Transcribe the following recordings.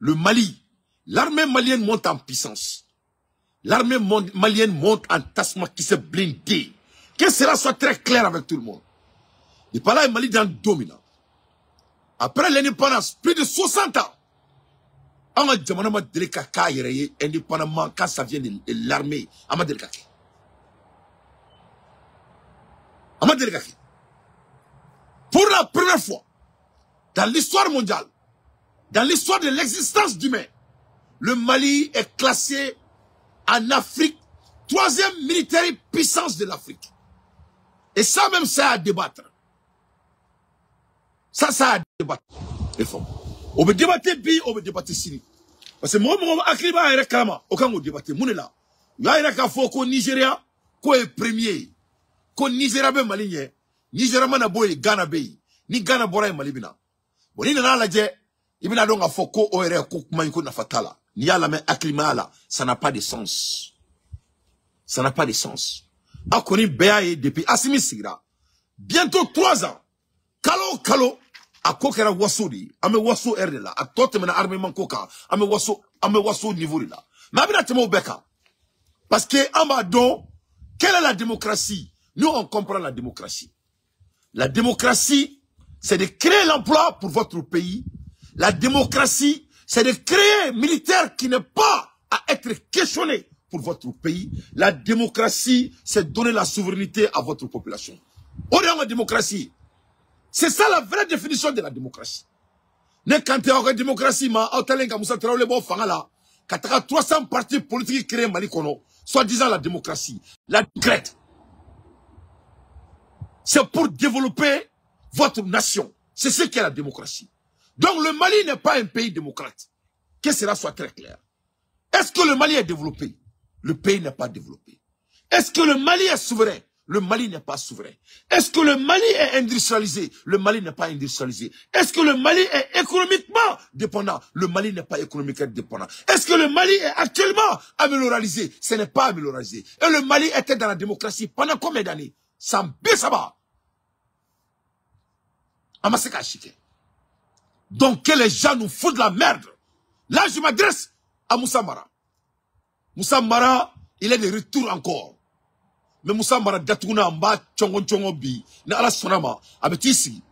Le Mali, l'armée malienne monte en puissance. L'armée malienne monte en tassement qui se blindé. Que cela soit très clair avec tout le monde. Et par là, le Mali dans dominant. Après l'indépendance, plus de 60 ans. On a demandé de l'Ekaka indépendamment quand ça vient de l'armée. On a demandé. Pour la première fois, dans l'histoire mondiale, dans l'histoire de l'existence d'humain, le Mali est classé en Afrique, 3e militaire puissance de l'Afrique. Et ça même, ça à débattre. Ça à débattre. On veut débattre bi, on veut débattre sini. Parce que moi, akriba ere kama, aucun on débattre. Mounela. Là, il y a qu'à faut qu'au Nigeria, qu'on est premier, qu'au Nigeria be Mali, Nigeria mana boy Ghana be, ni Ghana bora Mali bina. Bon, il n'a la dje, il n'a donc à faut qu'au ere koukmaïko na fatala. Ni à la main akriba là, ça n'a pas de sens. Ça n'a pas de sens. A connu Béaye depuis Assimi Sigra. Bientôt 3 ans. Kalo. A kokera waso di. Ame waso erde la. A tote mena armement koka. Ame waso niveau là. Mais abina temo beka. Parce que Amado, quelle est la démocratie? Nous on comprend la démocratie. La démocratie, c'est de créer l'emploi pour votre pays. La démocratie, c'est de créer un militaire qui n'est pas à être questionné pour votre pays. La démocratie, c'est donner la souveraineté à votre population. On est en démocratie. C'est ça la vraie définition de la démocratie. Ne quand tu as une démocratie, ma autant Moussa Traoré bon fangala, quand tu as 300 partis politiques créés Mali Kono, soi-disant la démocratie, la décrète. C'est pour développer votre nation. C'est ce qu'est la démocratie. Donc le Mali n'est pas un pays démocrate. Que cela soit très clair. Est-ce que le Mali est développé? Le pays n'est pas développé. Est-ce que le Mali est souverain? Le Mali n'est pas souverain. Est-ce que le Mali est industrialisé? Le Mali n'est pas industrialisé. Est-ce que le Mali est économiquement dépendant? Le Mali n'est pas économiquement dépendant. Est-ce que le Mali est actuellement amélioralisé? Ce n'est pas amélioralisé. Et le Mali était dans la démocratie pendant combien d'années? Samba. Amaseka Chike. Donc que les gens nous foutent de la merde. Là, je m'adresse à Moussa Mara. Moussa Mara, il est de retour encore. Mais Moussa Mara Datouna Amba Tchongo Bi, na ala sonama, avec ici,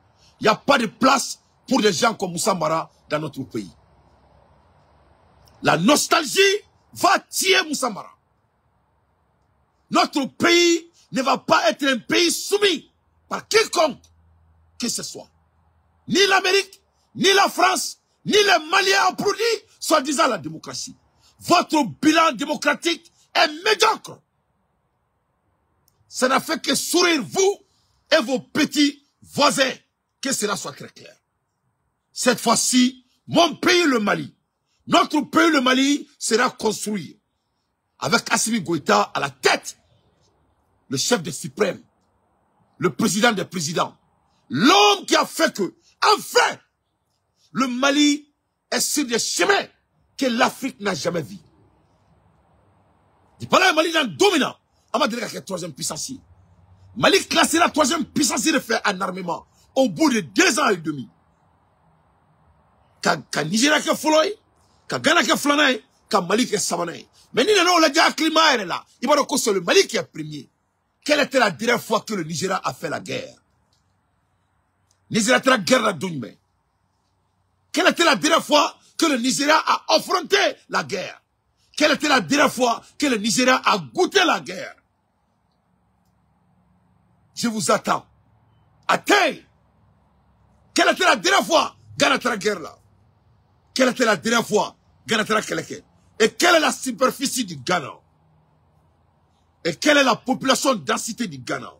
il n'y a pas de place pour des gens comme Moussa Mara dans notre pays. La nostalgie va tuer Moussa Mara. Notre pays ne va pas être un pays soumis par quiconque que ce soit. Ni l'Amérique, ni la France, ni les Maliens applaudis, soi-disant la démocratie. Votre bilan démocratique est médiocre. Ça n'a fait que sourire vous et vos petits voisins. Que cela soit très clair. Cette fois-ci, mon pays, le Mali, notre pays, le Mali, sera construit avec Assimi Goïta à la tête, le chef des suprêmes, le président des présidents, l'homme qui a fait que, enfin, le Mali est sur des chemins que l'Afrique n'a jamais vus. Il parle de Mali dans le dominant. On va dire qu'il y a la 3e puissance. Mali classé la 3e puissance de faire en armement au bout de 2 ans et demi. Quand Nigeria qui est floi, quand Ghana qui est flanay, quand Mali qui est savanay. Mais nous on l'a dit à climat là. Il va dire que c'est le Mali qui est premier. Quelle était la dernière fois que le Nigeria a fait la guerre? Nigeria a fait la guerre à Doumbé. Quelle était la dernière fois que le Nigeria a affronté la guerre? Quelle était la dernière fois que le Nigeria a goûté la guerre? Je vous attends. Attends. Quelle était la dernière fois Ghana a la guerre là? Quelle était la dernière fois Ghana a la guerre? Et quelle est la superficie du Ghana? Et quelle est la population densité du Ghana?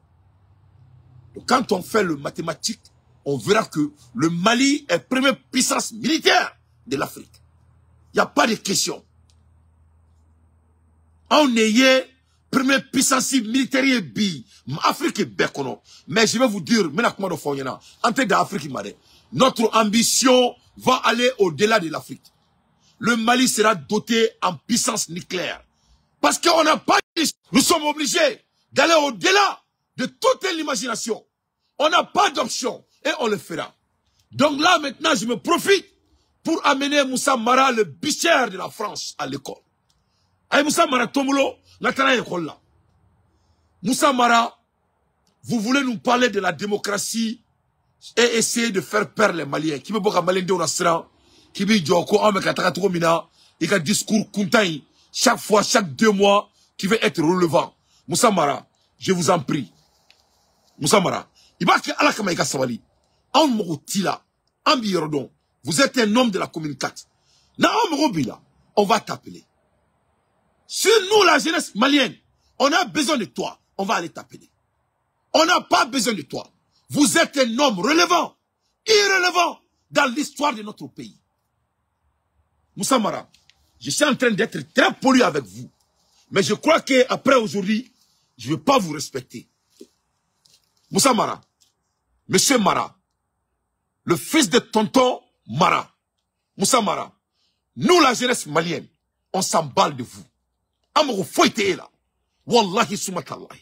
Donc quand on fait le mathématique, on verra que le Mali est première puissance militaire de l'Afrique. Il n'y a pas de question. On est première puissance militaire bi Afrique est bécono. Mais je vais vous dire, notre ambition va aller au-delà de l'Afrique. Le Mali sera doté en puissance nucléaire. Parce qu'on n'a pas... Nous sommes obligés d'aller au-delà de toute l'imagination. On n'a pas d'option et on le fera. Donc là, maintenant, je me profite pour amener Moussa Mara, le bichère de la France, à l'école. Aïe Moussa Mara Tomolo, n'a école là. Moussa Mara, vous voulez nous parler de la démocratie et essayer de faire perdre les Maliens. Qui veut pas que Malien de Onasra, qui veut Djoko, Amekatakatomina, et qu'un discours Kuntai, chaque fois, chaque 2 mois, qui veut être relevant. Moussa Mara, je vous en prie. Moussa Mara, il va que Allah Kamaïka Savali, en Mogotila, en Birodon, vous êtes un homme de la commune 4. Na Mogobila, on va t'appeler. Si nous, la jeunesse malienne, on a besoin de toi, on va aller t'appeler. On n'a pas besoin de toi. Vous êtes un homme relevant, irrelevant dans l'histoire de notre pays. Moussa Mara, je suis en train d'être très poli avec vous. Mais je crois qu'après aujourd'hui, je ne vais pas vous respecter. Moussa Mara, Monsieur Mara, le fils de tonton Mara, Moussa Mara, nous la jeunesse malienne, on s'emballe de vous. Amoko foyte là. Wallahi sumatallahi.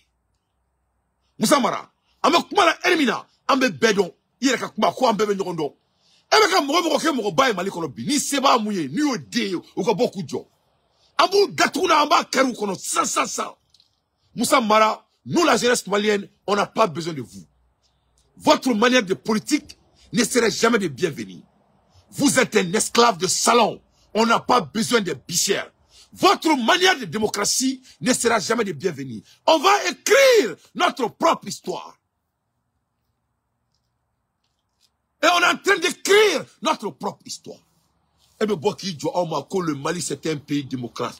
Moussa Mara, amoko kumala elimina, ambe bedon, yere kuma ko ambe nyondo. Ebe ka mo ke mo baye mali kono bi, ni seba muye, ni ode o ko boku jo. Ambu gatuna amba karu kono sa. Moussa Mara, nous la jeunesse malienne, on n'a pas besoin de vous. Votre manière de politique ne serait jamais de bienvenue. Vous êtes un esclave de salon. On n'a pas besoin de bichères. Votre manière de démocratie ne sera jamais de bienvenue. On va écrire notre propre histoire. Et on est en train d'écrire notre propre histoire. Et le Boki Djouaomako, le Mali, c'est un pays démocrate.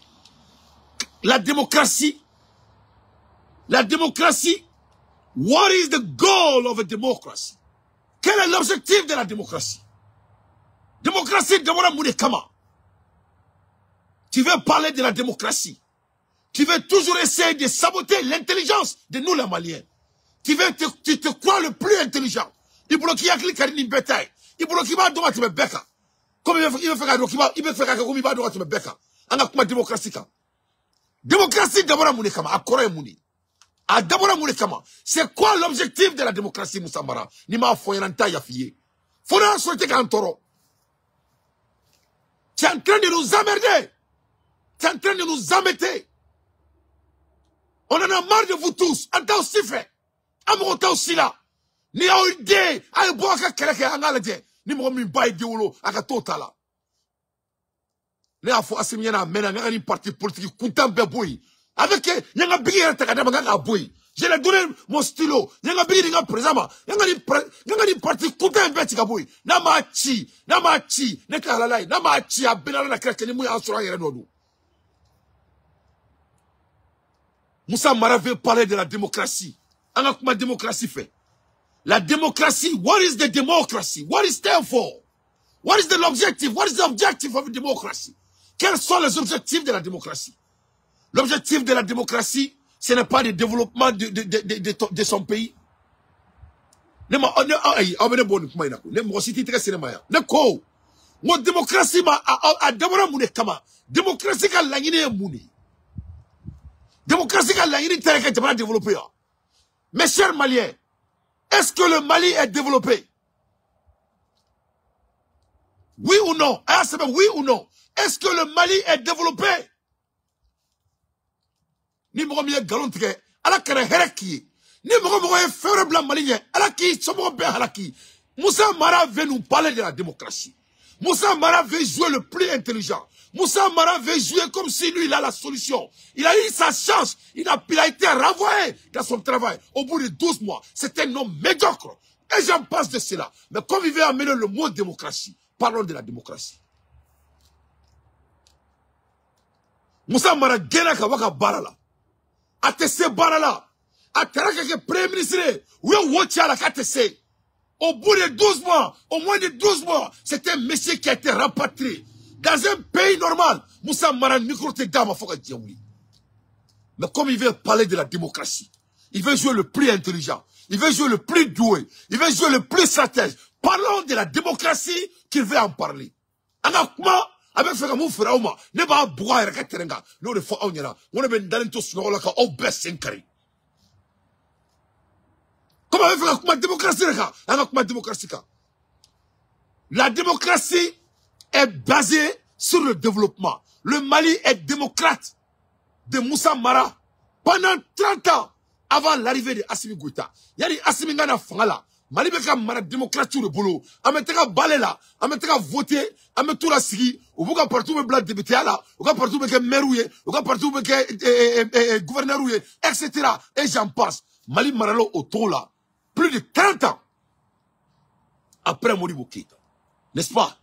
La démocratie, what is the goal of a democracy? Quel est l'objectif de la démocratie? Démocratie, d'abord, Mounekama. Tu veux parler de la démocratie. Tu veux toujours essayer de saboter l'intelligence de nous, les Maliens. Tu te crois le plus intelligent. Il bloque Yakli Karini Betaï. Il bloque Iba Doa Tibeka. Comme il veut faire un document, il veut faire un document, Iba Doa Tibeka. On a comme démocratie. Démocratie, d'abord, Mounekama. À Corée Mouni. À d'abord, Mounekama. C'est quoi l'objectif de la démocratie, Moussa Mara? Nima Foyananta Yafiye. Faudra souhaiter qu'un taureau. Tu es en train de nous emmerder. Tu es en train de nous embêter. On en a marre de vous tous. En tant aussi fait. Amorota aussi là. Ni a eu idée. Aïe, boaka kereke angalade. Ni mo mi baye diwolo. Aka totala. Ni a fo asimiana mena. Ni parti politique. Kuntan beboui. Avec yanga bigi takada manga boui. Je l'ai donné mon stylo. Yanga bigi nga présama. Yanga ni parti kuntan beti kaboui. Namachi. Neka halalai. Namachi a benala na kereke ni mou ya ansura yere nodu. Moussa Mara veut parler de la démocratie. Alors comment la démocratie fait? La démocratie, what is the democracy? What is there for? What is the objective? What is the objective of democracy? Quels sont les objectifs de la démocratie? L'objectif de la démocratie, ce n'est pas le développement de son pays. Démocratie, démocratie a développé. Mes chers Maliens, est-ce que le Mali est développé? Oui ou non? Oui ou non? Est-ce que le Mali est développé? Ni mo mi galon tike ala kare heraki ni mo e fere blanc malien ala ki somo be halaki. Moussa Mara veut nous parler de la démocratie. Moussa Mara veut jouer le plus intelligent. Moussa Mara veut jouer comme si lui il a la solution. Il a eu sa chance. Il a été renvoyé dans son travail au bout de 12 mois. C'est un homme médiocre. Et j'en passe de cela. Mais comme il veut amener le mot démocratie, parlons de la démocratie. Moussa Mara gena ka waka barala. ATC barala. Ataraka ke premier ministre. Oui, watchala KTC. Au bout de 12 mois, au moins de 12 mois, c'est un monsieur qui a été rapatrié. Dans un pays normal, Moussa Mara Nikrote Dama Foka Djaouli. Mais comme il veut parler de la démocratie, il veut jouer le plus intelligent, il veut jouer le plus doué, il veut jouer le plus stratège. Parlons de la démocratie qu'il veut en parler. Anakuma, avec Fegamou Ferauma, ne va boire et Katerenga, nous le faut en yera, on a ben dalento snorolaka au best senkari. Comment avec la démocratie, Anakuma démocratie? La démocratie est basée sur le développement. Le Mali est démocrate de Moussa Mara pendant 30 ans avant l'arrivée de Assimi Goïta. Il y a des Assimi Ngana Fangala. Mali beka mara démocrate sur le boulot. Ameteka balé là, ameteka voter, ametou la sigi, ou vous partout me blague député là, ou partout me merouye, ou partout me gouverneur etc. Et j'en passe. Mali maralo au ton là, plus de 30 ans après Modibo Keïta. N'est-ce pas?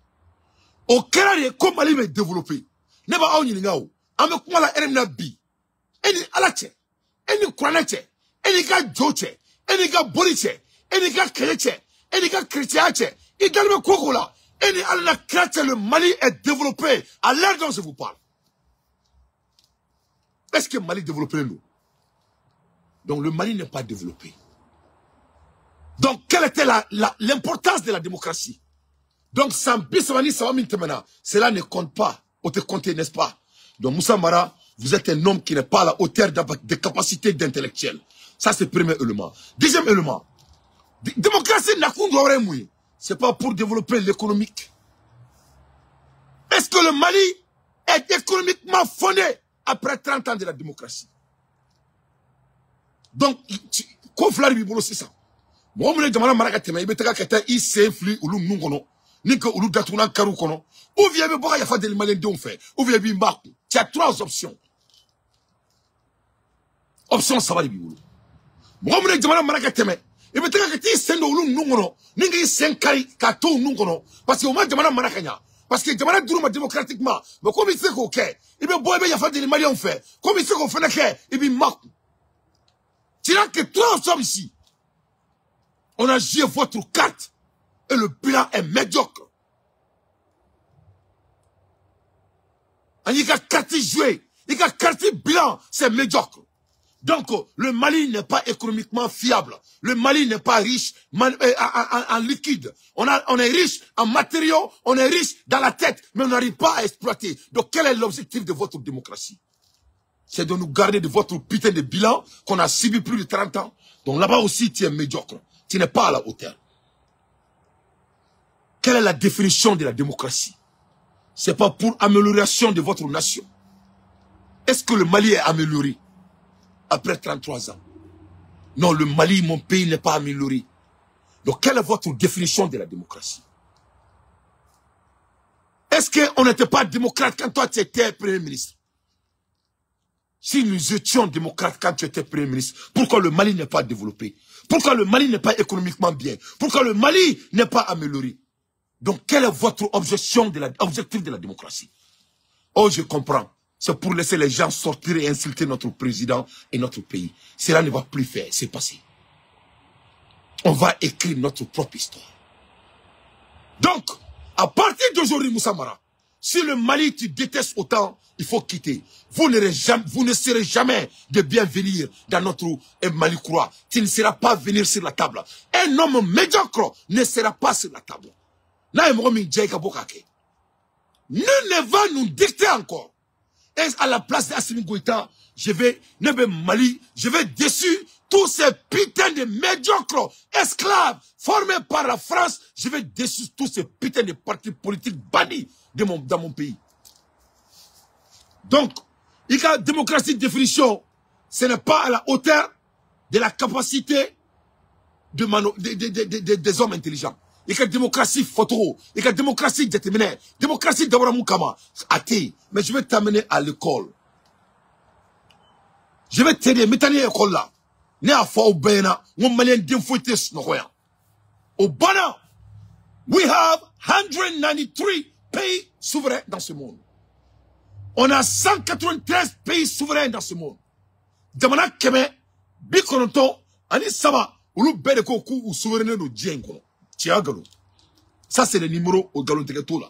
Au Canada, comme Mali est développé, n'est pas on y n'ao. Ame kuma la eremna bi. Eni alache, eni kwanache, eni ka joche, eni ka boliche, eni ka kreche, eni ka chrétiache. Il galme kokola. Eni alana kreche, le Mali est développé à l'heure dont je vous parle. Est-ce que Mali est développé nous? Donc le Mali n'est pas développé. Donc quelle était l'importance de la démocratie? Donc cela ne compte pas. On te compte, n'est-ce pas? Donc Moussa Mara, vous êtes un homme qui n'est pas à la hauteur des capacités d'intellectuel. Ça c'est le premier élément. Deuxième élément. Démocratie n'a qu'un mouille. C'est pas pour développer l'économique. Est-ce que le Mali est économiquement fondé après 30 ans de la démocratie? Donc, conflari bibolo c'est ça. Moi, je demande à Marakatema, il me dit que il s'influe ou l'on nous ni que ou l'on datuna karu kono. Ou vient me boire ya fa des Maliens d'on fait. Ou vient bimbaku. Tu as 3 options. Option ça va les bibolo. Moi, je demande à Marakatema, il me dit que il s'en ou l'on nous ni que s'en kari kato nous kono. Parce que au moins demande à Marakanya. Parce que demande durement démocratiquement. Mais comme il sait qu'on fait, il me boire ya fa des Maliens fait. Comme il sait qu'on fait que il bimbaku. Tu n'as que 3 options ici. On a joué votre carte et le bilan est médiocre. Il y a carte jouée, il y a carte bilan, c'est médiocre. Donc, le Mali n'est pas économiquement fiable. Le Mali n'est pas riche en liquide. On est riche en matériaux, on est riche dans la tête, mais on n'arrive pas à exploiter. Donc, quel est l'objectif de votre démocratie? C'est de nous garder de votre putain de bilan qu'on a subi plus de 30 ans. Donc là-bas aussi, tu es médiocre. Tu n'es pas à la hauteur. Quelle est la définition de la démocratie? C'est pas pour amélioration de votre nation. Est-ce que le Mali est amélioré après 33 ans? Non, le Mali, mon pays, n'est pas amélioré. Donc, quelle est votre définition de la démocratie? Est-ce qu'on n'était pas démocrate quand toi tu étais Premier ministre? Si nous étions démocrates quand tu étais Premier ministre, pourquoi le Mali n'est pas développé? Pourquoi le Mali n'est pas économiquement bien? Pourquoi le Mali n'est pas amélioré? Donc, quelle est votre objectif de la démocratie? Oh, je comprends. C'est pour laisser les gens sortir et insulter notre président et notre pays. Cela ne va plus faire, c'est passé. On va écrire notre propre histoire. Donc, à partir d'aujourd'hui, Moussa Mara, si le Mali tu détestes autant, il faut quitter. Vous ne serez jamais de bienvenir dans notre Mali Croix. Tu ne seras pas venir sur la table. Un homme médiocre ne sera pas sur la table. Nul ne va nous dicter encore. Et à la place d'Assimi Goïta, je vais déçu tous ces putains de médiocres esclaves formés par la France. Je vais déçu tous ces putains de partis politiques bannis dans mon pays. Donc, il y a démocratie de définition, ce n'est pas à la hauteur de la capacité des hommes intelligents. Il y a démocratie photo, il y a démocratie déterminée, démocratie d'Abraham Moukama, athée. Mais je vais t'amener à l'école. Je vais t'aider, mettez à l'école là. Ne a fa obena, mon malien d'infouté snoya. Obana, we have 193 pays souverains dans ce monde. On a 193 pays souverains dans ce monde. Damana keme, bikonoto, ani sama, ulu bede koku ou souverain no djengo. Tiagalo. Ça c'est le numéro au galon de là.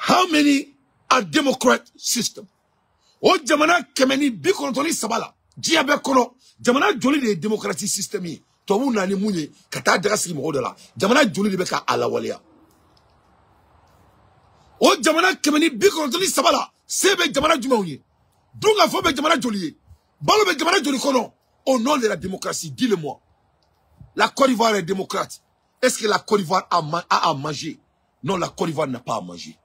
How many are democrat system? O jamana kemeni bikonoto ni sabala. Diabe kono. Jamana joli de démocratie système. To wu nani munye kata drasi mo de la. Jamana joli de beka ala walia. O jamana kemeni bikonoto ni sabala. Sebe jamana jumaouye. Dunga fobe jamana joli. Balo be jamana joli kono. Au nom de la démocratie, dis-le-moi. La Côte d'Ivoire est démocrate. Est-ce que la Côte d'Ivoire a à manger? Non, la Côte d'Ivoire n'a pas à manger.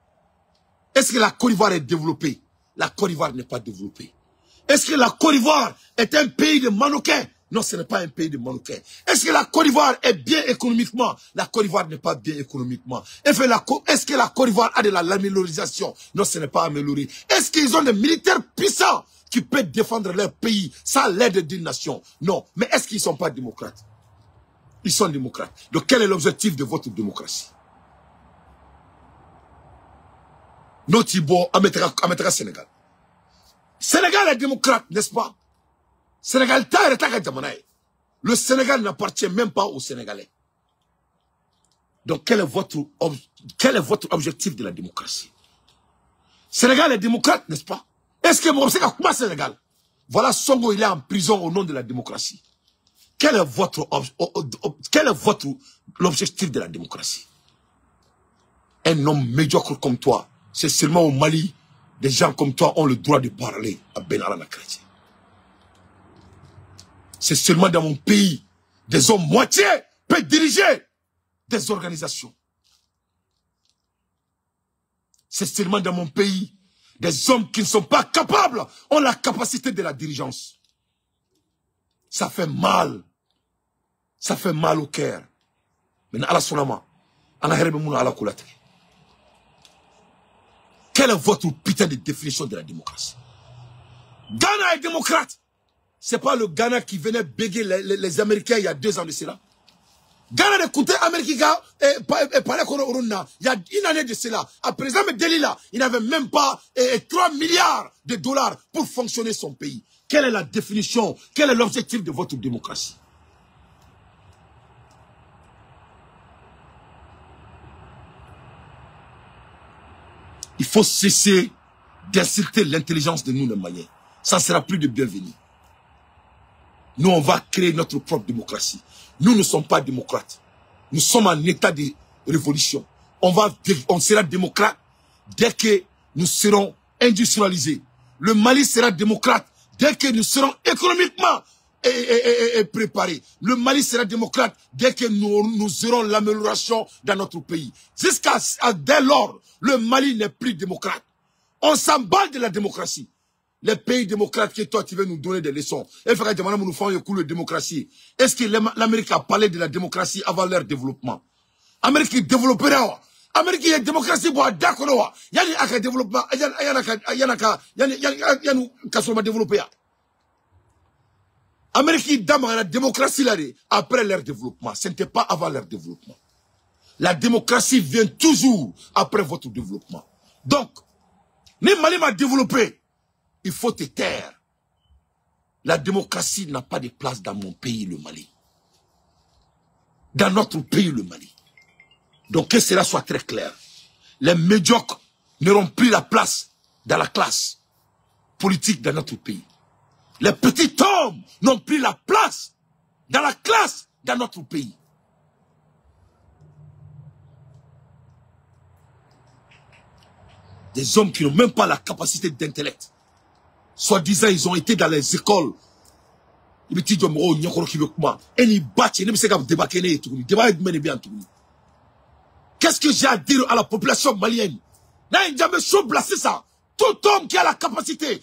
Est-ce que la Côte d'Ivoire est développée? La Côte d'Ivoire n'est pas développée. Est-ce que la Côte d'Ivoire est un pays de Marocains? Non, ce n'est pas un pays de Marocains. Est-ce que la Côte d'Ivoire est bien économiquement? La Côte d'Ivoire n'est pas bien économiquement. Est-ce que la Côte d'Ivoire a de l'amélioration? Non, ce n'est pas amélioré. Est-ce qu'ils ont des militaires puissants qui peuvent défendre leur pays sans l'aide d'une nation? Non. Mais est-ce qu'ils ne sont pas démocrates? Ils sont démocrates. Donc quel est l'objectif de votre démocratie? Notibo, Ametra Sénégal. Sénégal est démocrate, n'est-ce pas? Sénégal, le Sénégal n'appartient même pas aux Sénégalais. Donc quel est votre objectif de la démocratie? Sénégal est démocrate, n'est-ce pas? Est-ce que vous savez comment Sénégal? Voilà, Songo, il est en prison au nom de la démocratie. Quel est votre l'objectif de la démocratie? Un homme médiocre comme toi, c'est seulement au Mali, des gens comme toi ont le droit de parler à Benalla Chrétien. C'est seulement dans mon pays, des hommes moitié peuvent diriger des organisations. C'est seulement dans mon pays, des hommes qui ne sont pas capables ont la capacité de la dirigeance. Ça fait mal. Ça fait mal au cœur. Mais à la sonama, quelle est votre putain de définition de la démocratie? Ghana est démocrate. C'est pas le Ghana qui venait béguer les Américains il y a 2 ans de cela. Ghana de côté américain et parlait il y a une année de cela. À présent, Delila, il n'avait même pas 3 milliards de dollars pour fonctionner son pays. Quelle est la définition? Quel est l'objectif de votre démocratie? Il faut cesser d'insulter l'intelligence de nous, les Maliens. Ça ne sera plus de bienvenue. Nous, on va créer notre propre démocratie. Nous ne sommes pas démocrates. Nous sommes en état de révolution. On sera démocrate dès que nous serons industrialisés. Le Mali sera démocrate dès que nous serons économiquement préparés. Le Mali sera démocrate dès que nous aurons l'amélioration dans notre pays. Dès lors, le Mali n'est plus démocrate. On s'emballe de la démocratie. Les pays démocrates que toi tu veux nous donner des leçons. Est-ce que l'Amérique a parlé de la démocratie avant leur développement? L'Amérique développerait. L'Amérique est démocratie pour d'accord. Il y a un développement. Il y a un développé. L'Amérique d'abord la démocratie là après leur développement. Ce n'était pas avant leur développement. La démocratie vient toujours après votre développement. Donc, ni Mali m'a développé. Il faut te taire. La démocratie n'a pas de place dans mon pays, le Mali. Dans notre pays, le Mali. Donc que cela soit très clair. Les médiocres n'auront plus la place dans la classe politique de notre pays. Les petits hommes n'ont plus la place dans la classe dans notre pays. Des hommes qui n'ont même pas la capacité d'intellect. Soi-disant, ils ont été dans les écoles. Qu'est-ce que j'ai à dire à la population malienne? Ça. Tout homme qui a la capacité.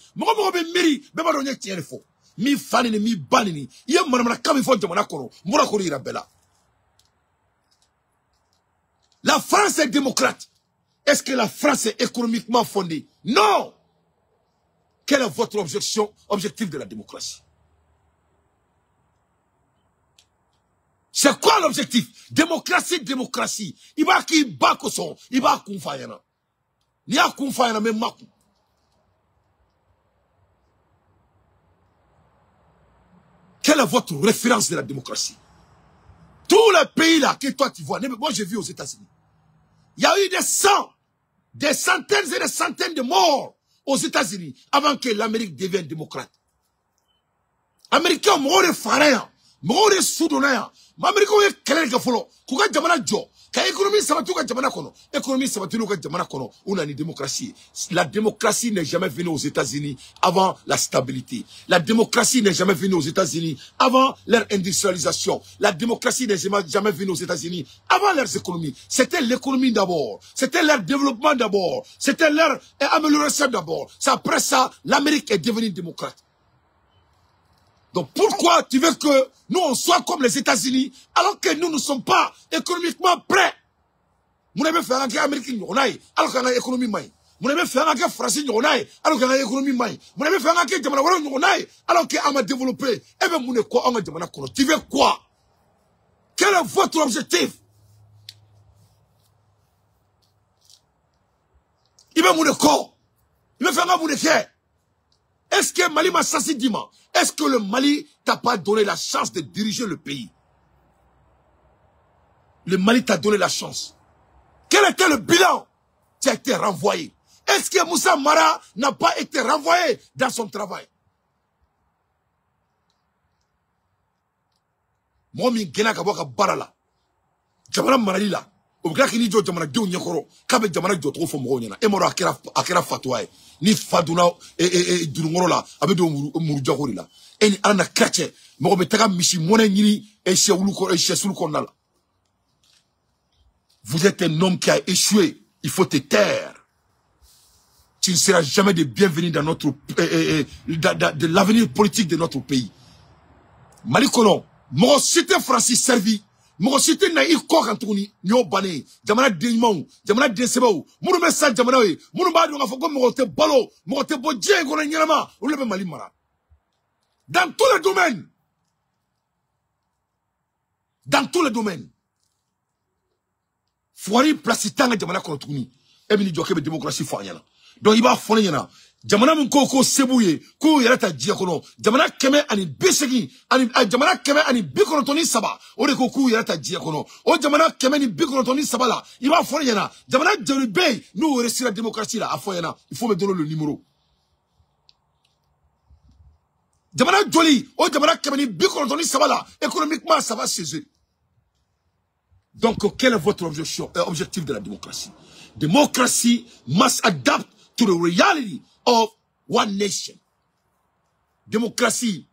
La France est démocrate. Est-ce que la France est économiquement fondée? Non! Quel est votre objectif de la démocratie? C'est quoi l'objectif? Démocratie, démocratie. Il va qui bat son, il va konfayana. Il y a konfayana même makou. Quelle est votre référence de la démocratie? Tous les pays là que toi tu vois, moi j'ai vu aux États-Unis. Il y a eu des centaines et des centaines de morts aux États-Unis avant que l'Amérique devienne démocrate. Américains m'ont fait faire, m'ont soudonné, Américains ont créé le folo. Kuka jamana jo, Quand l'économie s'abattue au Jamana Kono, l'économie s'abattue au Jamana Kono, on a une démocratie. La démocratie n'est jamais venue aux États-Unis avant la stabilité. La démocratie n'est jamais venue aux États-Unis avant leur industrialisation. La démocratie n'est jamais venue aux États-Unis avant leurs économies. C'était l'économie d'abord. C'était leur développement d'abord. C'était leur amélioration d'abord. C'est après ça, l'Amérique est devenue démocrate. Donc pourquoi tu veux que nous on soit comme les États-Unis alors que nous ne sommes pas économiquement prêts? Vous n'avez fait un gars américain, alors qu'on a l'économie maï. Vous n'avez fait un gars français, alors qu'on a l'économie maï. Vous n'avez fait un gars japonais, alors qu'on a développé. Eh bien, vous n'avez quoi? On a demandé quoi? Tu veux quoi? Quel est votre objectif? Il va mourir quoi? Il va faire un mourir. Est-ce que Mali m'a sassi Dima? Est-ce que le Mali t'a pas donné la chance de diriger le pays? Le Mali t'a donné la chance. Quel était le bilan? Tu as été renvoyé. Est-ce que Moussa Mara n'a pas été renvoyé dans son travail? Moi, je suis barala. Jamana Marali là. Au gars qui dit que Jamana Diou Nyakoro, Kabe Jamana Diou trop fort et Moro Akera Fatouaye. Ni Fadouna et Dunumoro là, avec Mourjahori là. Et ni Anna Kache, Morobetaka Michi Monengini et Cheouluko et Chesoulukona là. Vous êtes un homme qui a échoué. Il faut te taire. Tu ne seras jamais de bienvenu dans notre de l'avenir politique de notre pays. Malikono, mon cité Francis servi. Mon cité na iko kantouni nyo bané. Jamana denimau, jamana densebau. Munu messa jamana we. Munu ba do ngafoko mo te balo, mo te bodje ko na nyama. O lebe Mali mara. Dans tous les domaines. Dans tous les domaines. Fouari placitanga jamana kantouni. Ebini joke be démocratie fanyana. Donc il va fondre yana. Jamana mun ko sebouye ko yarata dia kono jamana keme ani besegi ani jamana keme ani bikorotoni saba o de ko yarata dia kono o jamana keme ni bikorotoni saba la il va fondre yana jamana jolibey nous réussir la démocratie là afoyana il faut me donner le numéro jamana joli o jamana keme ni bikorotoni saba la économiquement ça va chez eux. Donc quel est votre objectif de la démocratie? Democracy must adapt to the reality of one nation. Démocratie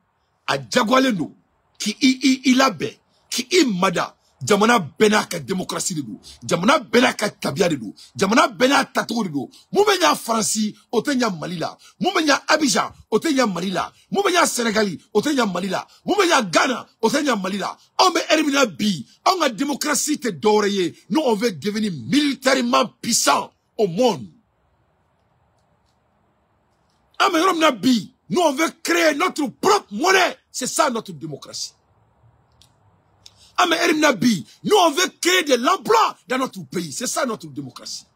a Djagwalendo qui ilabe qui imada jamana benaka démocratie de do jamana benaka tabia de do jamana benaka tatou de do mumenya Franci otenya Malila mumenya Abidjan otenya Malila mumenya Sénégali otenya Malila mumenya Ghana otenya Malila on me elimina bi on a démocratie te doreye nous on veut devenir militairement puissant au monde. Nous on veut créer notre propre monnaie. C'est ça notre démocratie. Nous on veut créer de l'emploi dans notre pays. C'est ça notre démocratie.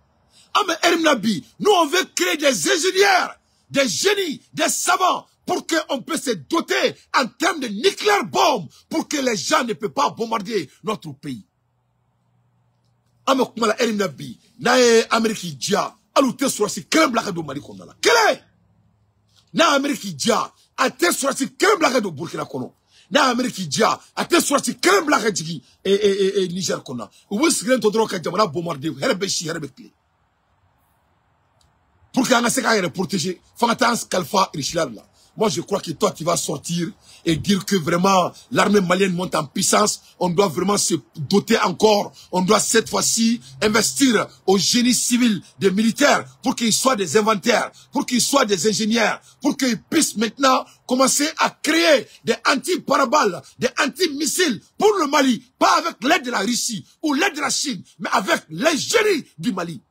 Nous on veut créer des ingénieurs, des génies, des savants pour qu'on puisse se doter en termes de nucléaire bombe pour que les gens ne peuvent pas bombarder notre pays. Na Amérique dia a te sorti quel blague de Burkina Faso na Amérique dia a te sorti quel blague digi et Niger kona ou sigren to droka jamana bombarder herbeshi herbekli pour qu'on se caille protéger Fangatans Kalfa Richard là. Moi je crois que toi tu vas sortir et dire que vraiment l'armée malienne monte en puissance, on doit vraiment se doter encore, on doit cette fois-ci investir au génie civil des militaires pour qu'ils soient des inventaires, pour qu'ils soient des ingénieurs, pour qu'ils puissent maintenant commencer à créer des anti-paraballes, des anti-missiles pour le Mali, pas avec l'aide de la Russie ou l'aide de la Chine, mais avec les génies du Mali.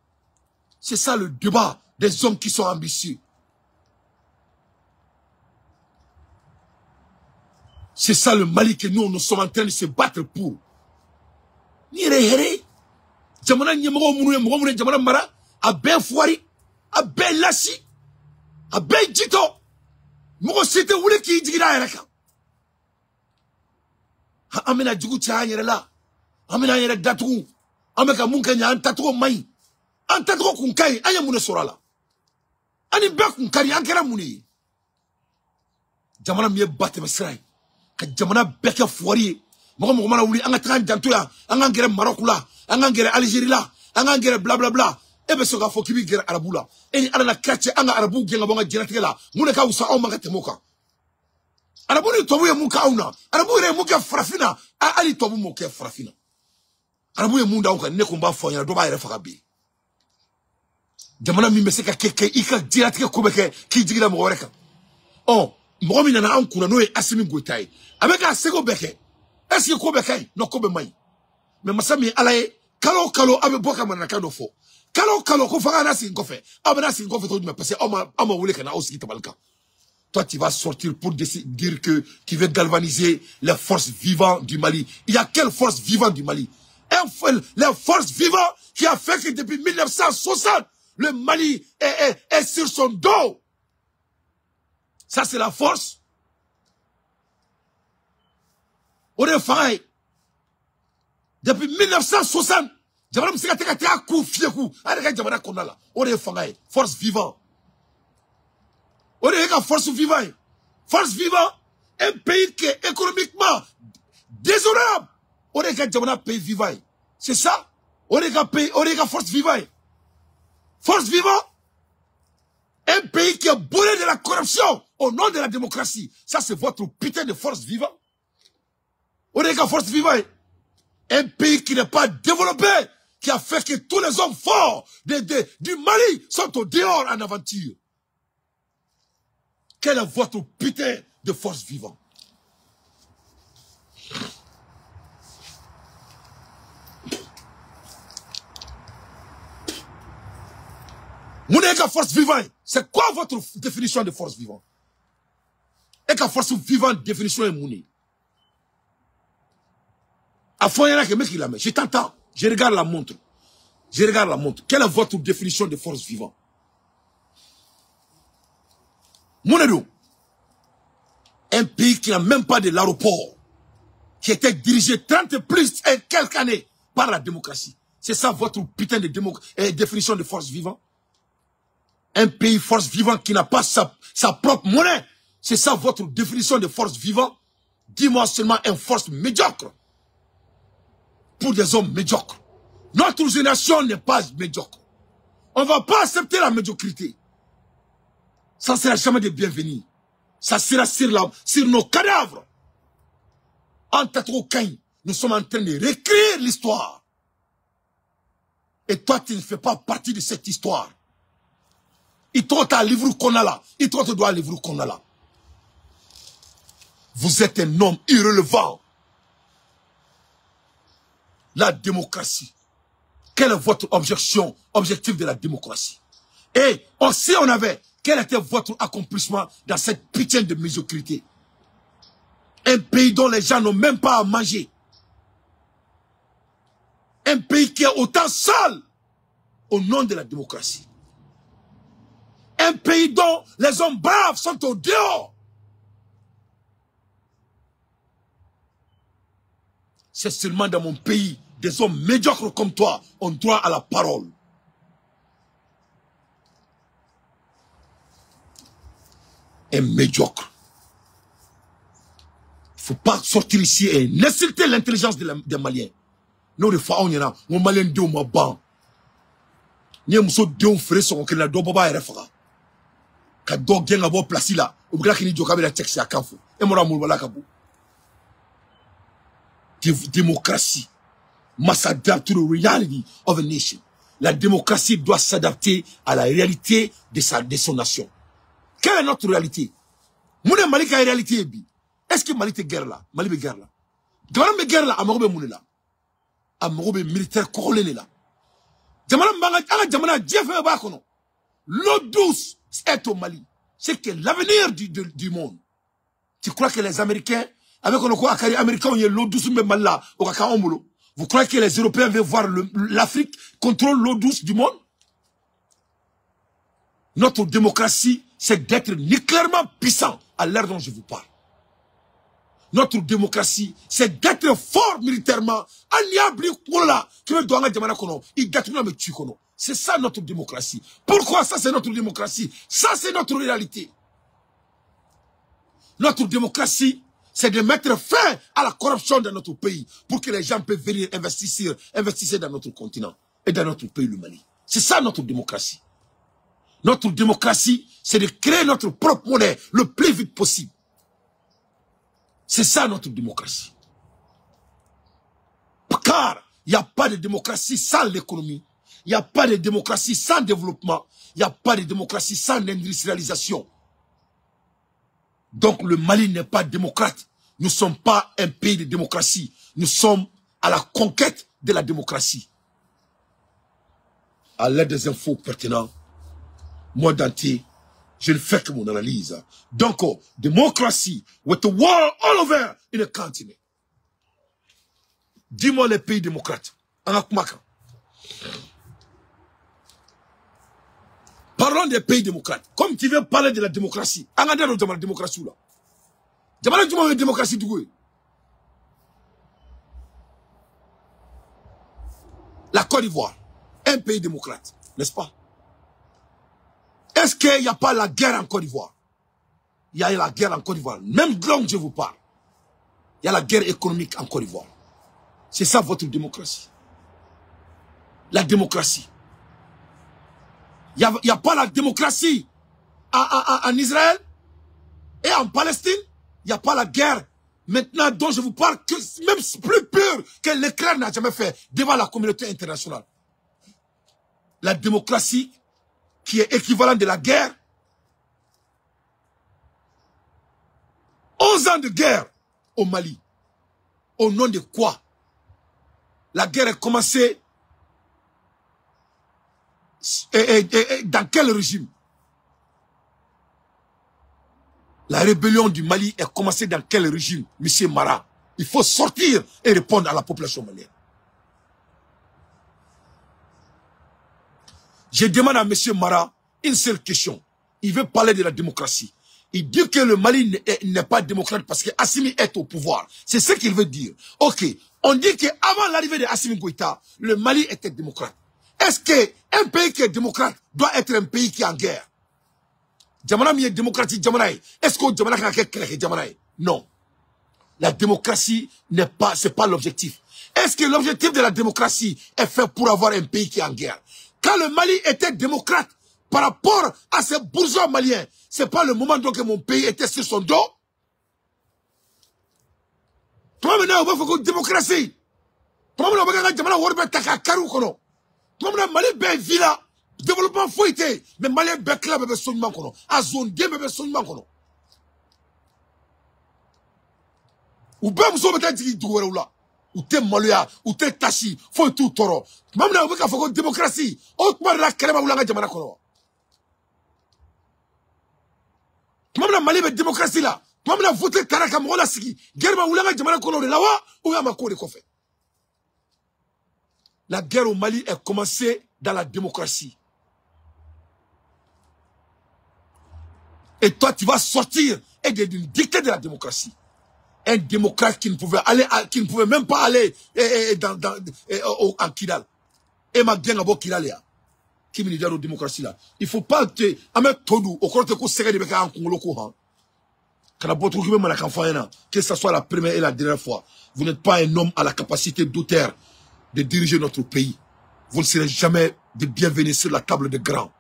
C'est ça le débat des hommes qui sont ambitieux. C'est ça le Mali que nous sommes en train de se battre pour. Nire jamana nyamago munu jamana mara abe fuari abe lasi abe jito mugo sete wule ki jigira yaraka amena jugu cha yerela amena yere datu ameka munka nya antatuko mai antatuko kunkai anya mune sorala ani be kunkari ankera muni jamana miye batte mesrai ka jamana beka fuari mogo mana wuli anga tan jantu ya anga ngere marokula angangere Algérie là, angangere blablabla. Et bien, ce qu'il faut qu'il y ait Arabou là. Et à la carte, un Arabou qui est là, Mouneka ou ça, on m'a temoka. Arabou ni tobu ya muka auna. Arabou ni muka frafina. Ali tobu muka frafina. Arabou ya munda uka nekumba fonya doba ere fakabi. Jamana mi meseka keke ika diratike kubeke ki jigida mworeka. Oh, mwomi na ankuna noe asimi ngwetai. Ameka asego beke. Eski kubeke no kobe mai. Me masami alaye kalo abe boka manakano fo. Kalo ko fanga na sin ko fe. Abana sin ko fe to me passer ama wule kana aussi tabalka. Toi, tu vas sortir pour dire que tu veux galvaniser les forces vivantes du Mali. Il y a quelle force vivante du Mali? Les forces vivantes qui a fait que depuis 1960, le Mali est sur son dos. Ça, c'est la force. On est failli. Depuis 1960, on est failli. Force vivante. On est une force vivante. Force vivante, un pays qui est économiquement déshonorable. On est un pays vivant. C'est ça? On est un pays, on est une force vivante. Force vivante, un pays qui est bourré de la corruption au nom de la démocratie. Ça, c'est votre putain de force vivante. On est une force vivante. Un pays qui n'est pas développé, qui a fait que tous les hommes forts du Mali sont au dehors en aventure. Quelle est votre putain de force vivante? Mouneka force vivante. C'est quoi votre définition de force vivante? Et que force vivante, définition est mounée. À fond, il y en a qui me la met. Je t'entends. Je regarde la montre. Je regarde la montre. Quelle est votre définition de force vivante? Mounedou, un pays qui n'a même pas de l'aéroport, qui était dirigé 30 plus et quelques années par la démocratie. C'est ça votre putain de définition de force vivante? Un pays force vivante qui n'a pas sa propre monnaie. C'est ça votre définition de force vivante? Dis-moi seulement une force médiocre. Pour des hommes médiocres. Notre génération n'est pas médiocre. On ne va pas accepter la médiocrité. Ça ne sera jamais de bienvenue. Ça sera sur nos cadavres. En Tatrocaï, nous sommes en train de réécrire l'histoire. Et toi, tu ne fais pas partie de cette histoire. Il te doit livre qu'on a là. Il te doit livre qu'on a là. Vous êtes un homme irrelevant. La démocratie. Quel est votre objectif de la démocratie? Et aussi on avait, quel était votre accomplissement dans cette putain de médiocrité? Un pays dont les gens n'ont même pas à manger. Un pays qui est autant sale au nom de la démocratie. Un pays dont les hommes braves sont au dehors. C'est seulement dans mon pays, des hommes médiocres comme toi ont droit à la parole. Un médiocre. Il ne faut pas sortir ici et insulter l'intelligence des Maliens. Nous, les fois, on y a un Malien de ma ban. Ni un seul de frère son que la doba est refra. Quand dog gang a beau placé là, au gras qui n'y a pas de texte à Kanfou. Et moi, mon balakabou. Démocratie must adapt to the reality of a nation. La démocratie doit s'adapter à la réalité de son nation. Quelle est notre réalité? Moune Mali a réalité. Est-ce que Mali est guerre là? Mali est guerre là. Gamara me guerre là, Amarobe Moune là. Amarobe militaire corolé là. Jamana Dieu fait bakono. L'eau douce est au Mali. C'est que l'avenir du monde. Tu crois que les Américains, avec les Américains, il y a l'eau douce même là, au Kakaomolo. Vous croyez que les Européens veulent voir l'Afrique contrôler l'eau douce du monde? Notre démocratie, c'est d'être nucléairement puissant à l'heure dont je vous parle. Notre démocratie, c'est d'être fort militairement. C'est ça notre démocratie. Pourquoi ça c'est notre démocratie? Ça c'est notre réalité. Notre démocratie, c'est de mettre fin à la corruption dans notre pays pour que les gens puissent venir investir dans notre continent et dans notre pays, le Mali. C'est ça notre démocratie. Notre démocratie, c'est de créer notre propre monnaie le plus vite possible. C'est ça notre démocratie. Car il n'y a pas de démocratie sans l'économie. Il n'y a pas de démocratie sans développement. Il n'y a pas de démocratie sans industrialisation. Donc le Mali n'est pas démocrate. Nous ne sommes pas un pays de démocratie. Nous sommes à la conquête de la démocratie. À l'aide des infos pertinentes, moi Dante, je ne fais que mon analyse. Donc, démocratie, with the war all over in the continent. Dis-moi les pays démocrates. Parlons des pays démocrates. Comme tu veux parler de la démocratie. Regardez la démocratie là. La démocratie du goût. La Côte d'Ivoire, un pays démocrate, n'est-ce pas? Est-ce qu'il n'y a pas la guerre en Côte d'Ivoire? Il y a la guerre en Côte d'Ivoire. Même là où je vous parle, il y a la guerre économique en Côte d'Ivoire. C'est ça votre démocratie. La démocratie. Il n'y a pas la démocratie en Israël et en Palestine. Il n'y a pas la guerre maintenant dont je vous parle, que même plus pure que l'Ukraine n'a jamais fait devant la communauté internationale. La démocratie qui est équivalente de la guerre. 11 ans de guerre au Mali. Au nom de quoi? La guerre a commencé dans quel régime? La rébellion du Mali a commencé dans quel régime, M. Mara? Il faut sortir et répondre à la population malienne. Je demande à M. Mara une seule question. Il veut parler de la démocratie. Il dit que le Mali n'est pas démocrate parce que Assimi est au pouvoir. C'est ce qu'il veut dire. Ok, on dit qu'avant l'arrivée de Assimi Goïta, le Mali était démocrate. Est-ce qu'un pays qui est démocrate doit être un pays qui est en guerre? Jamana mi est démocratie, Jamana. Est-ce que Jamana a quelque Jamana? Non. La démocratie n'est pas, c'est pas l'objectif. Est-ce que l'objectif de la démocratie est fait pour avoir un pays qui est en guerre? Quand le Mali était démocrate par rapport à ces bourgeois maliens, c'est pas le moment donc que mon pays était sur son dos? Toi maintenant, on va faire une démocratie. Toi maintenant, on va faire Jamana Warbe Taka Karou Kono. Toi maintenant, Mali ben villa. Développement faut été, mais Malien Bekla bebe sonnement kono, a zone 2 bebe sonnement kono. Ou ben vous sommes dit doué là, ou t'es maluya, ou t'es tachi, faut tout toro. Même là, on veut faire une démocratie. Autrement, la crème ou la jamana kono. Même là, Mali, démocratie là. Même là, voter Karaka Mola Siki. Guerre ou la jamana kono de lawa, ou ya mako de kofe. La guerre au Mali a commencé dans la démocratie. Et toi, tu vas sortir et d'une dictée de la démocratie. Un démocrate qui ne pouvait même pas aller en Kidal. Et ma bien d'abord Kidal là. Qui me dit la démocratie là. Il faut pas te amettre tout au corps de coup serré de béka en Congo courant. Quand la boîte occupée ma campagne que ce soit la première et la dernière fois, vous n'êtes pas un homme à la capacité d'auteur de diriger notre pays. Vous ne serez jamais de bienvenue sur la table de grands.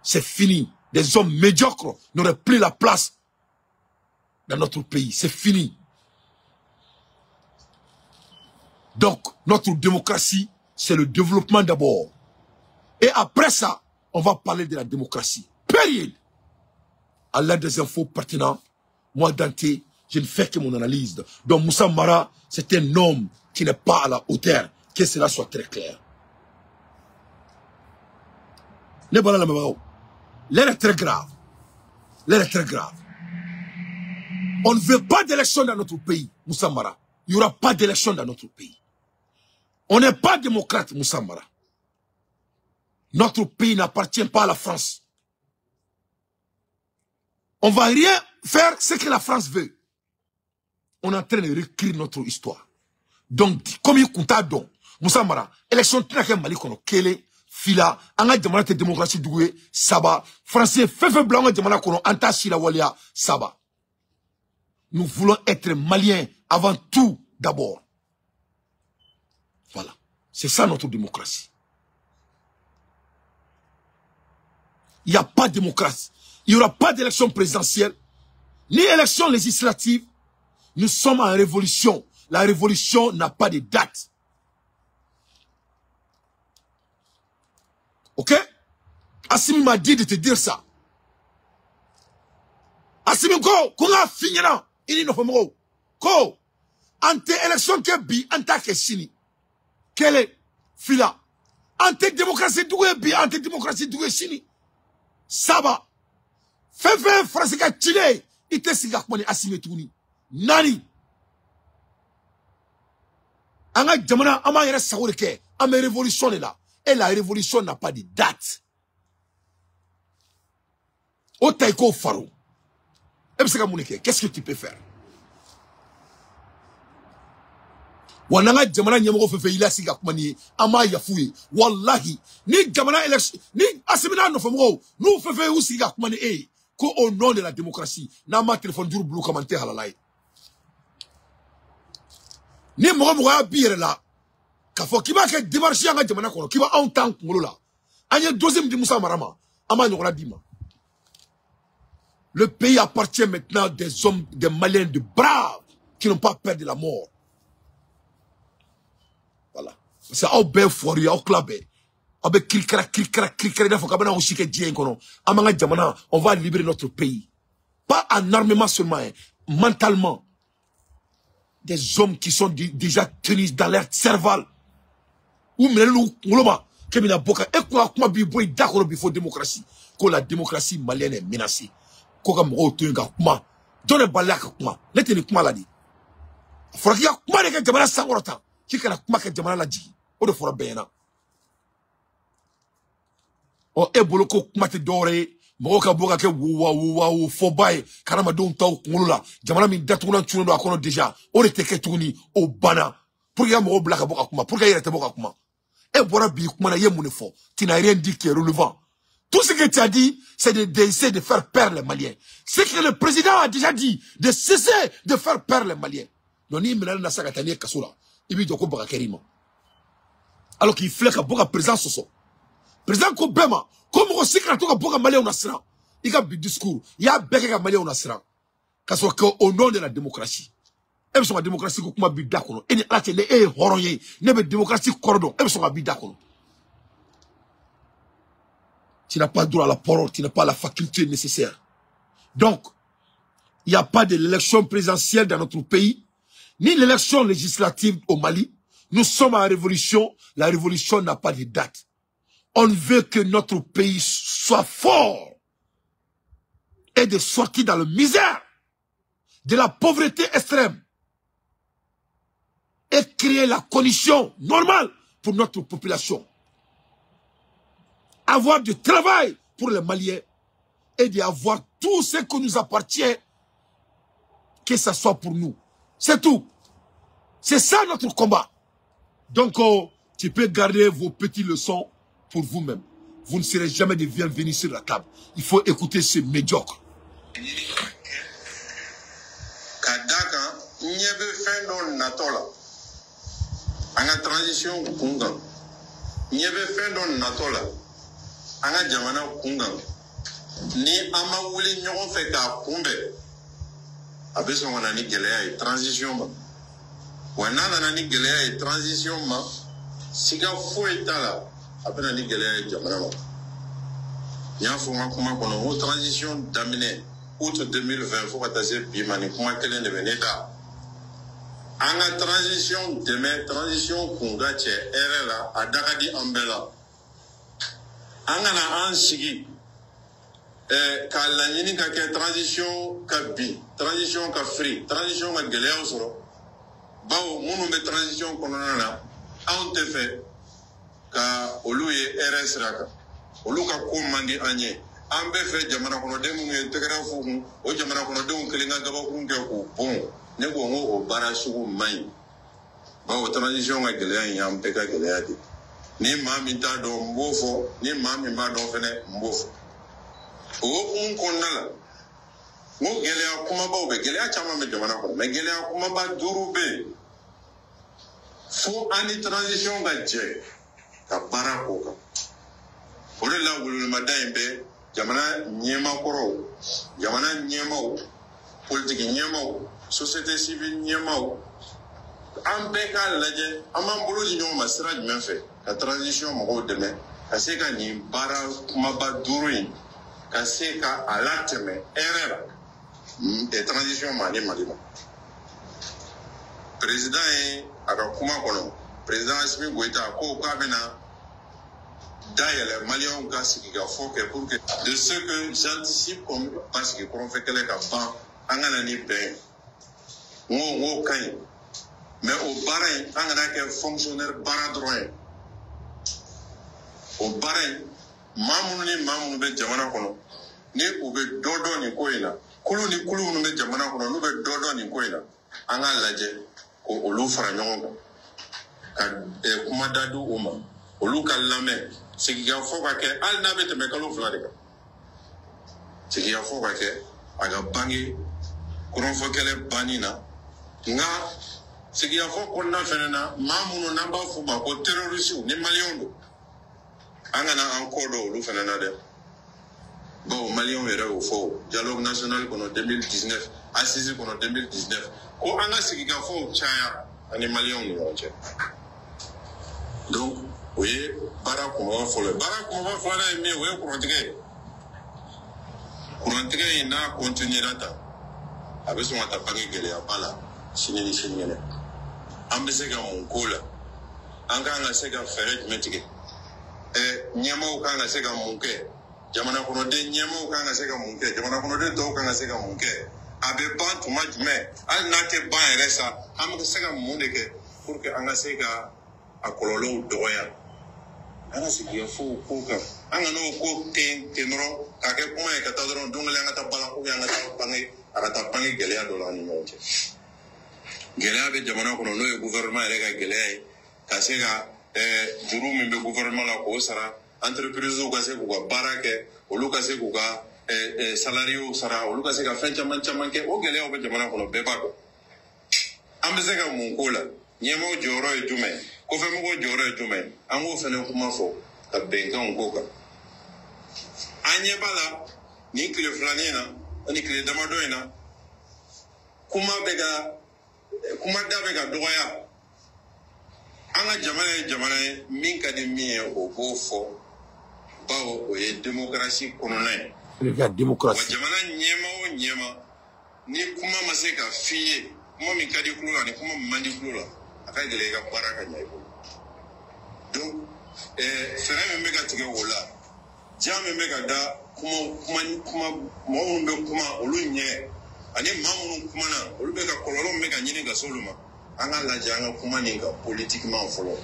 C'est fini. Des hommes médiocres n'auraient plus la place dans notre pays. C'est fini. Donc, notre démocratie, c'est le développement d'abord. Et après ça, on va parler de la démocratie. Période. À l'aide des infos pertinentes, moi, Dante, je ne fais que mon analyse. Donc, Moussa Mara, c'est un homme qui n'est pas à la hauteur. Que cela soit très clair. L'air est très grave. L'air est très grave. On ne veut pas d'élection dans notre pays, Moussa Mara. Il n'y aura pas d'élection dans notre pays. On n'est pas démocrate, Moussa Mara. Notre pays n'appartient pas à la France. On ne va rien faire ce que la France veut. On est en train de réécrire notre histoire. Donc, comme il compte à don, Moussa Mara, élection très Mali kono kele fila anga jamana te démocratie doué saba français fefe blanc jamana kono anta sila walia saba Nous voulons être maliens avant tout d'abord. Voilà. C'est ça notre démocratie. Il n'y a pas de démocratie. Il n'y aura pas d'élection présidentielle, ni élection législative. Nous sommes en révolution. La révolution n'a pas de date. Ok? Assimi m'a dit de te dire ça. Assimi ko, konga finyana, ini no fomo ko, ante élection ke bi, anta ke sini. Quelle fila? Ante démocratie doué bi, ante démocratie doué sini. Saba. Fefe frasika chile, ite siga kwani Assimi tuni. Nani? Anga jamana ama yere saoure ke, ama révolution est là. Et la révolution n'a pas de date. Au taïko faro. Qu'est-ce que tu peux faire? Wananga jamana nyamoko fefe ila siga kumani ama yafuye. Wallahi, ni jamana élection, ni asimina no famro, nous fefe ou siga kumani ko au nom de la démocratie, na ma téléphone dur blue commentaire halalai. Ni mo ya biere la. Kafo kiba ke démarche anga jamana kono, kiba en tant ngolo la. Anya deuxième di Moussa Marama, ama nyora dima. Le pays appartient maintenant des hommes, des Maliens de braves qui n'ont pas peur de la mort. Voilà. C'est au bel foyer, au club. On va libérer notre pays. Pas en armement seulement, hein, mentalement. Des hommes qui sont déjà tenus dans l'air cerval. Ou démocratie. Que la démocratie malienne est menacée. Koka moko tunga kuma donne balaka kuma leteni kuma la di forokia kuma de ke jamana sangorota kikala kuma ke jamana la ji o de foro bena o e boloko kuma te dore moko ka boka ke wo fo bay karama don taw ngulula jamana min datuna tuno do akono déjà o de teke tuni o bana pour ya moko blaka boka kuma pour ka yere te boka kuma e bora bi kuma na ye munefo tu n'as rien dit qui est relevant. Tout ce que tu as dit, c'est d'essayer de faire perdre les Maliens. Ce que le président a déjà dit, de cesser de faire perdre les Maliens. Alors qu'il fait que beaucoup de présence sont. Président Kobema, comme on sait que beaucoup de Maliens ont nasra, il y a un discours, il y a un bec de Maliens ont nasra. Parce qu'au nom de la démocratie, et la démocratie qui est bidakolo, et la télé est horroyée, ne veut démocratie cordon, et la bidakolo. Tu n'as pas droit à la parole, tu n'as pas la faculté nécessaire. Donc, il n'y a pas de l'élection présidentielle dans notre pays, ni l'élection législative au Mali. Nous sommes en révolution, la révolution n'a pas de date. On veut que notre pays soit fort et de sortir dans la misère, de la pauvreté extrême et créer la condition normale pour notre population. Avoir du travail pour les Maliens et d'avoir tout ce qui nous appartient, que ce soit pour nous. C'est tout. C'est ça notre combat. Donc, tu peux garder vos petites leçons pour vous-même. Vous ne serez jamais des bienvenus sur la table. Il faut écouter ce médiocre. Kadaka, il y avait fait dans Natola. En la transition, il y avait fait dans Natola. Anga jamana kunga ni ama wuli ɲɔgɔn fɛ k'a kunbɛn a bɛ sɔn ka na ni gɛlɛya ye transition ma wa n'a nana ni gɛlɛya ye transition ma siga foyi t'a la a bɛ na ni gɛlɛya ye jamana ma n y'a fɔ n ka kuma kɔnɔ o transition daminɛ août 2020 fo ka taa se bi ma ni kuma kelen de bɛ ne da an ka transition dɛmɛ transition kunga cɛ hɛrɛ la a da ka di an bɛɛ la. Angana ansigi ka laɲini ka kɛ transition ka bi transition ka free transition ka gɛlɛyaw sɔrɔ bawo minnu bɛ transition kɔnɔna na anw tɛ fɛ ka olu ye hɛrɛ sira kan olu ka ko man di an ye an bɛ fɛ jamana kɔnɔden minnu ye tɛgɛrɛ f'u kun o jamana kɔnɔdenw kelen ka gabakuru kɛ k'u bɔn ne ko n ko o baara sugu man ɲi bawo transition ka gɛlɛya in y'an bɛɛ ka gɛlɛya de. Ni maa min t'a dɔn n b'o fɔ ni maa min b'a dɔn fɛnɛ n b'o fɔ o hukumu kɔnɔna la Ngo gelea kumaba ube gelea chama me jamana ko me gelea kumaba durube fo ani transition ga je ka barako ka ore la wulu madaimbe jamana nyema koro jamana nyema politique nyema société civile nyema ambe ka laje amambulu ji nyoma sira jmen fe ka transition mo deme ka se ka ni bara kumaba duruin ka se ka alateme erreur de transition mali président est à kuma kono président Assimi Goïta ko ka bena d'ailleurs malien ga siki ga foke pour que de ce que j'anticipe comme parce que qu'on fait que les campagnes angana ni ben ngo kan mais au barin angana que fonctionnaire bara droit au barin mamunu be jamana kono ni ube dodo ni koina kulu ni kulu nu be jamana kono nu be dodo ni koina anga laje ko olu fara nyongo ka kuma dadu uma olu ka lame sigi ga fo ka ke al na be te me kalo fla de ka sigi ga fo ka ke aga bangi kuron fo kele banina nga sigi ga fo ko na fenena mamuno namba fu ba ko terroriste ni maliondo anga na ankodo olu fenena de bon malien era au fond dialogue national kono 2019 assise kono 2019 ko anga sigika fo chaya ani malien ni onche donc oui bara ko va fole mais oui courantege ina continuer ta abeso mata pangi gele ya bala sinini sinene ambese ga monkola anga anga sega ferret metike nyama ukanga sega monke jamana kono de nyama ukanga sega munke jamana kono de do ukanga sega munke abe ban tuma jume al nate ban resa am ko sega munde ke pour que anga sega akololo doya anga sigi fo ko ka anga no ko tenro ka ke kuma e ka ta dron dungle anga ta bala ko anga ta pangi ara ta pangi gele ya dola ni moche gele abe jamana kono no e gouvernement rega gele ka sega juru min be gouvernement la ko sara entreprise ou ka se ku ka baara kɛ olu ka se ku ka salarié sara olu ka se ka fɛn caman kɛ o gɛlɛyaw bɛ jamana kɔnɔ bɛɛ b'a dɔn an bɛ se ka mun ko la ɲɛmaaw jɔyɔrɔ ye jumɛn kɔfɛmɔgɔw jɔyɔrɔ ye jumɛn an k'o fɛnɛ kuma fɔ ka bɛnkanw k'o kan an ɲɛ b'a la nin tile filanin in na ani tile damadɔ in na kuma da bɛ ka dɔgɔya an ka jamana ye jamana ye min ka di min ye o b'o fɔ bawo o ye démocratie kɔnɔna ye wa jamana ɲɛma o ɲɛma ni kuma ma se ka f'i ye kuma min ka di kulo la ni kuma min man di kulo la a ka gɛlɛn i ka baara ka ɲɛ i bolo donc fɛɛrɛ min bɛ ka tigɛ o la diya min bɛ ka da kuma mɔgɔ minnu bɛ kuma olu ɲɛ ani maa minnu kumana olu bɛ ka kɔlɔlɔ min bɛ ka ɲini ka se olu ma an ka lajɛ an ka kuma nin ka politiquement fɔlɔ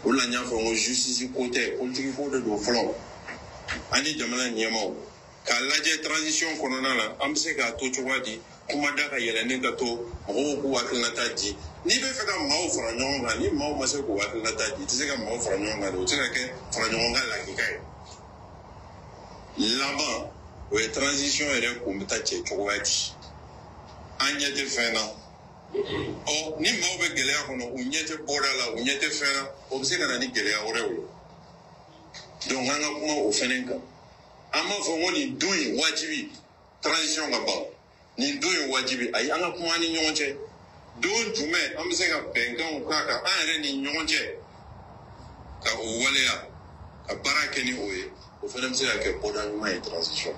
o la n y'a fɔ n ko justice ko tɛ politique ko de don fɔlɔ ani jamana ɲɛmaaw k'a lajɛ transition kɔnɔna la an bɛ se k'a to cogoya di kuma da ka yɛlɛnen ka to mɔgɔw k'u hakilinata di n'i bɛ fɛ ka maaw fara ɲɔgɔn kan ni maaw ma se k'u hakilinata di i tɛ se ka maaw fara ɲɔgɔn kan dɛ o tɛ se ka kɛ fara ɲɔgɔn kan lakika ye laban o ye transition yɛrɛ kun bɛ taa cɛ cogoya di an ɲɛ tɛ fɛn na ni maaw bɛ gɛlɛya kɔnɔ u ɲɛ tɛ bɔda la u ɲɛ tɛ fɛn na o bɛ se ka na ni gɛlɛya wɛrɛw ye donc an ka kuma o fɛnɛ kan an b'a fɔ ko nin don in wajibi transition ka ban nin don in wajibi ayi an ka kuma ni ɲɔgɔn cɛ don jumɛn an bɛ se ka bɛnkanw k'a kan an yɛrɛ ni ɲɔgɔn cɛ ka o waleya ka baara kɛ ni o ye o fɛnɛ bɛ se ka kɛ bɔda ɲuman ye transition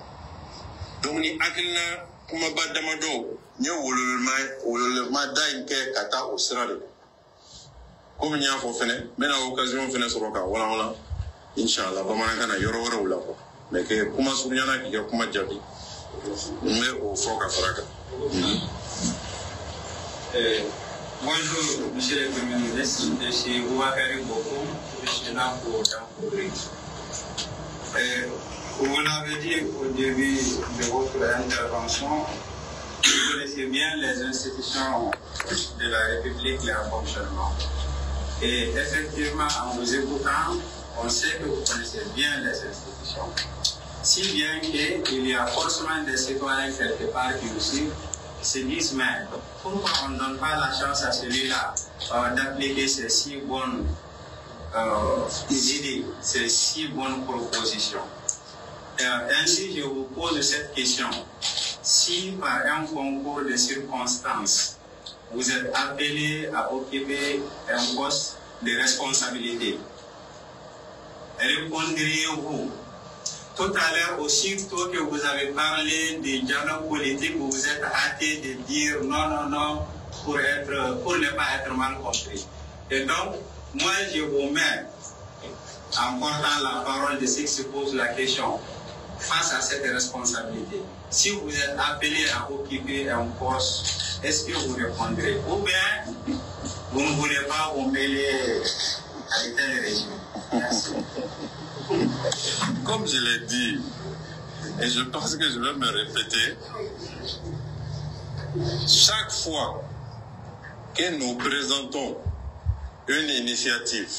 donc ni hakilina kumaba damadɔ n ye wololema da in kɛ ka taa o sira de komi n y'a fɔ fɛnɛ n bɛna occasion fɛnɛ sɔrɔ ka walawala inshallah bamanankan na yɔrɔ wɛrɛw la quoi mais kɛ kuma surunyana k'i ka kuma jaabi n bɛ o fɔ ka fara kan. Bonjour, monsieur le Premier ministre, je suis Ouakari Boko, je suis là pour t'encourager. Vous l'avez dit au début de votre intervention, vous connaissez bien les institutions de la République, leur fonctionnement. Et effectivement, en vous écoutant, on sait que vous connaissez bien les institutions. Si bien qu'il y a forcément des citoyens quelque part qui aussi se disent, mais pourquoi on ne donne pas la chance à celui-là d'appliquer ces si bonnes idées, ces si bonnes propositions. Ainsi, je vous pose cette question. Si par un concours de circonstances, vous êtes appelé à occuper un poste de responsabilité, répondriez-vous? Tout à l'heure, aussitôt que vous avez parlé des dialogues politiques, vous vous êtes hâté de dire non, non, non, pour ne pas être mal compris. Et donc, moi, je vous mets, en portant la parole de ceux qui se posent la question, face à cette responsabilité. Si vous êtes appelé à occuper un poste, est-ce que vous répondrez? Ou bien, vous ne voulez pas vous mêler à un tel régime? Merci. Comme je l'ai dit, et je pense que je vais me répéter, chaque fois que nous présentons une initiative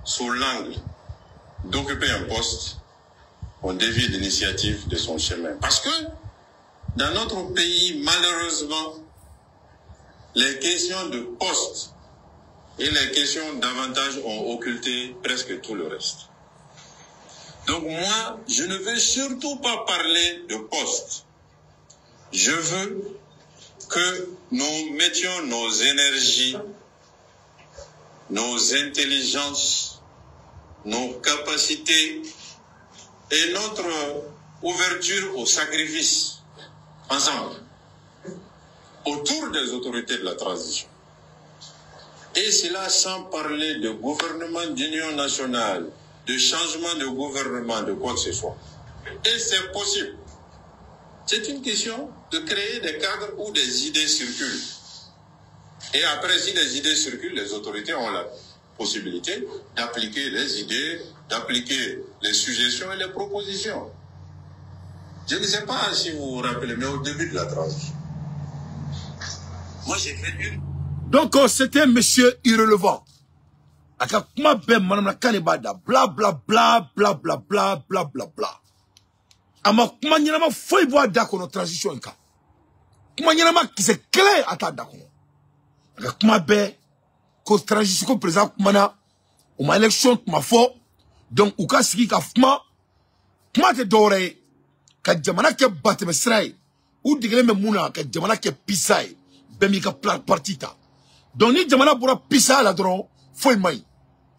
sous l'angle d'occuper un poste, on dévie l'initiative de son chemin. Parce que dans notre pays, malheureusement, les questions de poste et les questions d'avantage ont occulté presque tout le reste. Donc moi, je ne veux surtout pas parler de poste. Je veux que nous mettions nos énergies, nos intelligences, nos capacités et notre ouverture au sacrifice ensemble, autour des autorités de la transition. Et cela sans parler de gouvernement d'union nationale, de changement de gouvernement, de quoi que ce soit. Et c'est possible. C'est une question de créer des cadres où des idées circulent. Et après, si les idées circulent, les autorités ont la possibilité d'appliquer les idées, d'appliquer les suggestions et les propositions. Je ne sais pas si vous vous rappelez, mais au début de la transition, moi j'ai fait une... Donc, c'était un monsieur irrelevant. Aka kuma be manam na kanibada bla bla bla bla bla bla bla bla bla. Ama kuma nyina ma foi bo ada ko no transition ka. Kuma nyina ma ki se clé ata da ko. Aka kuma be ko transition ko président kuma na o ma election kuma fo donc u ka sigi ka kuma te dore ka jamana ke batte mesrai u digele me muna ka jamana ke pisai be mi ka parti ta. Donc ni jamana bura pisa la dron foi mai.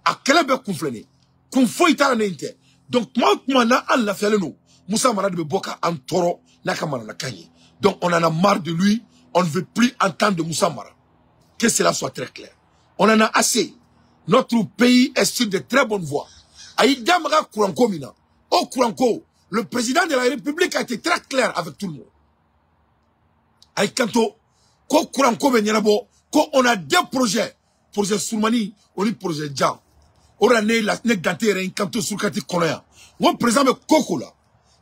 A quel be kunflene kun foi tara nente donc moi na Allah fait le nous Moussa Mara de Boka en toro na kamana na kanye donc on en a marre de lui, on ne veut plus entendre de Moussa Mara, que cela soit très clair, on en a assez. Notre pays est sur de très bonnes voies. Aïda Mara Kouranko mina au Kouranko, le président de la République a été très clair avec tout le monde. Aïkanto ko Kouranko benyabo ko on a deux projets, projet Soumani on dit projet Djan. Ora ne la ne gantere en kanto surkati konoya. Won président me kokola.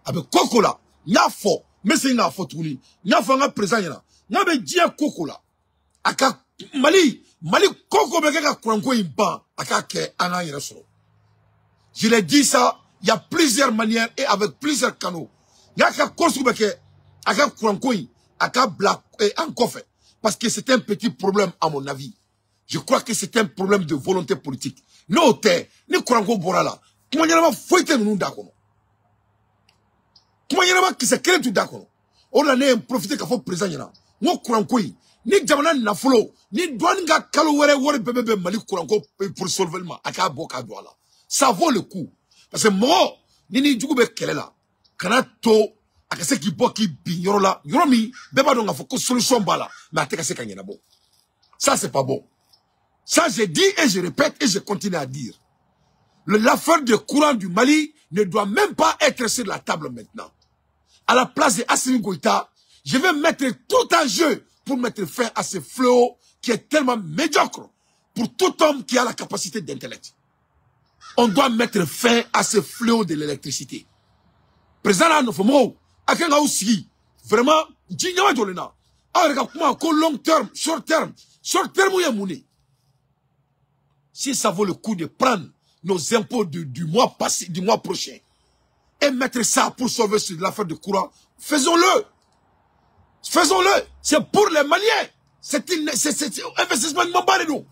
Abe kokola, nya fo, mais c'est nga fo tuni. Nya fo nga président yana. Nga be dia kokola. Aka Mali koko be ka Kouranko imba aka ke ana yera soro. Je l'ai dit ça, il y a plusieurs manières et avec plusieurs canaux. Nga ka kosu be ke aka Kouranko aka black et encore fait parce que c'est un petit problème à mon avis. Je crois que c'est un problème de volonté politique. Non, ni Kouranko Borala. Comment y a pas fouetté nous d'accord? Comment y a pas qui se crée tout d'accord? On a né profiter qu'à faut présent yana. Moi Kouranko ni jamana na follow ni douane ga kalowere wori bébé Mali Kouranko pour solvement aka boka douala. Ça vaut le coup parce que moi ni djugu be kelela. Kana to aka se ki boki bi yorola yoromi beba donga faut que solution bala mais ateka se kanyena bon. Ça c'est pas bon. Ça, j'ai dit et je répète et je continue à dire. L'affaire de courant du Mali ne doit même pas être sur la table maintenant. À la place de Assimi Goïta, je vais mettre tout en jeu pour mettre fin à ce fléau qui est tellement médiocre pour tout homme qui a la capacité d'intellect. On doit mettre fin à ce fléau de l'électricité. Président Anofomo, Akenga aussi, vraiment, Djinyawa Jolena, long terme, short terme, ouyamouni. Si ça vaut le coup de prendre nos impôts du mois passé, du mois prochain, et mettre ça pour sauver l'affaire de courant, faisons-le. Faisons-le. C'est pour les Maliens. C'est un investissement de Mambaléno.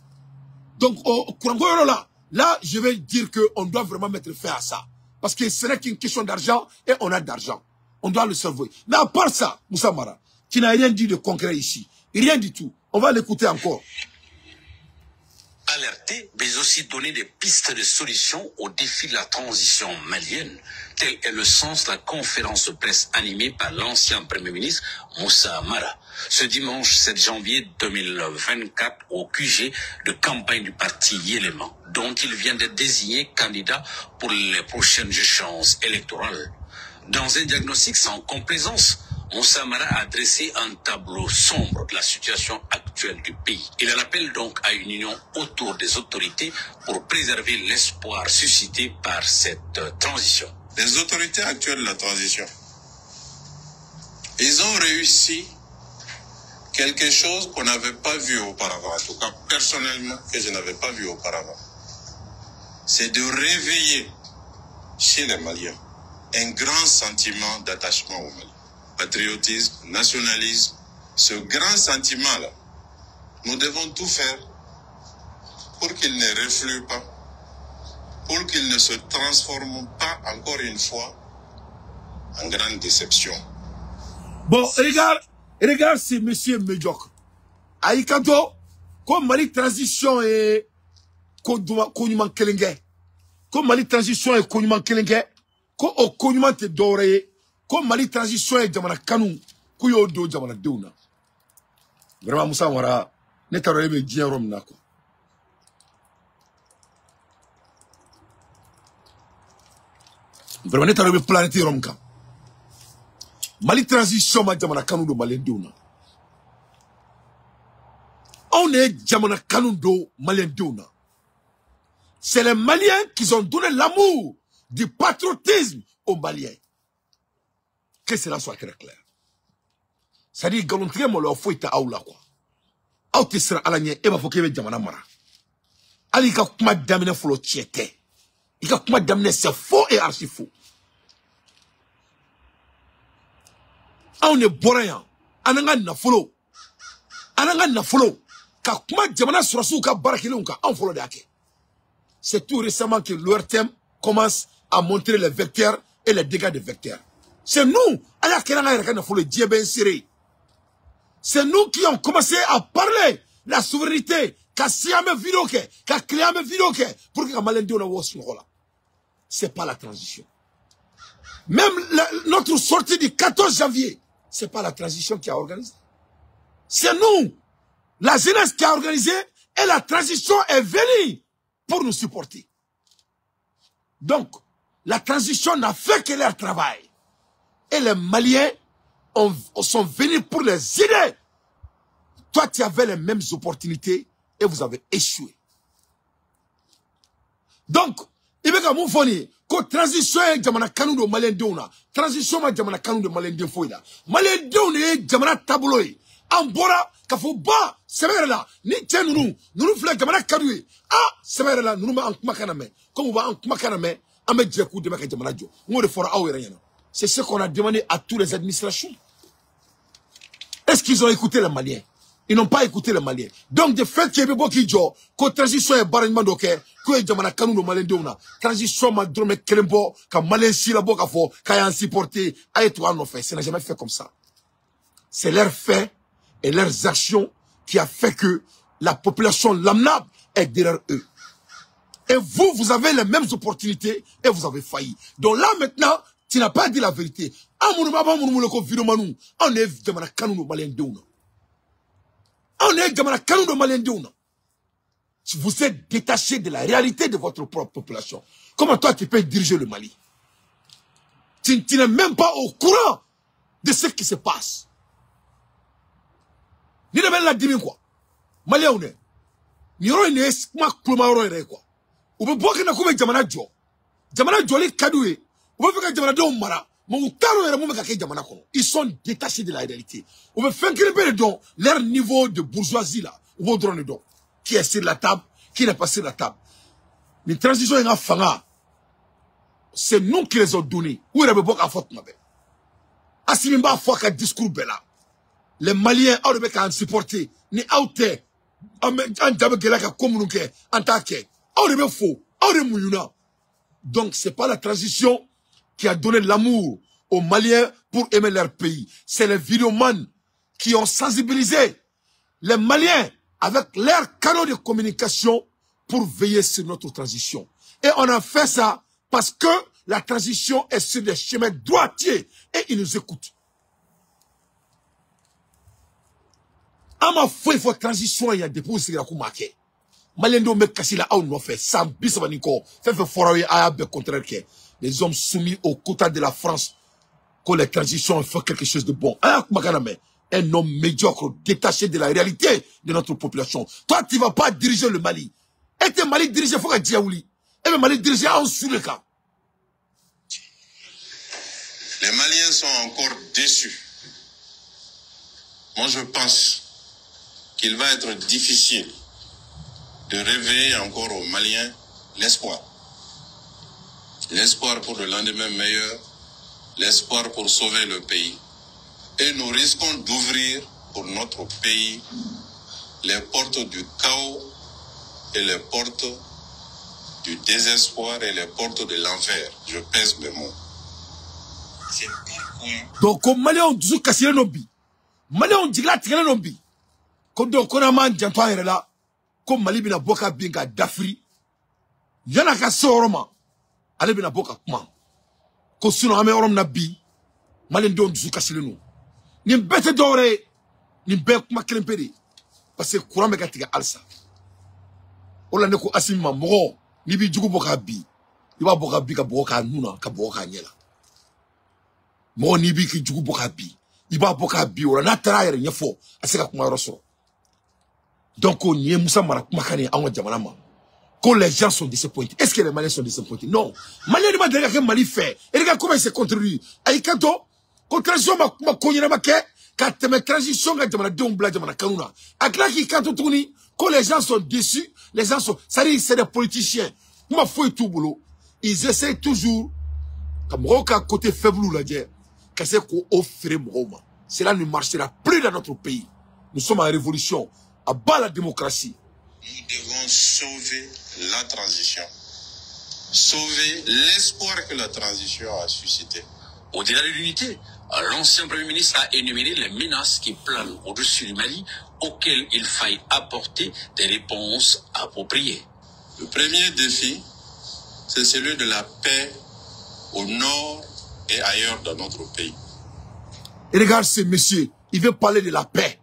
Donc, au courant là, je vais dire qu'on doit vraiment mettre fin à ça. Parce que ce n'est qu'une question d'argent et on a d'argent. On doit le sauver. Mais à part ça, Moussa Mara, qui n'a rien dit de concret ici, rien du tout, on va l'écouter encore. Alerter, mais aussi donner des pistes de solutions au défi de la transition malienne. Tel est le sens de la conférence de presse animée par l'ancien Premier ministre Moussa Mara. Ce dimanche 7 janvier 2024 au QG de campagne du parti Yéléman, dont il vient d'être désigné candidat pour les prochaines échéances électorales. Dans un diagnostic sans complaisance, Moussa Mara a dressé un tableau sombre de la situation actuelle du pays. Il en appelle donc à une union autour des autorités pour préserver l'espoir suscité par cette transition. Les autorités actuelles de la transition, ils ont réussi quelque chose qu'on n'avait pas vu auparavant, en tout cas personnellement que je n'avais pas vu auparavant. C'est de réveiller chez les Maliens un grand sentiment d'attachement au Mali. Patriotisme, nationalisme, ce grand sentiment-là, nous devons tout faire pour qu'il ne reflue pas, pour qu'il ne se transforme pas encore une fois en grande déception. Bon, regarde c'est monsieur médiocre. Aïkato, comme Mali transition est Konyuman Kelenge, comme Mali transition est Konyuman Kelenge, comme au Konyuman te doré, comme Mali transition est Jamana Kanou, Kuyo do Jamana Douna. Vraiment, Moussa Mara, n'est pas arrivé bien Rome Nako. Vraiment, n'est arrivé planète Rome Ka. Mali transition ma Jamana Kanou do Malien Douna. On est Jamana Kanou do Malien Douna. C'est les Maliens qui ont donné l'amour du patriotisme aux Maliens. Que cela soit très clair. C'est-à-dire, galontier mo lo fouita aoula quoi. Aou te sera alanye eba fokebe Jamana Mara. Ali ka kuma damine folo tiete. Il ka kuma damine c'est faux et archi faux. On est boréan. Ananga na follow. Ananga na follow. Ka kuma Jamana surasu ka barakile ka en follow de ake. C'est tout récemment que l'ORTM commence à montrer les vecteurs et les dégâts des vecteurs. C'est nous, c'est nous qui ont commencé à parler la souveraineté, pour que c'est pas la transition. Même notre sortie du 14 janvier, c'est pas la transition qui a organisé. C'est nous, la jeunesse qui a organisé, et la transition est venue pour nous supporter. Donc, la transition n'a fait que leur travail. Et les Maliens sont venus pour les aider. Toi, tu avais les mêmes opportunités et vous avez échoué. Donc, il y a une transition est Jamana Kanou de Malien Douna. Transition est Jamana Kanou de Malien Douna. Malien Douna est Jamana Tabloï. Ambora, Kafouba, c'est vrai là. Ni tiens nous voulons Jamana Kanou. Ah, c'est vrai là, nous en Kumakaname. Comme on va en Kumakaname, on met des coups de Maka Jamana Jo. On le fera à rien. C'est ce qu'on a demandé à tous les administrations. Est-ce qu'ils ont écouté les Maliens? Ils n'ont pas écouté les Maliens. Donc, de fait qu'il y a beaucoup de gens, que transition est barrement d'ok, que les Jamana Kanou de Malien Douna, transition ma drôme Kelembo, qu'un Malien si la boca fort, qu'un a supporté, à étoile non fait. Ça n'a jamais fait comme ça. C'est leurs faits et leurs actions qui a fait que la population lambda est derrière eux. Et vous, vous avez les mêmes opportunités et vous avez failli. Donc là, maintenant, tu n'as pas dit la vérité. On est Jamana Kanou de Malien Douna. On est Jamana Kanou de Malien Douna. Vous êtes détaché de la réalité de votre propre population. Comment toi tu peux diriger le Mali? Tu n'es même pas au courant de ce qui se passe. Ni de la dimi quoi. Malien on est. Ni ro ne ma kloma ro ere quoi. Ou be boka na kuma Jamana Jo. Jamana Jo li kadoué. Ils sont détachés de la réalité. On veut faire leur niveau de bourgeoisie là. Qui est sur la table, qui n'est pas sur la table. Les transitions sont fanga. c'est nous qui les avons donnés. Où est-ce que vous avez Asimimba Fouaka discours bella. Les Maliens, ils ont supporté. Ni out donc c'est pas la transition qui a donné l'amour aux Maliens pour aimer leur pays. C'est les vidéomans qui ont sensibilisé les Maliens avec leurs canaux de communication pour veiller sur notre transition. Et on a fait ça parce que la transition est sur des chemins droitiers et ils nous écoutent. Ama foi il faut transition il y a des postes qui marqué malendo me kasi la au no fait sans bisabaniko fait forawe a be contraire que les hommes soumis au quota de la France que les transitions font quelque chose de bon ah makana mais un homme médiocre détaché de la réalité de notre population. Toi tu vas pas diriger le Mali et te Mali diriger faut que Diaouli et le Mali diriger en sous le cas. Les Maliens sont encore déçus. Moi je pense qu'il va être difficile de réveiller encore aux Maliens l'espoir. L'espoir pour le lendemain meilleur, l'espoir pour sauver le pays. Et nous risquons d'ouvrir pour notre pays les portes du chaos et les portes du désespoir et les portes de l'enfer. Je pèse mes mots. Donc, comme Maliens ont toujours cassé le lobby, Maliens ont dit là, tiré le lobby. Comme on a man jantoa là, comme Mali bina boka binga d'Afri, yana ka soroma, ale bina boka kuma. Ko sino ame orom na bi, Mali ndo nduzu kasile nou. Ni mbete dore, ni mbe kuma kelempede, parce que courant meka tiga alsa. Ola neko asimima moro, ni bi jugu boka bi, iba boka bi ka boka nuna, ka boka nyela. Moro ni bi ki jugu boka bi, iba boka bi, ola na taraire nyefo, aseka kuma roso. Donc, on y est, Moussa Marakmakane, en Djamanama. Quand les gens sont disappointés. Est-ce que les Maliens sont disappointés? Non. Maliens ne m'a dit que Mali fait. Et regarde comment il s'est contribué. Aïkato, quand transition m'a connu na maquet, quand mes transitions, quand Djamana Djamana Djamana Kanuna. Akla qui quand tourni, quand les gens sont déçus, les gens sont, ça dit, c'est des politiciens. Moi, faut tout boulot. Ils essayent toujours, comme Roka côté faible ou la guerre, que c'est qu'on offre Mroma. Cela ne marchera plus dans notre pays. Nous sommes en révolution. À bas la démocratie. Nous devons sauver la transition. Sauver l'espoir que la transition a suscité. Au-delà de l'unité, l'ancien Premier ministre a énuméré les menaces qui planent au-dessus du Mali, auxquelles il faille apporter des réponses appropriées. Le premier défi, c'est celui de la paix au nord et ailleurs dans notre pays. Et regarde ce monsieur, il veut parler de la paix.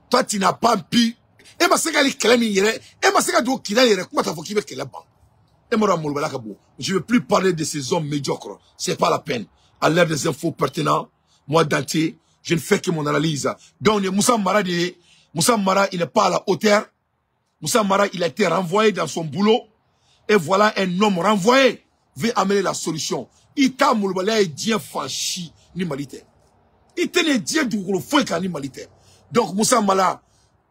Toi, tu n'as pas pu. Je ne veux plus parler de ces hommes médiocres. C'est pas la peine. À l'ère des infos pertinents, moi d'entier, je ne fais que mon analyse. Donc, Moussa Mara, il n'est pas à la hauteur. Moussa Mara, il a été renvoyé dans son boulot. Et voilà un homme renvoyé veut amener la solution. Il t'a moulbala dien fanchi ni malite. Il tenait dien du gros fouet ni malite. Donc Moussa Mara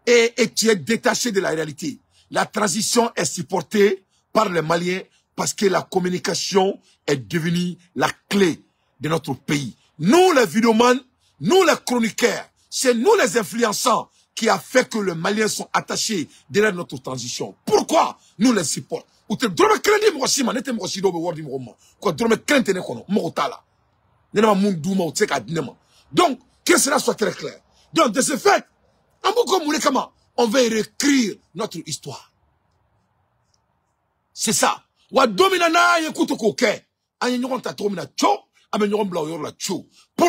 et tu es détaché de la réalité. La transition est supportée par les Maliens parce que la communication est devenue la clé de notre pays. Nous les vidéomans, nous les chroniqueurs, c'est nous les influençants qui a fait que les Maliens sont attachés derrière notre transition. Pourquoi nous les supportons? Donc, que cela soit très clair. Donc, de ce fait, on va réécrire notre histoire. C'est ça. Pour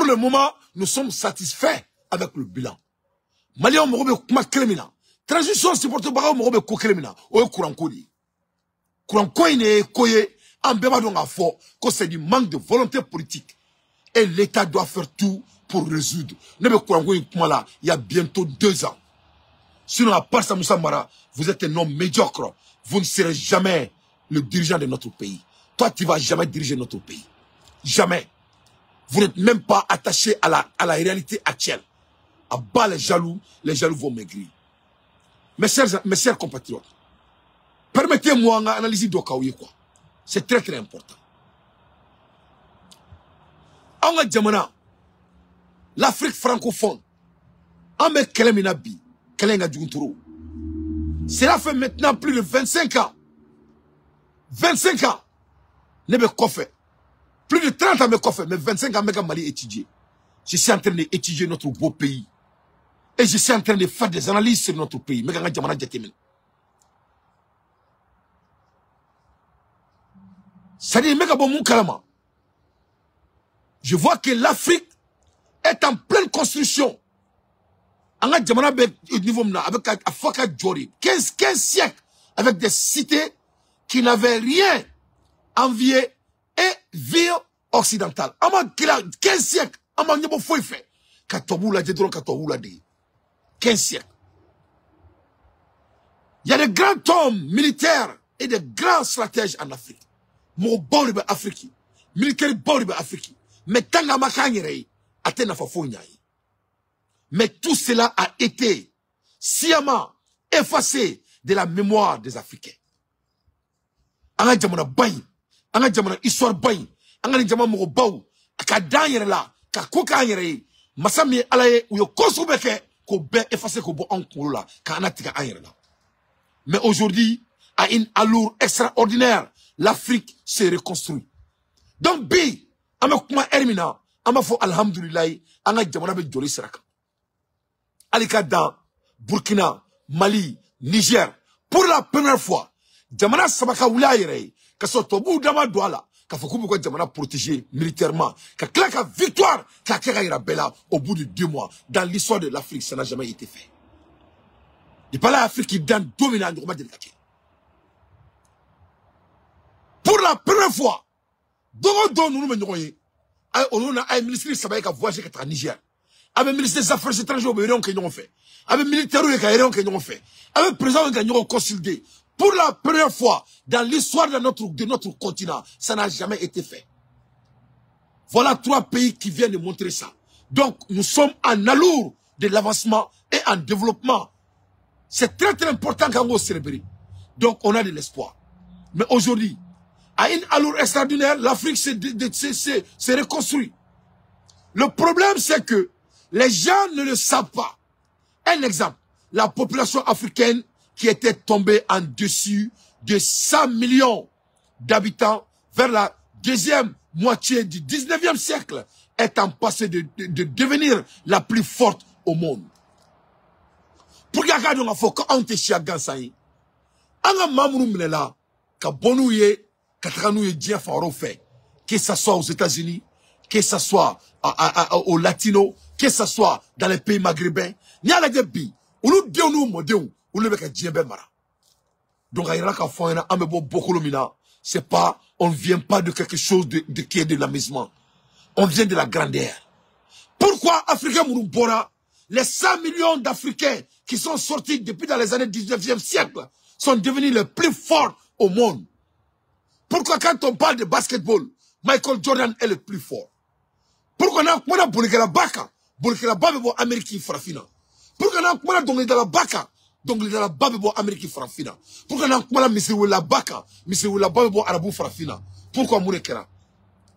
le moment, nous sommes satisfaits avec le bilan. Maliens transition supporte par mo be ko kremina o courant kodi courant koine koye en beba donc à fort que c'est du manque de volonté politique et l'État doit faire tout pour résoudre. Ne be courant koine là il y a bientôt 2 ans. Sinon à part ça Moussa Mara, vous êtes un homme médiocre, vous ne serez jamais le dirigeant de notre pays. Toi tu vas jamais diriger notre pays. Jamais. Vous n'êtes même pas attaché à la réalité actuelle. À bas les jaloux vont maigrir. Mes chers compatriotes, permettez-moi d'analyser Dokaouye quoi. C'est très très important. Anga Jamana, l'Afrique francophone, Ame Keleminabi, Kelenga Djunturu. Cela fait maintenant plus de 25 ans. 25 ans. Nebe Kofé. Plus de 30 ans me Kofé, mais 25 ans me Mali étudier. Je suis en train d'étudier notre beau pays. Et je suis en train de faire des analyses sur notre pays. C'est-à-dire, je vois que l'Afrique est en pleine construction. Avec 15 siècles, avec des cités qui n'avaient rien envié et ville occidentale. 15 siècles, 15 siècles. Il y a des grands hommes militaires et des grands stratèges en Afrique. Mon bord de Afrique. Militaire bord de Afrique. Mais tant que Makanyere, Atena Fafonyaï. Mais tout cela a été sciemment effacé de la mémoire des Africains. Anga jamana bay, anga jamana histoire bay, anga jamana mo baw, ka danyere la, ka kokanyere, masami alaye ou yo kosubeke ko ben effacé ko bo en la, ka anatika anyere la. Mais aujourd'hui, à une allure extraordinaire, l'Afrique s'est reconstruite. Donc bi, ama kuma ermina, ama fo alhamdulillah, anga jamana be joli saraka. Alika dans Burkina, Mali, Niger, pour la première fois, Jamana Sabaka Oulayere, que ce Tobu Dama Douala, qu'a fait beaucoup de Jamana protégé militairement, qu'a claqué victoire, qu'a créé Bella au bout de 2 mois. Dans l'histoire de l'Afrique, ça n'a jamais été fait. Il parle à l'Afrique qui donne dominant de pour la première fois, on a un ministre qui a voyagé à Niger. Avec le ministre des Affaires étrangères, on fait. Avec le militaire, on fait. Avec le président, on consulté. Pour la première fois dans l'histoire de notre continent, ça n'a jamais été fait. Voilà 3 pays qui viennent de montrer ça. Donc, nous sommes en allure de l'avancement et en développement. C'est très très important quand on célèbre. Donc, on a de l'espoir. Mais aujourd'hui, à une allure extraordinaire, l'Afrique s'est reconstruite. Le problème, c'est que les gens ne le savent pas. Un exemple, la population africaine qui était tombée en dessus de 100 millions d'habitants vers la deuxième moitié du 19e siècle est en passé de devenir la plus forte au monde. Pour que nous faut qu'on te chia gansai. Anga mamru mnela ka bonouye ka tranouye dia faro fait que ça soit aux États-Unis, que ça soit aux Latinos, que ce soit dans les pays maghrébins, il y a des pays où nous disons modèles où nous avons mara. Donc c'est pas, on ne vient pas de quelque chose qui est de l'amusement. On vient de la grandeur. Pourquoi Africains Mouroubora, les 100 millions d'Africains qui sont sortis depuis dans les années 19e siècle sont devenus les plus forts au monde? Pourquoi quand on parle de basketball, Michael Jordan est le plus fort? Pourquoi on a Burkina Baka? Burkina Baka Amérique Farafina. Pourquoi on a Dongli de la Baka? Dongli de la Baka Amérique Farafina. Pourquoi on a Missirou la Baka? Missirou la Baka Arabou Farafina. Pourquoi on a Kera?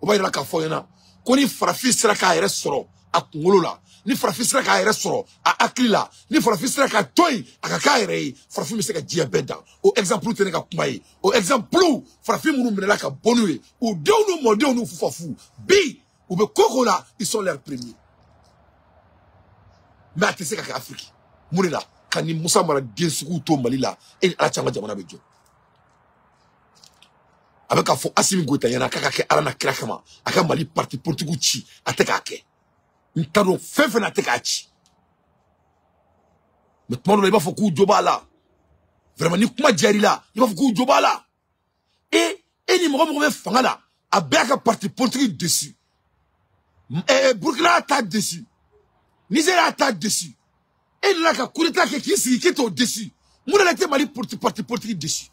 On va dire la Foyana. Qu'on y Farafi sera qu'à restaurant à Kongolola. Ni Farafi sera qu'à restaurant à Aklila. Ni Farafi sera qu'à Toy à Kakaere. Farafi me sera diabète. Au exemple, tu n'es qu'à Kumaï. Au exemple, Farafi mounou menela qu'à Bonoué. Ou deux nous modèles nous foufafou. Bi. Ou be Kokola, ils sont leurs premiers. Mais tu sais qu'à Afrique, Mourela, quand ni Moussa Mara Diensou to Malila, et la Changa Jamana Bejo. Avec un faux Assimi Gouta, y'en a Kakake Arana Krakama, Aka Mali parti Portuguchi, Atekake. Une taro fefe na Tekachi. Mais tout le monde n'a pas fait coup de Jobala. Vraiment, ni Kuma Djarila, il va faire coup de Jobala. Et ni Mohamed Fangala, a Beka parti Portugais dessus. Burkina attaque dessus. Niger attaque dessus. Et là, quand coup d'état qui est au-dessus. Mouna était Mali parti portugais dessus.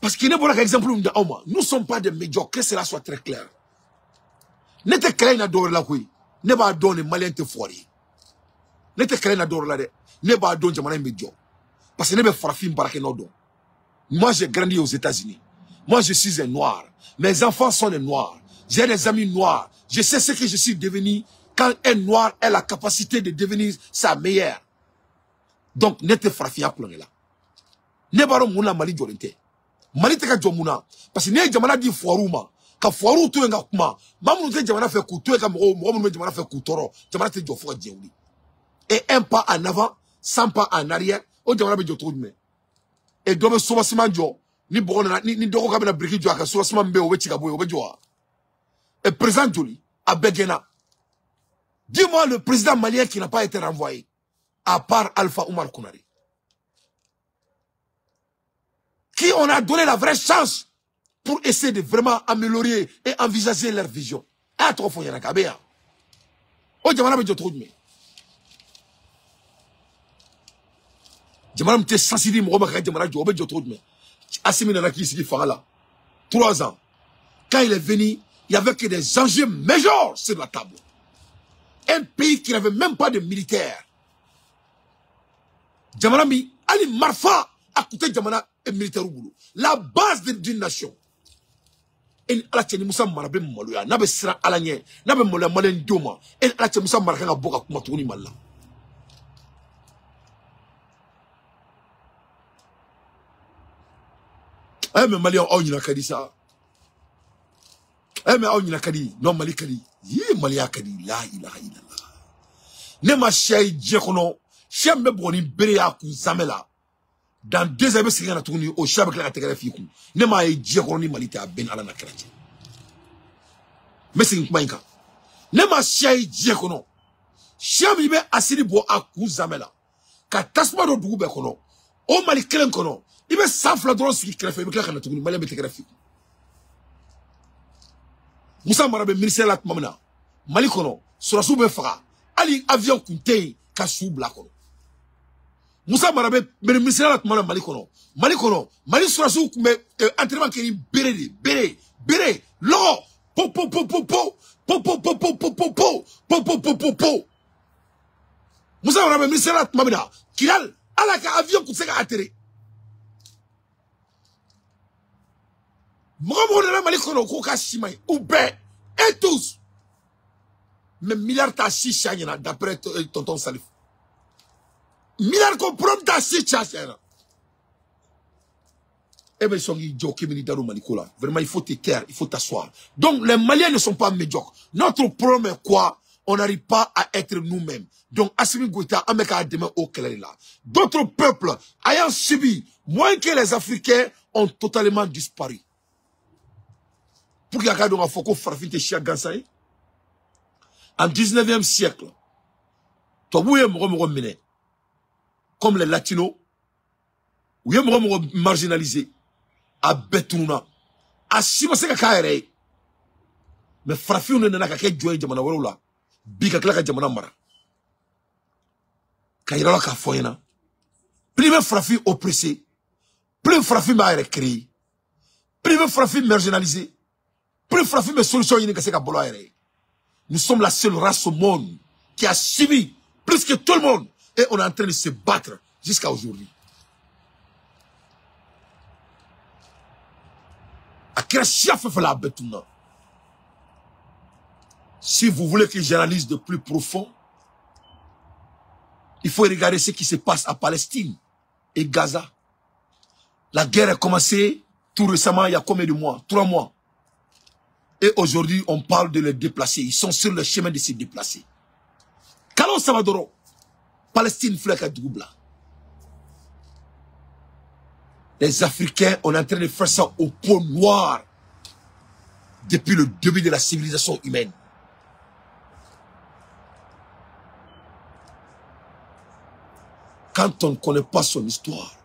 Parce qu'il n'est pas l'exemple de Auma. Nous ne sommes pas des médiocres, que cela soit très clair. N'était clair n'adore la couille. Ne pas donner malien te foirer. N'était clair n'adore la de. Ne pas donner jamana médiocre. Parce que ne pas farafim barake nodo. Moi j'ai grandi aux États-Unis. Moi je suis un noir. Mes enfants sont des noirs. J'ai des amis noirs. Je sais ce que je suis devenu quand un noir a la capacité de devenir sa meilleure. Donc, n'était frafia pour là. Ne baro mouna Mali jolente. Mali teka jomuna. Parce que ne jamana di foiruma. Ka foiru to nga kuma. Mamu te jamana fait couteau ka mo mo jamana fait coutoro. Jamana te jofo djeuli. Et un pas en avant, 100 pas en arrière, o jamana be jotou me. Et dobe soba simanjo, ni bogona ni doko ka bena briki jo aka soba simambe o be chika boy o be joa. Et président Joli à Begena. Dis-moi le président malien qui n'a pas été renvoyé à part Alpha Oumar Kounari. Qui on a donné la vraie chance pour essayer de vraiment améliorer et envisager leur vision. Ah, trop fort, y'en a kabea. Oh, jamana be jotou me. Jamana m'te sensibiliser mo ba ka jamana jo be jotou me. Assimi na ki sigi fala. 3 ans. Quand il est venu, il n'y avait que des enjeux majeurs sur la table. Un pays qui n'avait même pas de militaires. Jamana mi Ali Marfa a coûté Jamana et militaire au boulot. La base d'une nation. Et ala tcheni Moussa Marabe Maloya, n'abe sira alanye, n'abe mola malen doma. Et ala tcheni Moussa Maraka boka kuma touni malla. Eh mais Mali on y na kadi ça. Eh mais on y na kadi, non Mali kadi. Yi Mali kadi la ilaha illallah. Ne ma chay djekono, chem me boni berea ku zamela. Dans 2 ans, c'est qu'on a tourné au chat avec la catégorie. Ne m'a dit qu'on est malité à Ben Alana Krati. Mais c'est une maïka. Ne m'a chié dit qu'on a. Chiam il met assis pour à Kouzamela. Quand Tasma de Doube qu'on a. Au Malikren qu'on a. Il met Safla dans ce qui crée. Mais là, on a tourné. Malais Betegrafi. Moussa Marabe, ministère de la Mamana. Malikono. Sur la soube Fara. Ali avion Kunte. Kassou Blakono. Moussa Marabe, mais ministère de la Malikono. Malikono. Mali sur la soube. Mais entraînement qui est béré. L'or. Po. Moussa Marabe, ministère de la Mamana. Kilal. Alaka avion Koutseka atterri. Mohamed Malikono Koka Shimai. Oubé. Et tous. Mais milliard ta chichana d'après tonton Salif. Milliard comprendre ta chichana. Eh bien, ils sont idiots, Malikola. Vraiment, il faut te taire, il faut t'asseoir. Donc, les Maliens ne sont pas médiocres. Notre problème est quoi? On n'arrive pas à être nous-mêmes. Donc, Assimi Goïta, Ameka demain au là. D'autres peuples, ayant subi, moins que les Africains, ont totalement disparu. Pour qu'il y ait un Foko Farfite Chia Gansai. En 19e siècle, comme les Latinos, ou marginalisés, à Betouna, à Simoseka Kaere, mais Farfine n'a qu'à jouer Jamana Wolola, Bika Klaka Jamana Mara. Kaira ka foyena. Plus de Farfine oppressé, plus de Farfine m'a créé, plus de Farfine marginalisé, plus de Farfine me solution yini kaseka bolo aéré. Nous sommes la seule race au monde qui a subi plus que tout le monde. Et on est en train de se battre jusqu'à aujourd'hui. Si vous voulez que j'analyse de plus profond, il faut regarder ce qui se passe à Palestine et Gaza. La guerre a commencé tout récemment, il y a combien de mois? 3 mois. Et aujourd'hui, on parle de les déplacer. Ils sont sur le chemin de se déplacer. Kalon Samadoro, Palestine Fleka Doubla. Les Africains, on est en train de faire ça au pôle noir depuis le début de la civilisation humaine. Quand on ne connaît pas son histoire,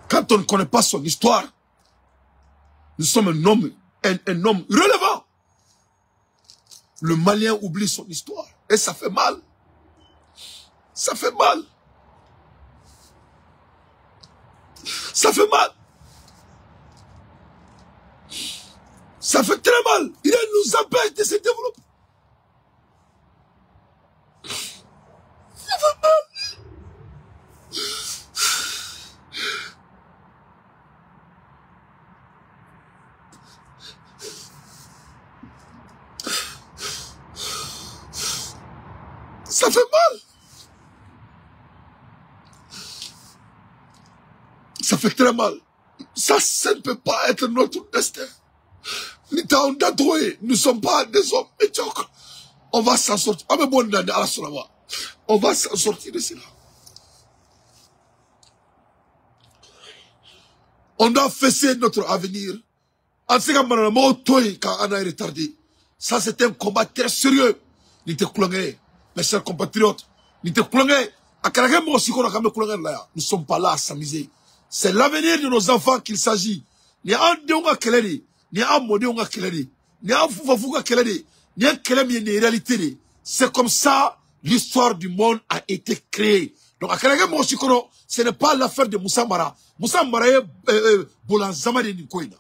quand on ne connaît pas son histoire, nous sommes un homme relevant. Le Malien oublie son histoire. Et ça fait mal. Ça fait mal. Ça fait mal. Ça fait très mal. Il nous empêche de se développer. Ça fait mal. Ça fait mal. Ça fait très mal. Ça ne peut pas être notre destin. Nous ne sommes pas des hommes médiocres. On va s'en sortir. On va s'en sortir de cela. On doit fesser notre avenir. En ce quand on a retardé. Ça, c'est un combat très sérieux. Mes chers compatriotes, nous ne sommes pas là à s'amuser. C'est l'avenir de nos enfants qu'il s'agit. C'est comme ça l'histoire du monde a été créée. Donc, ce n'est pas l'affaire de Moussa Mara. Moussa Mara est Bolanzama de Nikoina.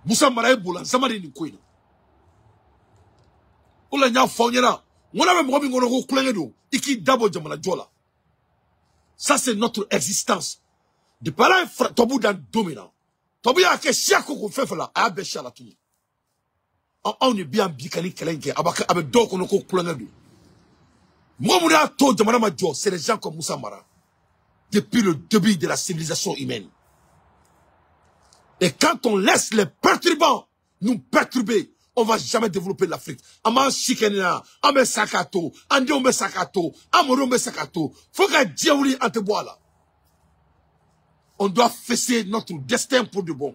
Moussa Mara est Bolanzama de Nikoina. Ola nya fonyana. Wona me mobi ngono ko kulengedo. Iki dabo jamana jola. Ça, c'est notre existence. De par là, Tobu dans dominant. Tobu ya ke siako ko fefela, a be shala tuni. On est bien bikali kelenke, abaka abe do ko no ko kulengedo. Moi, mon ato jamana majo, c'est les gens comme Moussa Mara. Depuis le début de la civilisation humaine. Et quand on laisse les perturbants nous perturber, on va jamais développer l'Afrique. Aman Shikenina, Ame Sakato, Andiombe Sakato, Amorombe Sakato. Faut que Djaouli Anteboa là. On doit fesser notre destin pour de bon.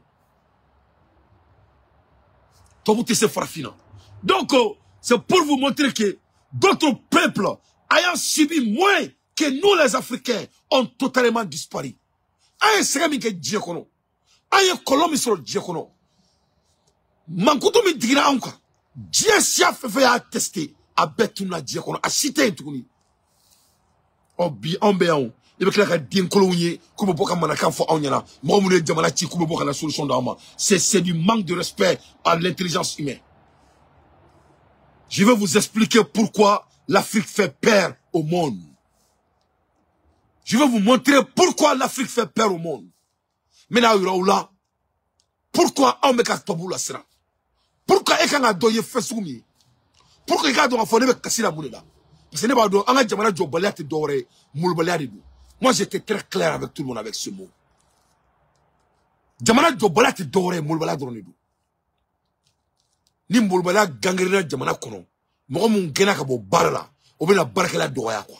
Toboute se farafina. Donc, c'est pour vous montrer que d'autres peuples, ayant subi moins que nous les Africains, ont totalement disparu. Aye Segami ke Djekono. Aye Kolomi sur Djekono. Mankuto mi digira anka. Dieu sia fefe a testé. A betuna Djekono. A cité tukuni. Obi ambeon. Il veut que din kolonye. Kubo boka manaka fo anyana. Momune jamana chi kubo boka la solution d'ama. C'est du manque de respect à l'intelligence humaine. Je vais vous expliquer pourquoi l'Afrique fait peur au monde. Je vais vous montrer pourquoi l'Afrique fait peur au monde. Maintenant, pourquoi on me casse pas boula sera? Pourquoi est-ce qu'on a donné Fessoumi? Pourquoi il a donné Fondé Kassila Mouleda? Parce que n'est pas un Jamana Jobalat doré, Moulbaliadou. Moi j'étais très clair avec tout le monde avec ce mot. Jamana Jobalat doré, Moulbaladronidou. Ni Moulbala gangrena Jamana Kono. Moi mon gena kabo barla. Ou bien la barkela doya quoi.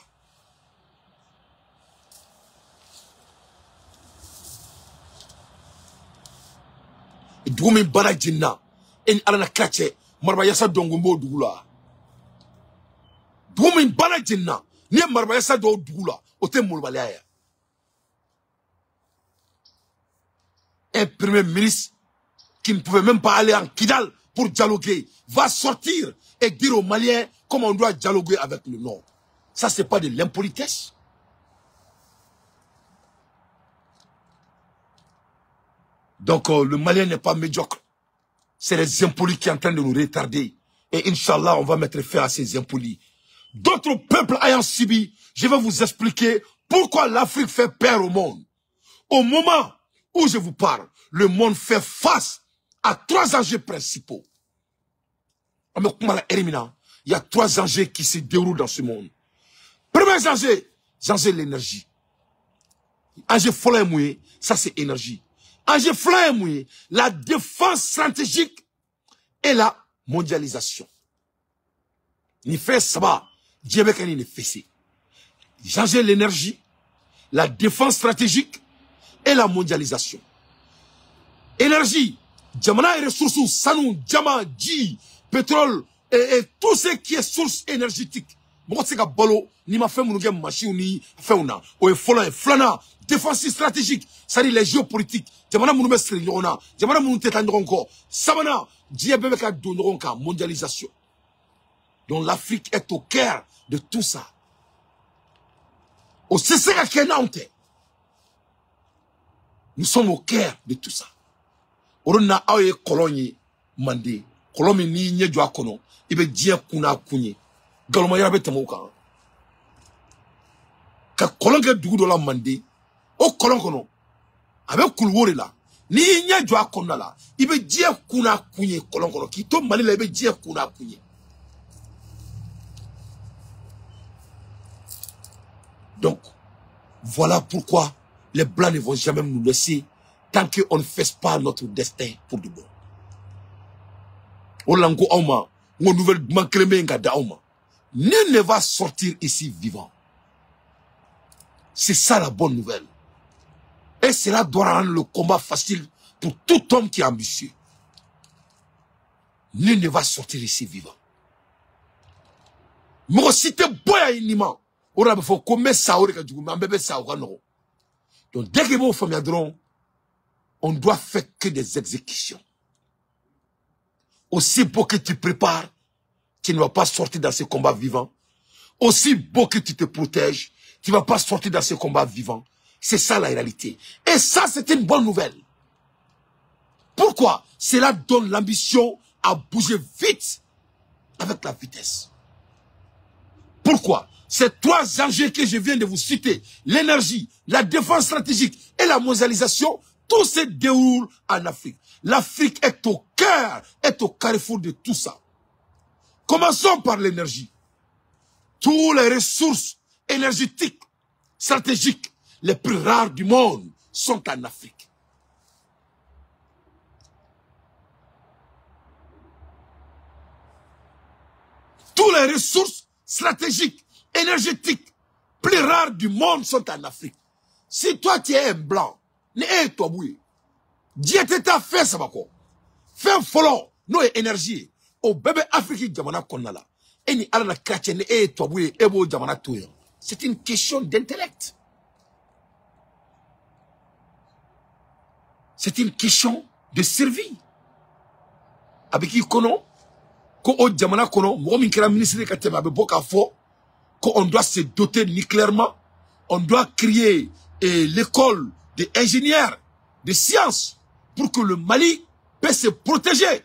Doumi bana jinna en alana kache marba yasa dongombo dugula doumi bana jinna ni marba yasa do dugula ote mulbalaya. Un premier ministre qui ne pouvait même pas aller en Kidal pour dialoguer va sortir et dire aux Maliens comment on doit dialoguer avec le Nord. Ça c'est pas de l'impolitesse. Donc, le Malien n'est pas médiocre. C'est les impolis qui sont en train de nous retarder. Et Inch'Allah, on va mettre fin à ces impolis. D'autres peuples ayant subi, je vais vous expliquer pourquoi l'Afrique fait peur au monde. Au moment où je vous parle, le monde fait face à 3 enjeux principaux. Il y a 3 enjeux qui se déroulent dans ce monde. Premier enjeu, l'énergie. Enjeu follet, ça c'est énergie. Enjeu flamme, la défense stratégique et la mondialisation. Ni fait ça, Dieu veut qu'il ne fasse. Changer l'énergie, la défense stratégique et la mondialisation. Énergie, diamant et ressources, sanou, diamant, ji, pétrole et tout ce qui est source énergétique. Moi, c'est que bolo, ni ma fait mon machine ni fait una. Ou flana, défense stratégique, ça dit les géopolitiques. Jamana mounou mestre yona, jamana mounou tétandronko, samana, diabeka donronka, mondialisation. Donc l'Afrique est au cœur de tout ça. Au CCA Kenante. Nous sommes au cœur de tout ça. Orona aye kolonye mande. Kolomi ni nye jwa kono. Ibe djie kuna kunye. Galoma yabe temoka. Ka kolonge dugu do la mande. O kolon kono. Abe kulwore la. Ni nye jwa kono la. Ibe djie kuna kunye kolon kono. Kito mali la ibe djie kuna kunye. Donc, voilà pourquoi les Blancs ne vont jamais nous laisser tant qu'on ne fait pas notre destin pour du bon. Olango Auma, mon nouvelle Mankreme Dauma. Nul ne va sortir ici vivant. C'est ça la bonne nouvelle. Et cela doit rendre le combat facile pour tout homme qui est ambitieux. Nul ne va sortir ici vivant. Moi, si tu es boya iniment, on a faut comme ça, on donc dès que vous faites on doit faire que des exécutions. Aussi beau que tu prépares, tu ne vas pas sortir dans ce combat vivant. Aussi beau que tu te protèges, tu ne vas pas sortir dans ce combat vivant. C'est ça la réalité. Et ça, c'est une bonne nouvelle. Pourquoi? Cela donne l'ambition à bouger vite avec la vitesse. Pourquoi? Ces trois enjeux que je viens de vous citer, l'énergie, la défense stratégique et la mondialisation, tout se déroule en Afrique. L'Afrique est au cœur, est au carrefour de tout ça. Commençons par l'énergie. Toutes les ressources énergétiques, stratégiques, les plus rares du monde sont en Afrique. Toutes les ressources stratégiques, énergétiques, plus rares du monde sont en Afrique. Si toi tu es un blanc, ne toi boué. Dieu t'a fait ça bako. Fais follow, no énergie. Au bébé africain jamana konala. Et ni ala na chrétien ne toi boué ebo jamana touyo. C'est une question d'intellect. C'est une question de survie. Avec qui kono, ko o jamana kono, mo min kira ministre katema be boka fo. Qu'on doit se doter nucléairement, on doit créer l'école des ingénieurs, de sciences, pour que le Mali puisse se protéger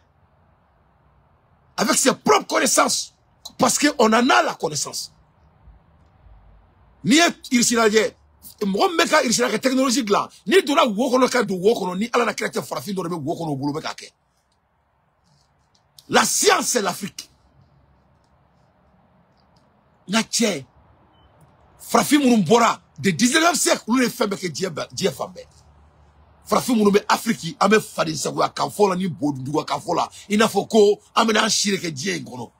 avec ses propres connaissances, parce qu'on en a la connaissance. Ni irsinalye, mo meka irsinalye technologique là, ni dona wokono ka do wokono ni ala na créateur farafin do rebe wokono bulu meka ke. La science c'est l'Afrique. Natche Frafi Moumbora de 19e siècle où les femmes que Dieu femme. Frafi Moumbe Afrique ame fadi sagwa kanfola ni boduwa kanfola ina foko amena shire ke Dieu ngono.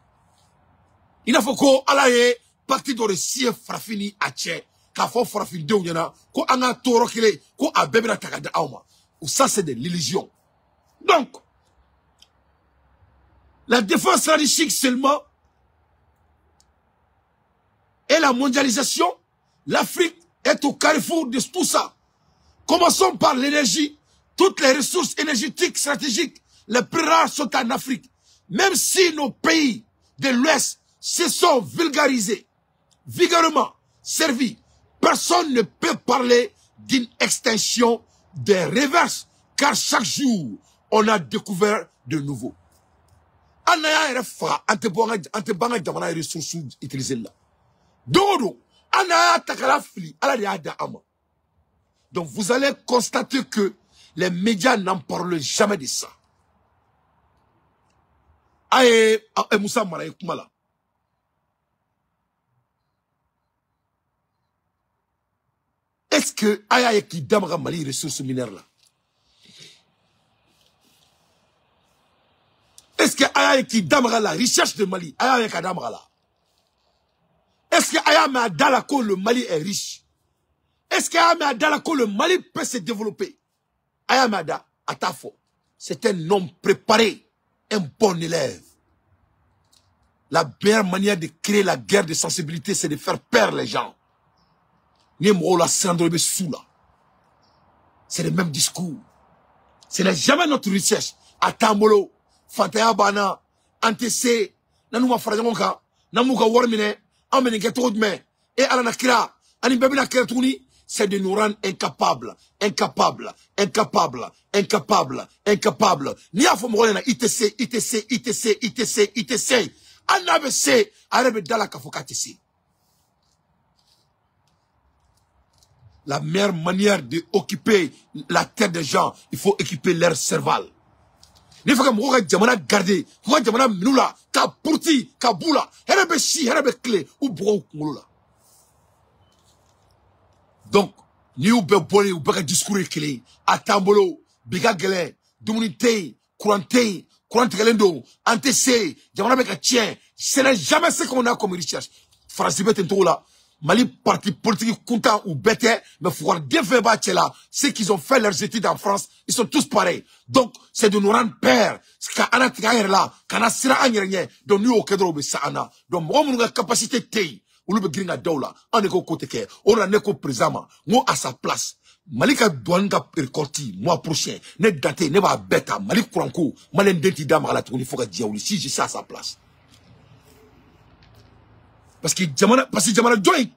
Ina foko alaye parti do resie Frafi ni ache kafo Frafi de nyana ko anga toro kile ko abebra takada auma. Ou ça c'est de l'illusion. Donc la défense stratégique seulement et la mondialisation, l'Afrique est au carrefour de tout ça. Commençons par l'énergie. Toutes les ressources énergétiques stratégiques, les plus rares sont en Afrique. Même si nos pays de l'Ouest se sont vulgarisés, vigoureusement servis, personne ne peut parler d'une extinction des reverses, car chaque jour, on a découvert de nouveau. Donc vous allez constater que les médias n'en parlent jamais de ça. Est-ce que Aya qui damera Mali ressources minères là? Est-ce que Aya qui damera la recherche de Mali? Aya qui damera là? Est-ce que Aya m'a dalako le Mali est riche? Est-ce que Aya m'a dalako le Mali peut se développer? Aya Mada Atafo, c'est un homme préparé, un bon élève. La meilleure manière de créer la guerre de sensibilité, c'est de faire perdre les gens. C'est le même discours. Ce n'est jamais notre recherche. Atambolo, Fantaya Bana, Antese, Nanuma Farajonka, Namuka Warmine, Amene Getodme, et Alana Kira, Anibabina Kertouni, c'est de nous rendre incapables. Incapables. Incapables. Incapables. Incapables. Ni a fomorena ITC, ITC, ITC, ITC, ITC. En ABC, arabe dala kafoka TC. La meilleure manière d'occuper la tête des gens, il faut équiper leur cerveau. Il faut que moi jamana garder, faut que jamana minula, ka purti, ka bula, herebe chi, herebe clé ou bro ngula. Donc, ni ou be boni ou be discours clé, atambolo, biga gele, dumunité, courante galendo, antc, jamana be ka tien, ce n'est jamais ce qu'on a comme recherche. France bête en là. Mali parti politique content ou bête, mais faut voir des là. Ceux qui ont fait leurs études en France, ils sont tous pareils. Donc, c'est de nous rendre père. C'est qu'ana tigayer là, kana sira anyernye, donc nous au cadre de ça donc moi mon capacité tei, ou le gringa dola, on est qu'au côté que, on a n'est qu'au présent, moi à sa place. Malika douanga percorti, mois prochain, n'est daté, n'est pas bête, Malik Kouranko, Malen denti dame à la tour, il faut que diaouli, si j'ai ça à sa place. Parce que Jamana Joy,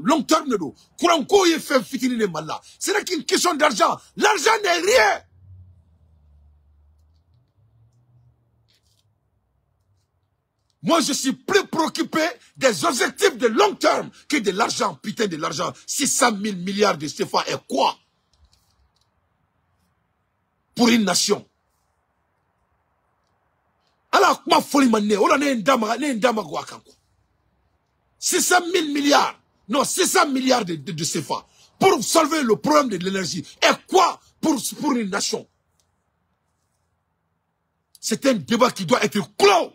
long terme de l'eau. Kouranko y fait fitini les mallas. Ce n'est qu'une question d'argent. L'argent n'est rien. Moi, je suis plus préoccupé des objectifs de long terme que de l'argent. Putain de l'argent. 600 000 milliards de CFA et quoi? Pour une nation. Alors, comment folie mané? On a un dama guakanko. 600 000 milliards, non, 600 milliards de CFA pour solver le problème de l'énergie. Et quoi pour une nation? C'est un débat qui doit être clos.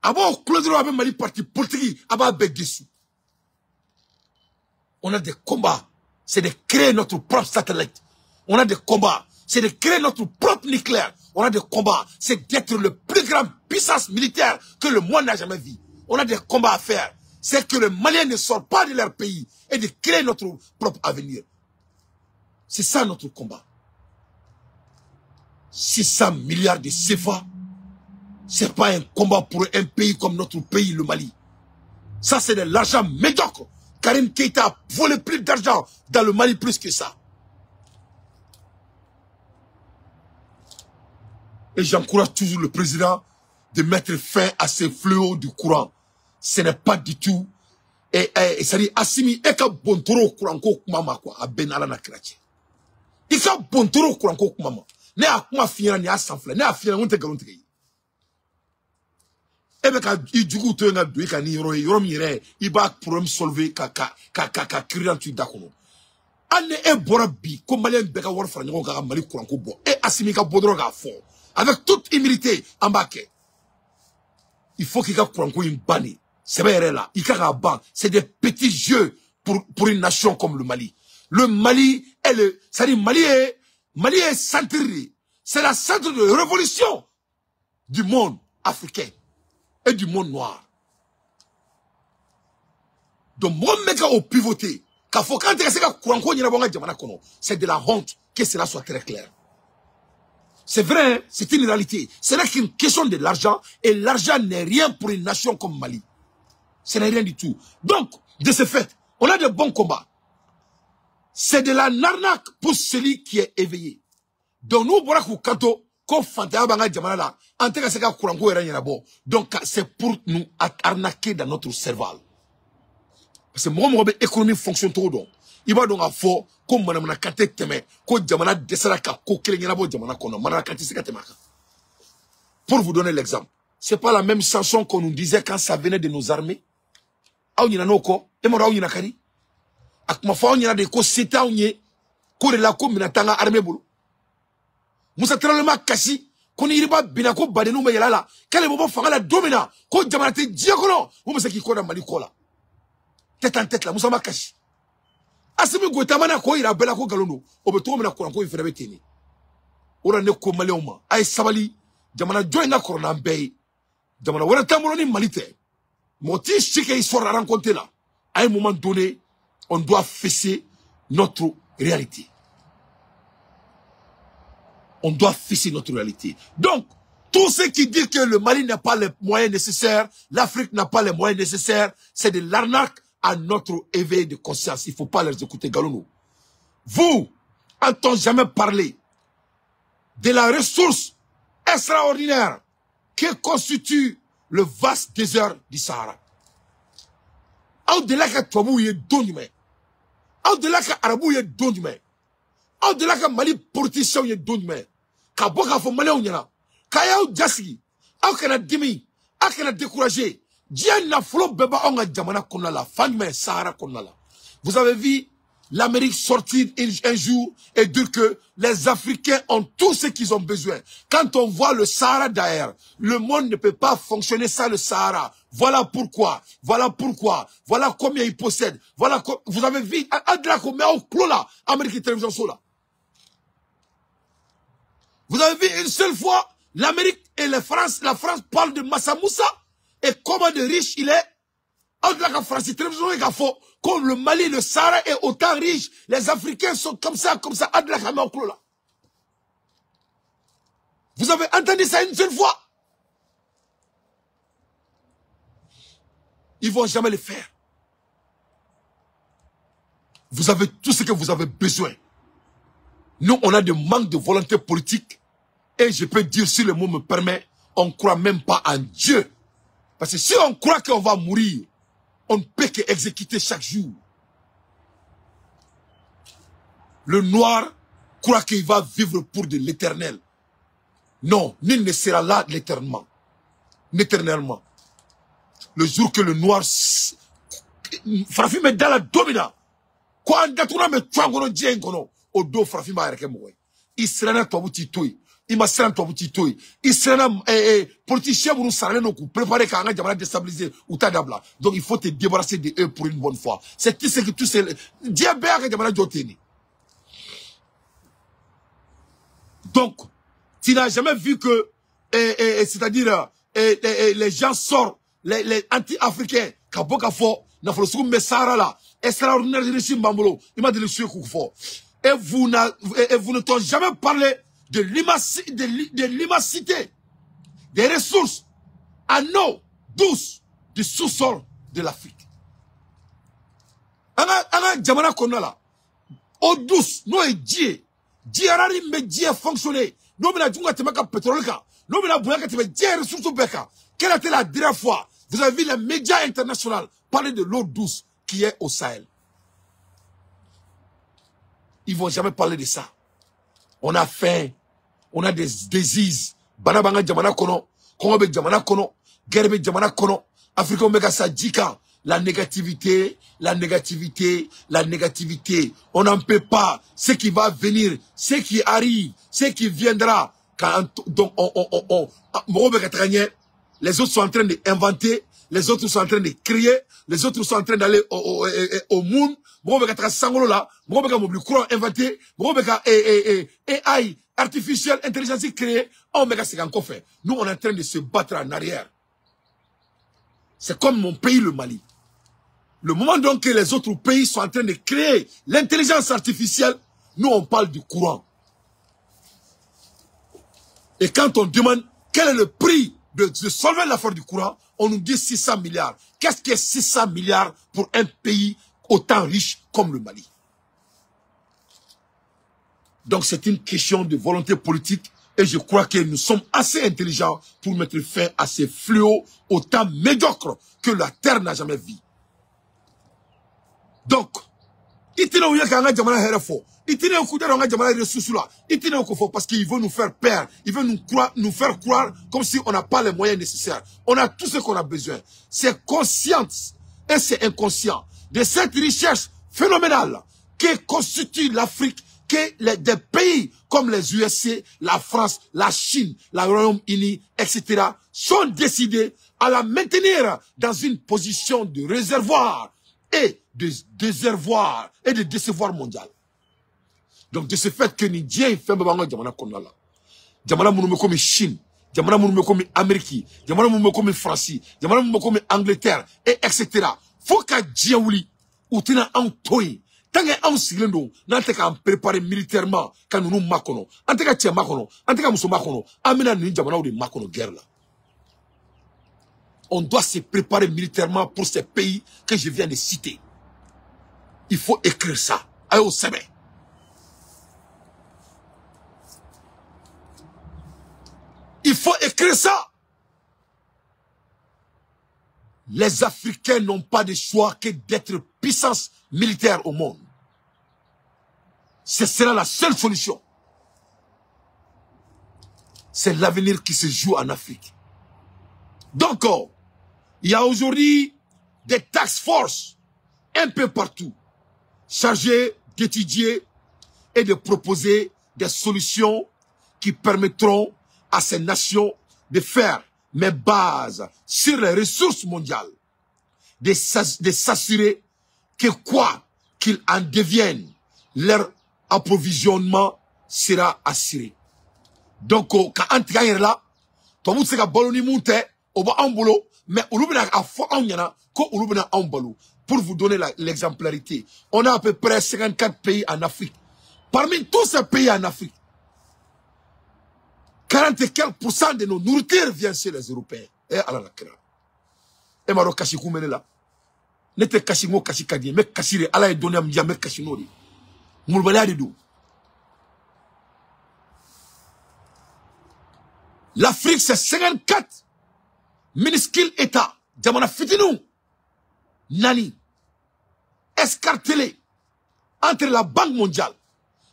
Avant, clos avec Mali parti politique, avant dessus. On a des combats, c'est de créer notre propre satellite. On a des combats, c'est de créer notre propre nucléaire. On a des combats, c'est d'être le plus grand puissance militaire que le monde n'a jamais vu. On a des combats à faire. C'est que les Maliens ne sortent pas de leur pays et de créer notre propre avenir. C'est ça notre combat. 600 milliards de CFA, c'est pas un combat pour un pays comme notre pays, le Mali. Ça, c'est de l'argent médiocre. Karim Keïta a volé plus d'argent dans le Mali plus que ça. Et j'encourage toujours le président de mettre fin à ces fléaux du courant. Ce n'est pas du tout. Et ça dit, Assimi, eka bontoro kuranko kumama quoi, a benala na krache. Ika bontoro kuranko kumama. Ne a kuma fiera ni a sanfle, ne a fiera on te galon te. Ebe ka ijugu to nga do ika ni yoro mire, iba problème solver ka kriran tu dakono. Ane e borabi, ko malien beka war fra nyon ka Mali kuranko bo. E Assimi ka bodro ga fo. Avec toute humilité, en bas. Il faut qu'il y ait un banni. C'est vrai là. C'est des petits jeux pour une nation comme le Mali. Le Mali est le, c'est-à-dire Mali est centre. C'est la centre de révolution du monde africain et du monde noir. Donc, moi, mec, au pivoté, c'est de la honte que cela soit très clair. C'est vrai, c'est une réalité. Ce n'est qu'une question de l'argent, et l'argent n'est rien pour une nation comme Mali. Ce n'est rien du tout. Donc, de ce fait, on a de bons combats. C'est de la narnaque pour celui qui est éveillé. Donc, nous, donc, c'est pour nous arnaquer dans notre cerveau. Parce que moi, l'économie fonctionne trop donc. Il va donc avoir comme madame kate teme ko jamana desara ka ko kelengena bo jamana kono manana kate sika temaka. Pour vous donner l'exemple, c'est pas la même chanson qu'on nous disait quand ça venait de nos armées. Aw nyina noko e mo raw nyina kari akuma fa nyina de ko seta onye ko de la ko minatanga armée bulu musa tralema kasi ko ni riba bina ko badenu me yalala kale bobo fangala domina ko jamana te diekono mo mse ki ko da Mali kola tête en tête là musa makashi Assimi Goutamana ko ira bela ko galono obeto mena ko ifere beteni ora ne ko maleoma ay sabali jamana joina corona mbey jamana wara tamolo ni malite moti chike histoire à rencontrer là à un moment donné on doit fesser notre réalité. On doit fesser notre réalité. Donc tous ceux qui disent que le Mali n'a pas les moyens nécessaires, l'Afrique n'a pas les moyens nécessaires, c'est de l'arnaque à notre éveil de conscience. Il ne faut pas les écouter, Galono. Vous, entendez jamais parler de la ressource extraordinaire que constitue le vaste désert du Sahara. Au-delà que Touabou y est donné, au-delà que Arabou y est donné, au-delà que Mali politicien y est donné, Kaboka fo Mali onyana, Kayaou Djassi, au kana dimi, au kana découragé, Dien na flo beba onga jamana konala, fan Sahara konala. Vous avez vu l'Amérique sortir un jour et dire que les Africains ont tout ce qu'ils ont besoin. Quand on voit le Sahara derrière, le monde ne peut pas fonctionner sans le Sahara. Voilà pourquoi. Voilà pourquoi. Voilà combien ils possèdent. Voilà vous avez vu, Amérique Télévision Sola. Vous avez vu une seule fois, l'Amérique et la France parlent de Massa Moussa et comment de riche il est. La France Télévision est faux. Comme le Mali, le Sahara est autant riche, les Africains sont comme ça. Vous avez entendu ça une seule fois? Ils ne vont jamais le faire. Vous avez tout ce que vous avez besoin. Nous, on a des manques de volonté politique. Et je peux dire, si le mot me permet, on ne croit même pas en Dieu. Parce que si on croit qu'on va mourir, on ne peut qu'exécuter chaque jour. Le noir croit qu'il va vivre pour de l'éternel. Non, nul ne sera là l'éternellement. Le jour que le noir Frafi me dans la domina. Quand on me twangono djengono, au dos Frafi ma erke moy. Israël to buti toy. Il m'a serré to buti toy. Israël politicien vous nous sarale no ku préparer ka nga jamana déstabiliser ou tadabla. Donc il faut te débarrasser de eux pour une bonne fois. C'est tout ce que tout c'est diabé ka jamana joteni. Donc tu n'as jamais vu que c'est-à-dire les gens sortent les anti-africains kaboka fo na folosuku mesara là extraordinaire régime Bambolo il m'a dit le sucre fort et vous ne t'ont jamais parlé de l'immensité des ressources en eau douce du sous-sol de l'Afrique. Anga jamana konna là eau douce no e die rari me die fonctionner no bina junga temaka pétrole ka no bina boyaka tebe die ressources beka. Quelle était la dernière fois vous avez vu les médias internationaux parler de l'eau douce qui est au Sahel? Ils ne vont jamais parler de ça. On a faim, on a des désirs. Banabanga jamana kono, Kongobe jamana kono, Gerbe jamana kono, Afrique mega sadjika. La négativité. On n'en peut pas. Ce qui va venir, ce qui arrive, ce qui viendra. Donc les autres sont en train d'inventer, les autres sont en train de créer, les autres sont en train d'aller au monde. AI, artificielle intelligence créée. Nous, on est en train de se battre en arrière. C'est comme mon pays, le Mali. Le moment donc que les autres pays sont en train de créer l'intelligence artificielle, nous, on parle du courant. Et quand on demande quel est le prix de solver l'affaire du courant, on nous dit 600 milliards. Qu'est-ce que 600 milliards pour un pays autant riche comme le Mali? Donc c'est une question de volonté politique et je crois que nous sommes assez intelligents pour mettre fin à ces fléaux autant médiocres que la terre n'a jamais vu. Donc, parce qu'il veut nous faire peur, il veut nous faire croire comme si on n'a pas les moyens nécessaires. On a tout ce qu'on a besoin. C'est conscience et c'est inconscient de cette richesse phénoménale qui constitue l'Afrique, que des pays comme les USA, la France, la Chine, le Royaume-Uni, etc. sont décidés à la maintenir dans une position de réservoir et de déservoir et de décevoir mondial. Donc de ce fait que Nidia fait jamana konala. Jamana mounou comme Chine, jamana mounou comme Amérique, jamana mounou comme France, jamana mounou comme Angleterre et etc. Faut qu'à Djaouli ou tina en toy. Tant qu'on s'ilendo, n'ante qu'à préparer militairement quand nous makono, ante qu'à tia makono, ante qu'à mousso makono, amena ni jamana ou de makono guerre là. on doit se préparer militairement pour ces pays que je viens de citer. Il faut écrire ça. Aïe au Sebe. Il faut écrire ça. Les Africains n'ont pas de choix que d'être puissance militaire au monde. Ce sera la seule solution. C'est l'avenir qui se joue en Afrique. Donc, il y a aujourd'hui des task forces un peu partout chargées d'étudier et de proposer des solutions qui permettront à ces nations de faire mes bases sur les ressources mondiales, de s'assurer que quoi qu'il en devienne, leur approvisionnement sera assuré. Donc, quand on est là, tout le monde sait que baloni monte, on va en boulot, mais on a à fond en yana, qu'on a en boulot. Pour vous donner l'exemplarité, on a à peu près 54 pays en Afrique. Parmi tous ces pays en Afrique, 40 et quelques % de nos nourritures viennent chez les Européens. Et à la kira. Et maro kashi koumene là. Nete kashi ngo kashi kadie, me kashi ala e donné am dia me kashi nori. Moulbala de dou. L'Afrique, c'est 54 minuscules États. Jamana fitinou. Nani. Escartelé. Entre la Banque mondiale.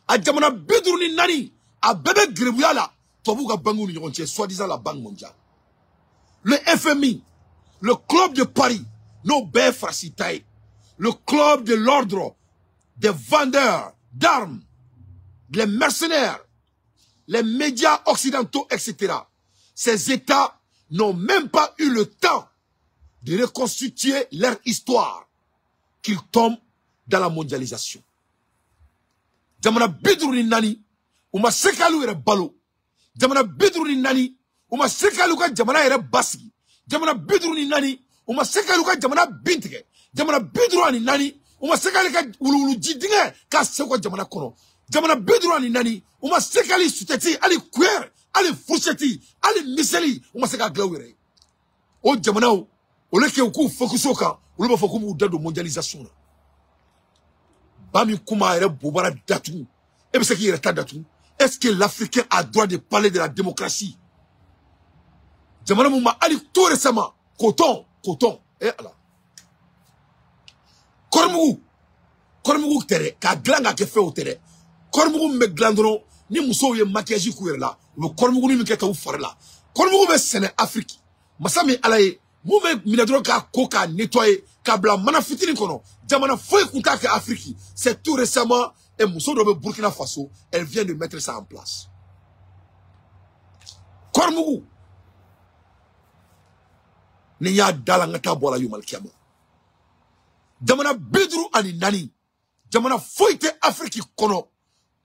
A Jamana bidrouni nani. A bébé Grebouyala. Tobuga Bangou Nyon, soi-disant la Banque mondiale. Le FMI. Le Club de Paris. Nos belles fracitailles. Le Club de l'ordre. Des vendeurs d'armes. Les mercenaires. Les médias occidentaux, etc. Ces États n'ont même pas eu le temps de reconstituer leur histoire qu'ils tombent dans la mondialisation. Jamana bidrouni nani, uma sekalu ere balo. Jamana bidrouni nani, uma sekalu ka jamana ere basiki. Jamana bidrouni nani, uma sekalu ka jamana bintike. Jamana bidrouni nani, uma sekalu ka ulu jidinge ka seko jamana kono. Jamana bidrouni nani, uma sekali suteti ali kwer. Ali foucheti, ali miseli, on va se faire glauer. Au Djamanao, au lieu que focus au camp, on va focus au de mondialisation. Bami Kuma est Boubara Datou. Et bien, c'est qui est Datou? Est-ce que l'Africain a droit de parler de la démocratie? Djamanao Mouma Ali tout récemment, coton, et là. Kormougou tere, ka glanga ke fait au tere. Kormougou me glandron, ni mousso ye maquillage kouer là. Le kormugu ni mketa ou farla. Kormugu be sene Afrique. Masami alaye, mouve minadro ka koka nettoyer, ka bla manafitini kono. Jamana foye kuta ke Afrique. C'est tout récemment, et mousso de Burkina Faso, elle vient de mettre ça en place. Kormugu. Niya dalangata bola yumal kiamo. Jamana bidru ani nani. Jamana foye te Afrique kono.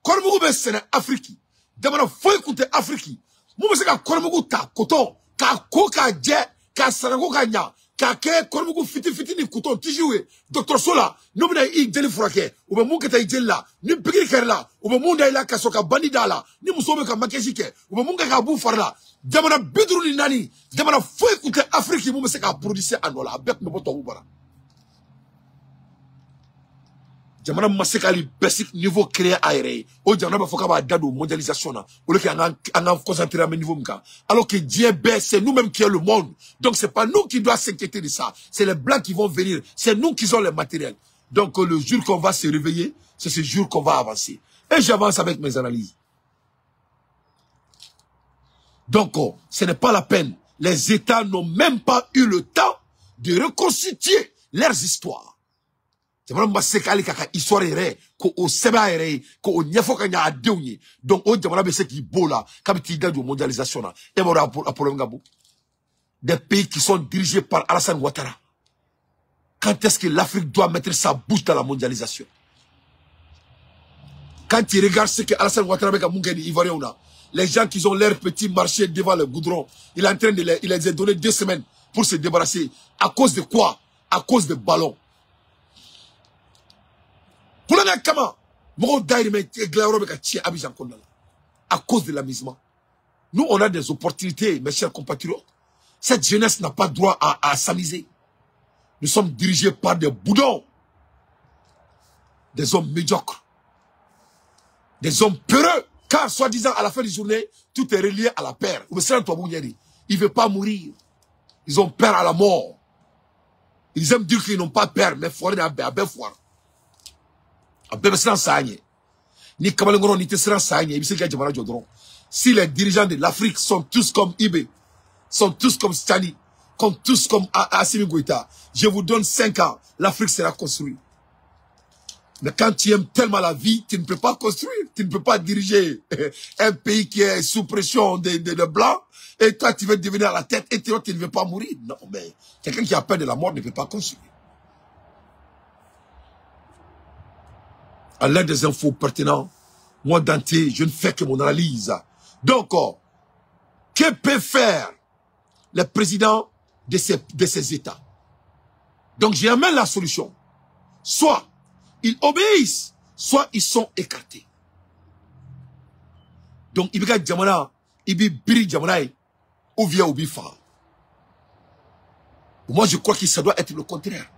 Kormugu be sene Afrique. Jamana foye koute Afrique. Mou se ka kormugu ta koton, ka koka dje, ka sarango ka nya, ka ke kormugu fiti ni koton tijoué. Docteur Sola, nou bina I djeli furake, ou be mou keta I djeli la, ni bigri ker la, ou be mou da ila ka soka bandida la, ni mou sobe ka makeji ke, ou be mou ka bou far la. Jamana bidrou ni nani, jamana foye koute Afrique, mou se ka produise anola, abek me boto ou bara. Jamana masekali basic niveau créé aéré. O jamana ba foka ba dado mondialisation na. O le ki an concentrer à niveau mka. Alors que Dieu c'est nous-mêmes qui est le monde. Donc c'est pas nous qui doit s'inquiéter de ça. C'est les blancs qui vont venir. C'est nous qui ont les matériels. Donc le jour qu'on va se réveiller, c'est ce jour qu'on va avancer. Et j'avance avec mes analyses. Donc ce n'est pas la peine. Les États n'ont même pas eu le temps de reconstituer leurs histoires. C'est vraiment sekali kaka histoire ere ko o seba ere ko o nyefo kanya adeunye. Donc o jamana be seki bola kabiti da de mondialisation na e mo problème ngabou. Des pays qui sont dirigés par Alassane Ouattara. Quand est-ce que l'Afrique doit mettre sa bouche dans la mondialisation? Quand tu regardes ce que Alassane Ouattara avec Mungeni Ivoirien on a, les gens qui ont leur petit marché devant le goudron, il est en train de il les a donné 2 semaines pour se débarrasser. À cause de quoi? À cause de ballons. À cause de l'amusement. Nous, on a des opportunités, mes chers compatriotes. Cette jeunesse n'a pas droit à s'amuser. Nous sommes dirigés par des boudons. Des hommes médiocres. Des hommes peureux. Car, soi-disant, à la fin de la journée, tout est relié à la peur. Il ne veut pas mourir. Ils ont peur à la mort. Ils aiment dire qu'ils n'ont pas peur, mais il faut aller à Béfoire. Si les dirigeants de l'Afrique sont tous comme Ibé, sont tous comme Stani, sont tous comme Assimi Goïta, je vous donne 5 ans, l'Afrique sera construite. Mais quand tu aimes tellement la vie, tu ne peux pas construire, tu ne peux pas diriger un pays qui est sous pression de blancs, et toi tu veux devenir à la tête, et tu ne veux pas mourir. Non, mais quelqu'un qui a peur de la mort ne peut pas construire. À l'aide des infos pertinentes, moi Dante, je ne fais que mon analyse. Donc, que peut faire le président de ces États? Donc, j'amène la solution. Soit ils obéissent, soit ils sont écartés. Donc, il y a Djamana, il y a Biri Djamana, ou via ou bifa. Moi, je crois que ça doit être le contraire.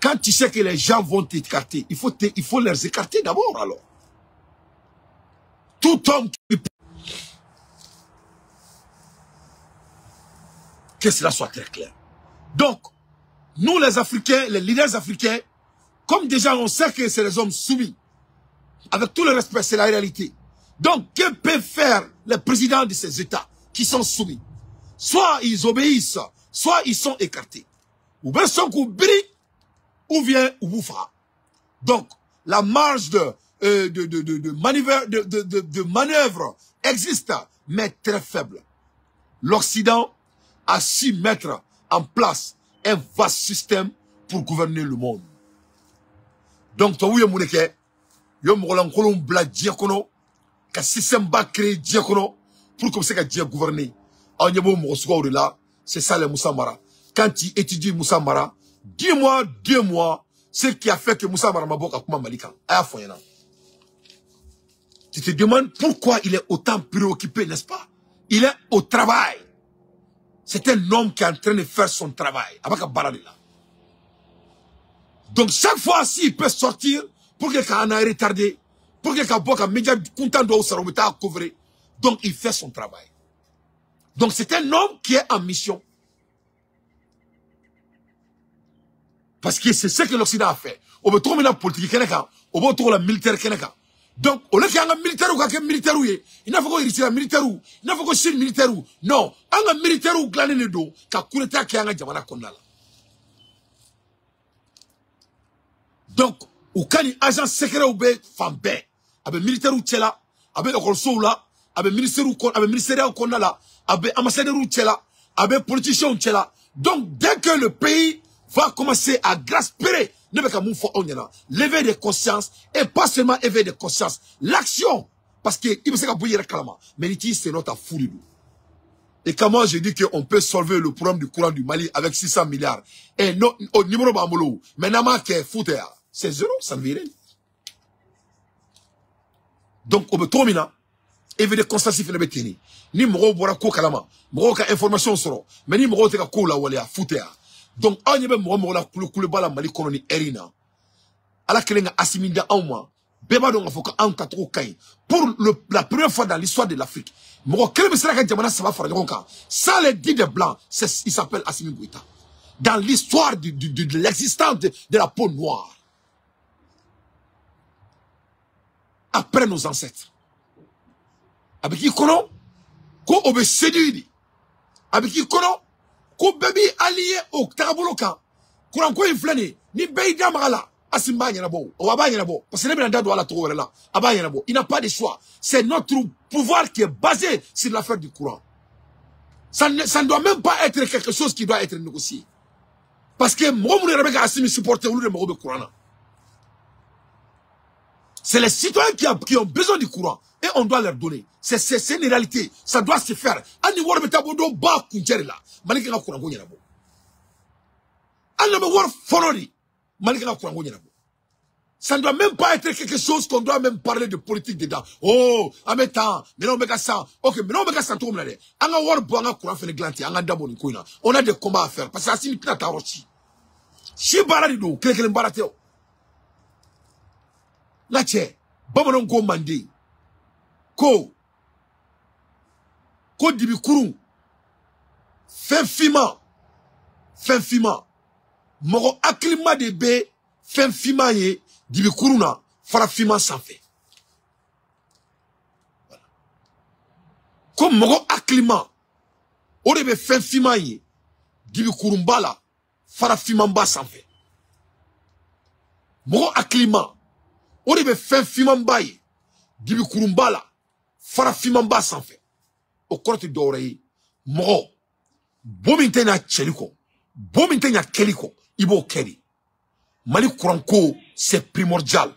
Quand tu sais que les gens vont t'écarter, il faut les écarter d'abord, alors. Tout homme qui... Que cela soit très clair. Donc, nous les Africains, les leaders africains, comme déjà on sait que c'est les hommes soumis, avec tout le respect, c'est la réalité. Donc, que peuvent faire les présidents de ces États qui sont soumis? Soit ils obéissent, soit ils sont écartés. Ou bien sont bris, ou bien ou boufa. Donc, la marge de manœuvre existe, mais très faible. L'Occident a su mettre en place un vaste système pour gouverner le monde. Donc, toi, vous avez un système créé pour comme ça que gouverner. C'est ça le Moussa Mara. Quand tu étudies Moussa Mara, dis-moi, ce qui a fait que Moussa Mara m'a beaucoup à Malika. Tu te demandes pourquoi il est autant préoccupé, n'est-ce pas? Il est au travail. C'est un homme qui est en train de faire son travail. Donc chaque fois, s'il peut sortir, pour que quelqu'un ait retardé, pour que quelqu'un média content de se remettre à couvrir, donc il fait son travail. Donc c'est un homme qui est en mission. Parce que c'est ce que l'Occident a fait. On veut trouver la politique, on veut trouver la militaire. Donc, au lieu qu'il y ait un militaire ou quelqu'un militaire, il n'a pas qu'on ait un militaire ou, il n'a pas qu'on ait un militaire ou, non, un militaire ou glané le dos, qu'a coup d'état qui a un diamant kondala. Donc, ou quand il agent secret ou bé, femme bé, avec militaire ou tchela, avec le corso là, avec ministère ou kondala, avec ambassadeur ou tchela, avec politicien ou tchela. Donc, dès que le pays va commencer à grasper, lever des consciences, et pas seulement éveiller des consciences, l'action, parce que il me sait qu'à calama, mais c'est notre folie. Et comment je dis qu'on peut solver le problème du courant du Mali avec 600 milliards, et non, au numéro bambolo, mais n'a que foutre, c'est zéro, ça ne veut rien. Donc, on peut trop mina, éveiller des consciences, il faut les tenir. Ni moro bora ko kalama, moro ka information soro, mais ni moro te ka ko la wale a foutre. Donc, on y a même la coule bala Mali coloni erina. ala kelenga asiminda auma beba donga foka an katro kai pour la première fois dans l'histoire de l'Afrique. Moko kelebe sera ka jamana saba fara jonka. Ça les dit des blancs, il s'appelle Assimi Goïta. Dans l'histoire de l'existence de la peau noire. Après nos ancêtres. Avec qui kono ko obe séduit. Avec qui kono ko baby allié au taboloka. Kuran ko inflane ni beida magala. Asimba nyabo, o aba nyabo, parce que les blancs doivent la trouver là. Aba nyabo, il n'a pas de choix. C'est notre pouvoir qui est basé sur l'affaire du courant. Ça ne doit même pas être quelque chose qui doit être négocié. Parce que moi, je Assimi supporter le courant. C'est les citoyens qui ont besoin du courant. Et on doit leur donner. C'est une réalité. Ça doit se faire. Ani war betabodo ba kunjeri la. Malika na courant nyabo. Ani me war fonori. Malika na courant nyabo. Ça ne doit même pas être quelque chose qu'on doit même parler de politique dedans. Oh, en même temps, mais non, mais ça. Ok, mais non, mais ça, tout le monde. On a war boanga courant fait glanti, on a d'abord une couine. On a des combats à faire. Parce que ça, c'est une plata aussi. Si baradido, quelqu'un barateo. Là, tiens, Babanon go mandi. Ko dibi kurun. Fin fima. Moro aklima de be. Fin fima ye. Dibi kuruna. Fara fima sans fait. Voilà. Comme moro aklima. Orebe fin fima ye. Dibi kurumbala. Fara fima mba sans fait. Moro aklima. Orebe fin fima mba ye. Dibi kurumbala. Fara fima mba sans fait. Au côté d'oreille, moro, bomintena cheliko, bomintena keliko, ibo keri. Mali Kouranko, c'est primordial.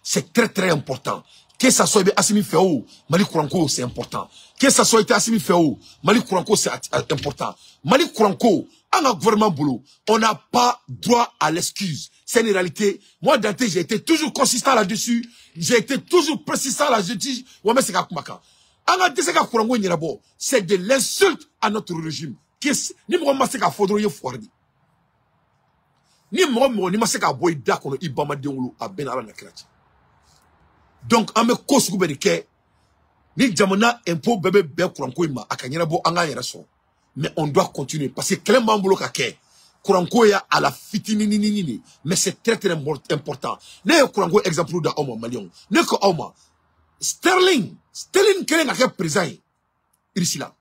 C'est très très important. Que ça soit Assimi Féo, Mali Kouranko, c'est important. Que ça soit Assimi Féo, Mali Kouranko, c'est important. Mali Kouranko, en un gouvernement boulot, on n'a pas droit à l'excuse. C'est une réalité. Moi, Dante, j'ai été toujours consistant là-dessus. J'ai été toujours persistant là-dessus. C'est de l'insulte à notre régime. Ni mo ma se ka fodro ye fordi. Ni mo ni ma se ka boy da kono ibama denwulu a benara na krati. Donc ame kosugo be ke ni jamana impôt bebe be Kouranko ima akanyera bo anga yera so. Mais on doit continuer parce que Clément Mbolo ka ke Kouranko ya à la fitini ni mais c'est très très important. Ne Kouranko exemple da Oma Malion. Ne ko Oma Sterling kelen a fait présent irisila.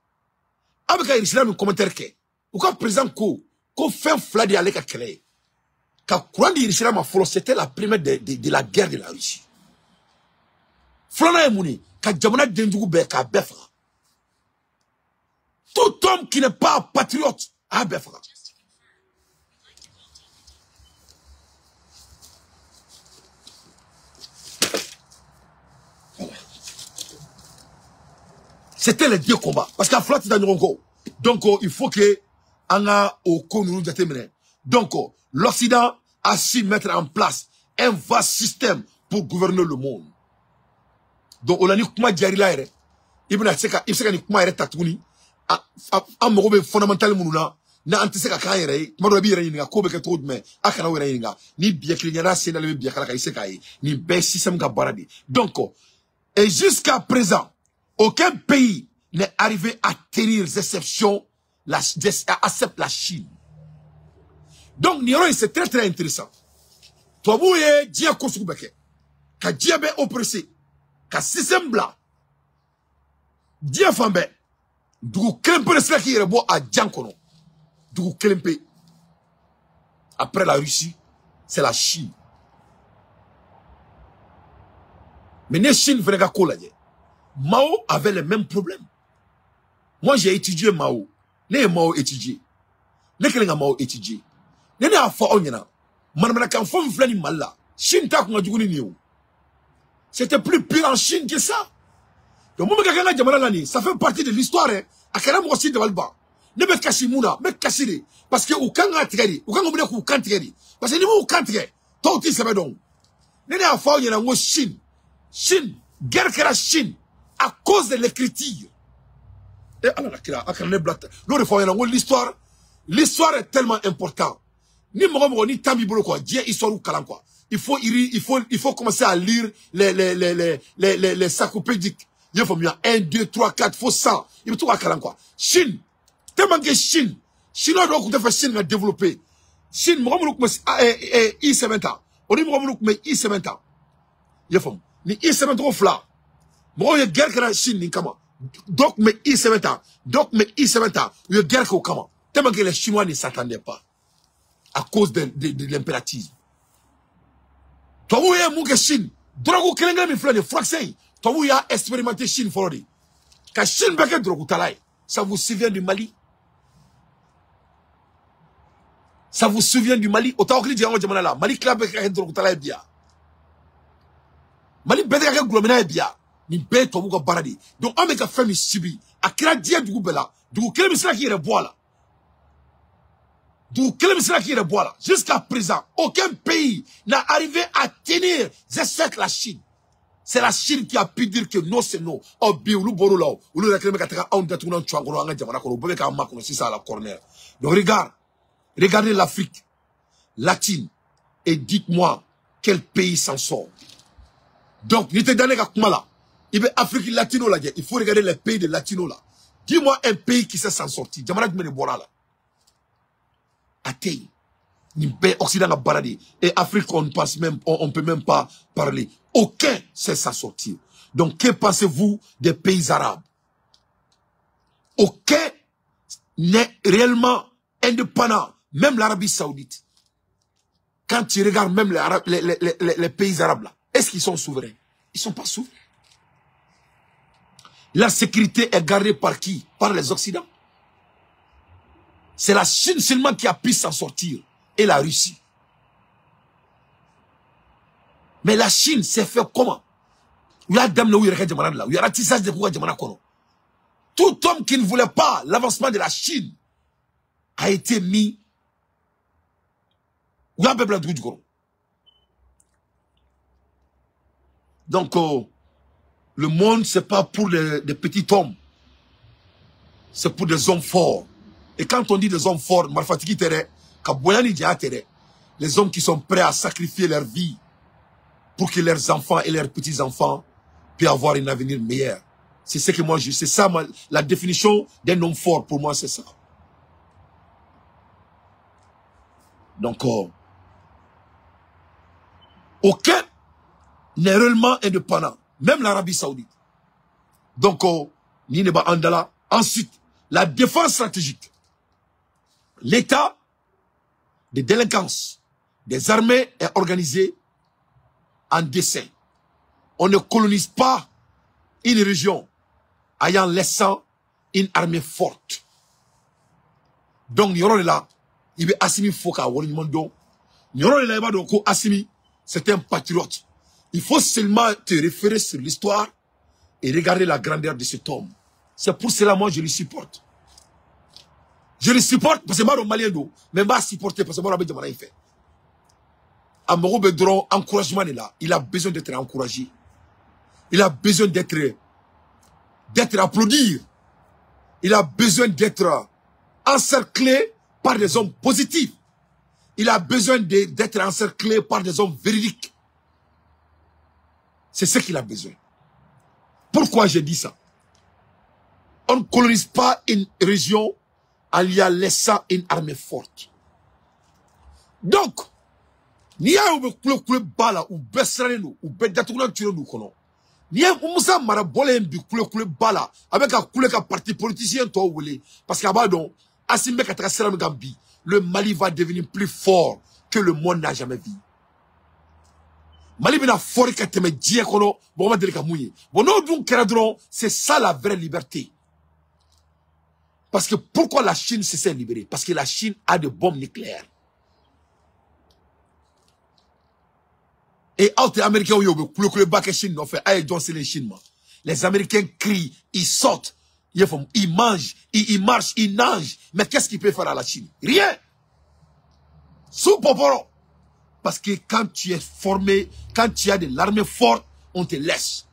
Avec irisila un commentaire que ou quand présent ko fait fladi avec la clé. Quand courant irisila ma follow c'était la première de la guerre de la Russie. Flana Emouni quand jamana denjugu be ka befra. Tout homme qui n'est pas patriote a befra. C'était les deux combats. Parce qu'à flotte dans Nrongo. Donc, il faut que Anga au nous déterminer. Donc, l'Occident a su mettre en place un vaste système pour gouverner le monde. Donc, on a dit comment dire là, il ni comment être tatuni. Amoureux fondamental mouna. Na antiseka kaire. Maro bi reyinga ko be ke todo me. Akana we reyinga. Ni bien klignara c'est dans le bien kala kaiseka ni be système ga baradi. Donc, et jusqu'à présent, aucun pays n'est arrivé à tenir l'exception, accepte la Chine. Donc, Niro, c'est très très intéressant. Toi, vous voyez, Dia Kosubeke, ka Dia be oppressé, ka système blanc, Dia Fambe, du Klempe de cela qui est bon à Djankono, du Klempe. Après la Russie, c'est la Chine. Mais les Chine venaient à Kolaye. Mao avait les mêmes problèmes. Moi, j'ai étudié Mao. Ne Mao étudié. Ne kelenga Mao étudié. Ne a fa onyana. Manamana kan fom flani malla. Chine ta ko ngajuguni niou. C'était plus pire en Chine que ça. Donc moi kakanga jamana lani, ça fait partie de l'histoire hein. Akara mo aussi de Valba. Ne be kasimuna, me kasiri parce que ukanga tigari, ukanga mune ku kantigari. Parce que ni mo kantigari, to ti sebe donc. Ne a fa onyana ngo Chine. Chine, guerre que la Chine. À cause de l'écriture. Et alors, l'histoire est tellement importante. Ni mogo ni tambi bolo quoi, Dieu histoire ou kalan quoi. Il faut commencer à lire les sacopédiques. Il faut mieux 1, 2, 3, 4, faut 100. Il faut tout à kalan quoi. Chine, tellement que Chine doit faire Chine à développer. Chine, mogo mogo I-70 ans. On dit mogo mogo I-70 ans. Il faut ni I-70 trop flat. Moi, il y a guerre que la Chine, ni comment. Donc, mais I-70 ans. Donc, mais I-70 ans. Il y a guerre que comment. Tellement que les Chinois ne s'attendaient pas. À cause de l'impératisme. Toi, où est mon Chine? Drogo Kelenga mi flâne, Fraxen. Toi, où il y a expérimenté Chine, Forodi. Quand Chine baguette Drogo Talai, ça vous souvient du Mali? Ça vous souvient du Mali? Autant que les gens de là. Mali Club baguette Drogo Talai bien. Mali baguette Glomina bien. Ni bête au baradi. Donc, on met un famille subi. A créé Dia du Goubela. Du Goubela, c'est là qui est le bois là. d'où qui est bois là. Jusqu'à présent, aucun pays n'a arrivé à tenir, excepté la Chine. C'est la Chine qui a pu dire que non, c'est non. Oh, bien, ou boro là, ou le réclame qu'à on détourne un chouan, on a dit, c'est ça à la corner. Donc, regardez l'Afrique latine et dites-moi quel pays s'en sort. Donc, il Afrique latino là, il faut regarder les pays de latino là. Dis-moi un pays qui s'en sorti. Atei. Occident a baladé. Et Afrique, on pense même, on peut même pas parler. Aucun sait s'en sortir. Donc, que pensez-vous des pays arabes? Aucun n'est réellement indépendant. Même l'Arabie Saoudite. Quand tu regardes même les pays arabes là, est-ce qu'ils sont souverains? Ils sont pas souverains. La sécurité est gardée par qui? Par les Occidentaux. C'est la Chine seulement qui a pu s'en sortir. Et la Russie. Mais la Chine s'est fait comment? Il y a des gens il y a ratissage de tout homme qui ne voulait pas l'avancement de la Chine a été mis. Donc, le monde, c'est pas pour des petits hommes. C'est pour des hommes forts. Et quand on dit des hommes forts, les hommes qui sont prêts à sacrifier leur vie pour que leurs enfants et leurs petits-enfants puissent avoir un avenir meilleur. C'est ce que moi, c'est ça, la définition d'un homme fort, pour moi, c'est ça. Donc, aucun n'est réellement indépendant. Même l'Arabie Saoudite. Donc, Nineba Andala. Ensuite, la défense stratégique. L'état de délinquance des armées est organisé en dessein. On ne colonise pas une région ayant laissant une armée forte. Donc, Nyoron est là. Il veut Assimi Foka, Wolimondo. Nyoron est là, il va donc Assimi. C'est un patriote. Il faut seulement te référer sur l'histoire et regarder la grandeur de cet homme. C'est pour cela, moi, je le supporte. Je le supporte parce que moi, je suis malien, mais je supporter parce que moi, je suis fait. Amaro Bedron, encouragement est là. Il a besoin d'être encouragé. Il a besoin d'être applaudi. Il a besoin d'être encerclé par des hommes positifs. Il a besoin d'être encerclé par des hommes véridiques. C'est ce qu'il a besoin. Pourquoi j'ai dit ça? On ne colonise pas une région en y laissant une armée forte. Donc, ni a eu bala ou besrano ou bedatuna tuer nous kono. Ni a umusa marabole mbi kule bala avec un kule ka parti politicien to wele parce qu'abadon asimbe ka trasera Gambi, le Mali va devenir plus fort que le monde n'a jamais vu. Mali bina fort ka teme die kono bon ma delika mouye. Bon non donc keradron, c'est ça la vraie liberté. Parce que pourquoi la Chine s'est libérée? Parce que la Chine a des bombes nucléaires. Et autres Américains, les Américains crient, ils sautent, ils mangent, ils marchent, ils nagent. Mais qu'est-ce qu'ils peuvent faire à la Chine? Rien. Sous poporo. Parce que quand tu es formé, quand tu as de l'armée forte, on te laisse.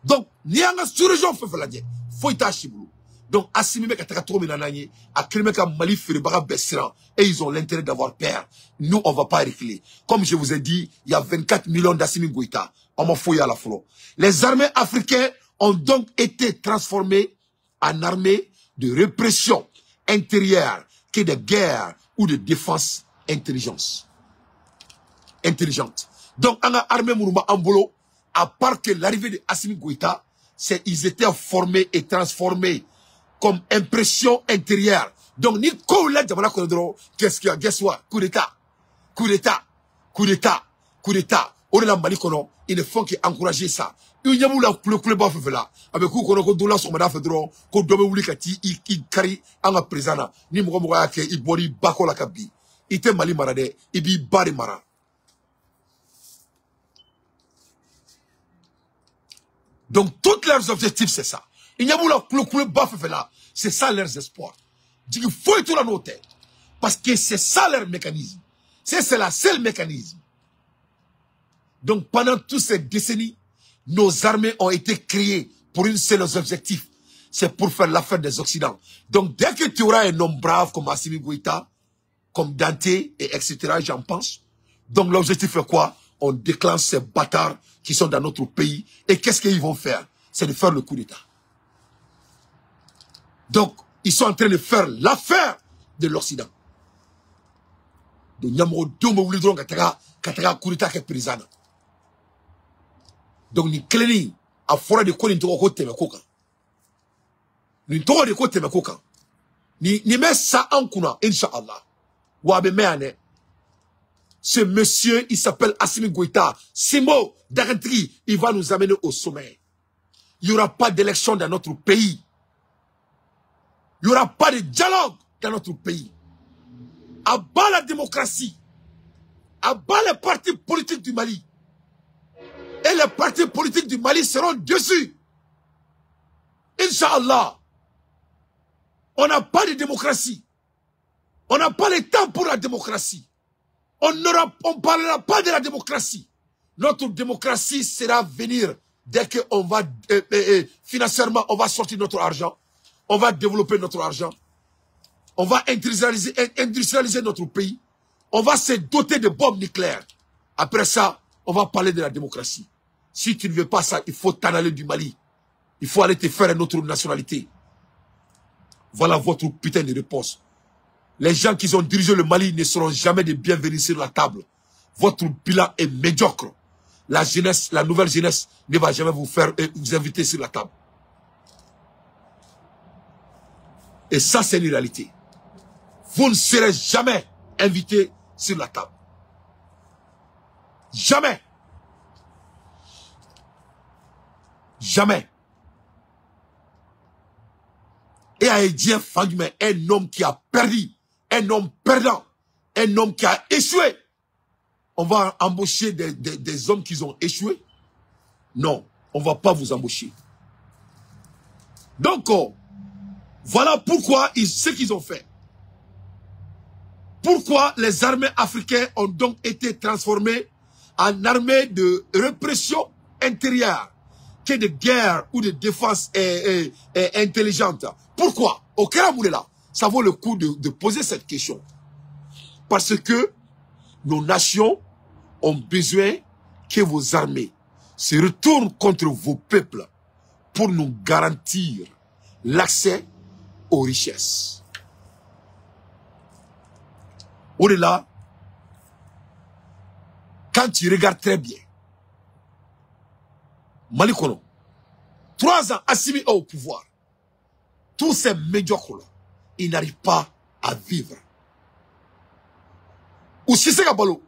Donc, ni a une sous-région, faut y tâcher. Donc, Assimi Meka trop Minanani, à Krimeka Mali Firibaga Bessiran, et ils ont l'intérêt d'avoir peur. Nous, on va pas reculer. Comme je vous ai dit, il y a 24 millions d'Assimi Goïta. On m'a fouillé à la flot. Les armées africaines ont donc été transformées en armées de répression intérieure, que de guerre ou de défense intelligente. Donc, en armée Mourouma Ambolo, à part que l'arrivée de Assimi Goïta, ils étaient formés et transformés comme impression intérieure. Donc, ni Koula Djamana Kodro, qu'est-ce qu'il y a? Guess what? Coup d'état. On est là, Malikono, ils ne font qu'encourager ça. Il y a moula le bas fait là. Avec vous, qu'on a doula sur Madame Fedro, qu'on doit oublier qu'il carry en la présana. Ni Moura ke, il bori bako la kabi. Il était Mali Marade, il bi bari mara. Donc, tous leurs objectifs, c'est ça. Il y a moula le bas fait là. C'est ça leurs espoirs. Il faut tout la noter. Parce que c'est ça leur mécanisme. C'est la seule mécanisme. Donc pendant toutes ces décennies, nos armées ont été créées pour une seule objectif. C'est pour faire l'affaire des Occidents. Donc dès que tu auras un homme brave comme Assimi Goïta, comme Dante, et etc., j'en pense. Donc l'objectif est quoi? On déclenche ces bâtards qui sont dans notre pays. Et qu'est-ce qu'ils vont faire? C'est de faire le coup d'État. Donc, ils sont en train de faire l'affaire de l'Occident. Donc, Nyamoro Dombo Wulidron Kataka coup d'État qui est président. Donc, ni Kleni a forêt de quoi n'intoro kote me koka. N'intoro de kote me koka. Ni met ça en kuna, Inch'Allah. Wabe meane. Ce monsieur, il s'appelle Assimi Goïta. Simo Darentri, il va nous amener au sommet. Il n'y aura pas d'élection dans notre pays. Il n'y aura pas de dialogue dans notre pays. À bas la démocratie. À bas les partis politiques du Mali. Et les partis politiques du Mali seront dessus. Inch'Allah. On n'a pas de démocratie. On n'a pas le temps pour la démocratie. On ne parlera pas de la démocratie. Notre démocratie sera venir dès qu'on va, financièrement, on va sortir notre argent. On va développer notre argent. On va industrialiser notre pays. On va se doter de bombes nucléaires. Après ça, on va parler de la démocratie. Si tu ne veux pas ça, il faut t'en aller du Mali. Il faut aller te faire une autre nationalité. Voilà votre putain de réponse. Les gens qui ont dirigé le Mali ne seront jamais des bienvenus sur la table. Votre bilan est médiocre. La jeunesse, la nouvelle jeunesse ne va jamais vous inviter sur la table. Et ça, c'est une réalité. Vous ne serez jamais invité sur la table. Jamais. Jamais. Et Aïdien Fagme, un homme qui a perdu, un homme perdant, un homme qui a échoué. On va embaucher des hommes qui ont échoué? Non, on ne va pas vous embaucher. Donc, voilà pourquoi ce qu'ils ont fait. Pourquoi les armées africaines ont donc été transformées en armées de répression intérieure que de guerre ou de défense intelligente. Pourquoi? Au Kéramoulela, ça vaut le coup de poser cette question. Parce que nos nations ont besoin que vos armées se retournent contre vos peuples pour nous garantir l'accès aux richesses. Au-delà, quand tu regardes très bien, Malikono, 3 ans Assimi au pouvoir, tous ces médiocres-là, ils n'arrivent pas à vivre. Ou si c'est Gabalo,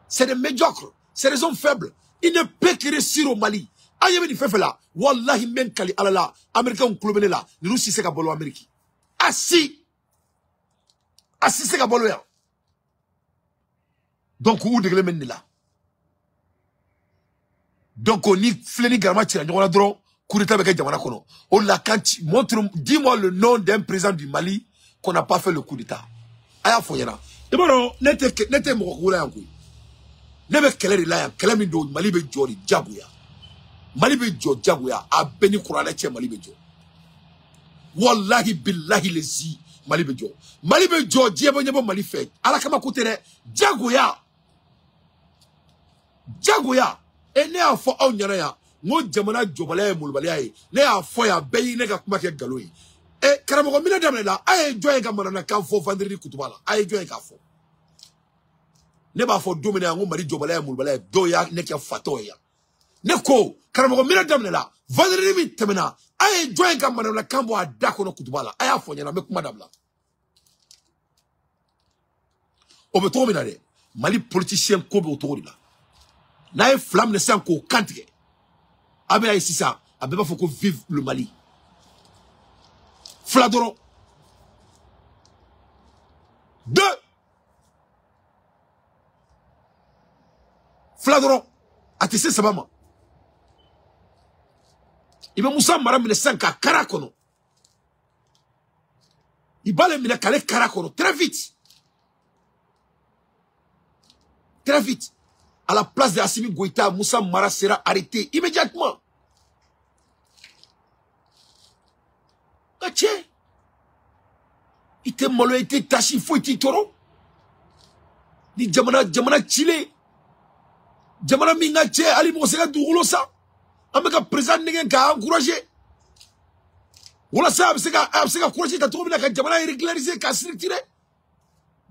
c'est des médiocres, c'est des hommes faibles. Ils ne peuvent que réussir au Mali. Aïe, mais fait là, wallahi men kali alala, Américains ont clubé là, nous si c'est Gabalo Amérique. Assis c'est Gabalo là. Donc, où de l'emmener là? Donc, on y fleni garma tira, on a droit, coup d'état avec Jamana Kono. On l'a quand, dis-moi le nom d'un président du Mali qu'on n'a pas fait le coup d'état. Aya foyana. Et bon, n'était mouroula en couille. N'avait qu'elle est là, qu'elle a mis d'eau, Malibe Jori, Djabouya. Malibe Jori, Djabouya, a béni Kourana, Malibe Jori. Wallahi billahi lezi, Malibe Jori. Malibe Jori, Djabouya, Malifé. Alakama Koutere, Djagouya. Djagouya. Et ne a fo aw nyana ya mo jamana jobale mulbale ay ne a fo ya beyi ne ga kuma ke galoyi e karamo mina damne la ay joye ga manana kan fo vendredi kutubala ay joye ga fo ne ba fo domine ngo mari jobale mulbale do ya ne ke fato ya ne ko karamo mina damne la vendredi mi temena ay joye ga manana kan bo adako no kutubala ay fo nyana me kuma damla o be to mina de Mali politicien ko be otori la na flamme ne s'en qu'au cantre. Abe ici ça, abe pas faut qu'on vive le Mali. Fladoro. 2. Fladoro. Atissé sa maman. Il me moussa maram ne s'en qu'à Karakono. Il va le mine calé Karakono très vite. très vite. À la place de Assimi Goïta, Moussa Mara sera arrêté immédiatement. Tiens, il était malo, il était tachi, faut il toro. Ni jamana Chile. Jamana minga tche, ali mosega douroulo sa. Ameka président n'engue ka encouragé. Wala sa absega encouragé ta trouvé ka jamana régularisé ka structuré.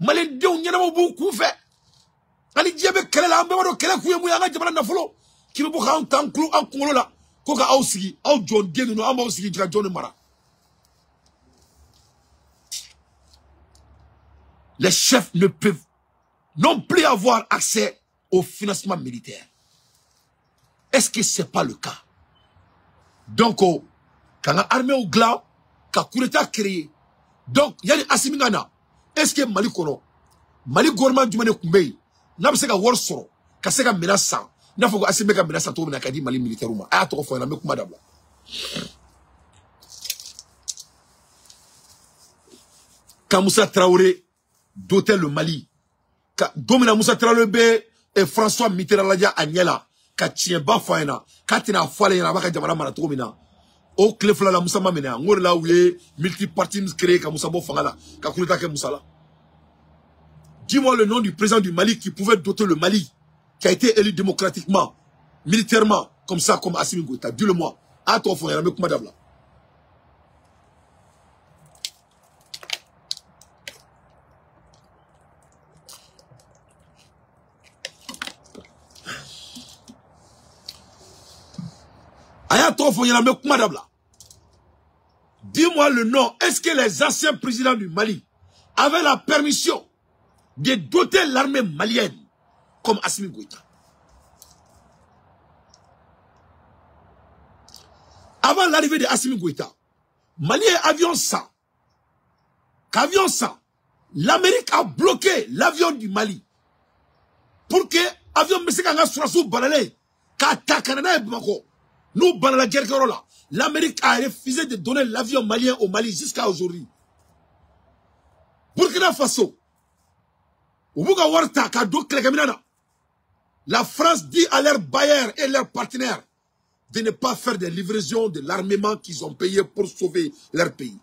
Malin de on yana mo beaucoup fait. Ali diabe kele la ambe wado kele kuye mu yanga jamana na folo. Ki be bo ka en clou en kongolo la. Ko ka ausigi, au John Genu no amba ausigi jika John Mara. Les chefs ne peuvent non plus avoir accès au financement militaire. Est-ce que ce n'est pas le cas? Donc, quand l'armée au glas, quand coup d'État créé, donc, il y a des Assimingana. Est-ce que Mali kono, Mali gouvernement du Mali Koumbe, n'a pas se war soro, qu'a se menaçant, n'a pas assez méga menaçant tout le monde Mali militaire ou ma. Ah, trop fort, n'a pas madame. Quand Moussa Traoré dotait le Mali, Domina Moussa Traoré et François Mitterrand Agnella, quand tient bas faina, quand il a fallu à la Jamana Maratomina, au Clefla la Moussa Mamena, on là où est multipartisme créé comme Moussa Bofangala, Kakulita Moussala. Dis-moi le nom du président du Mali qui pouvait doter le Mali, qui a été élu démocratiquement, militairement, comme ça, comme Assimi Goïta. Dis-le-moi. À toi, frère, avec madame là. Dis-moi le nom. Est-ce que les anciens présidents du Mali avaient la permission de doter l'armée malienne comme Assimi Goïta? Avant l'arrivée de Assimi Goïta, Mali est avion 100. Qu'avion 100, l'Amérique a bloqué l'avion du Mali pour que l'avion Messika Sourassou Banale, Kata Canada et Bamako. Nous, dans la guerre, l'Amérique a refusé de donner l'avion malien au Mali jusqu'à aujourd'hui. Burkina Faso, la France dit à leurs bailleurs et leurs partenaires de ne pas faire des livraisons de l'armement qu'ils ont payé pour sauver leur pays.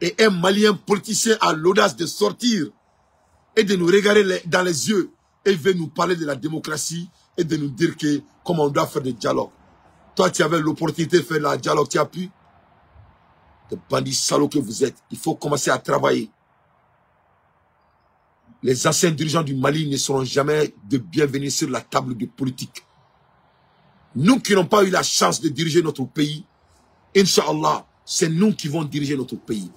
Et un Malien politicien a l'audace de sortir et de nous regarder dans les yeux et il veut nous parler de la démocratie et de nous dire que comment on doit faire des dialogues. Toi, tu avais l'opportunité de faire le dialogue, tu as pu. Des bandits salauds que vous êtes, il faut commencer à travailler. Les anciens dirigeants du Mali ne seront jamais de bienvenus sur la table de politique. Nous qui n'avons pas eu la chance de diriger notre pays, Inch'Allah, c'est nous qui vont diriger notre pays.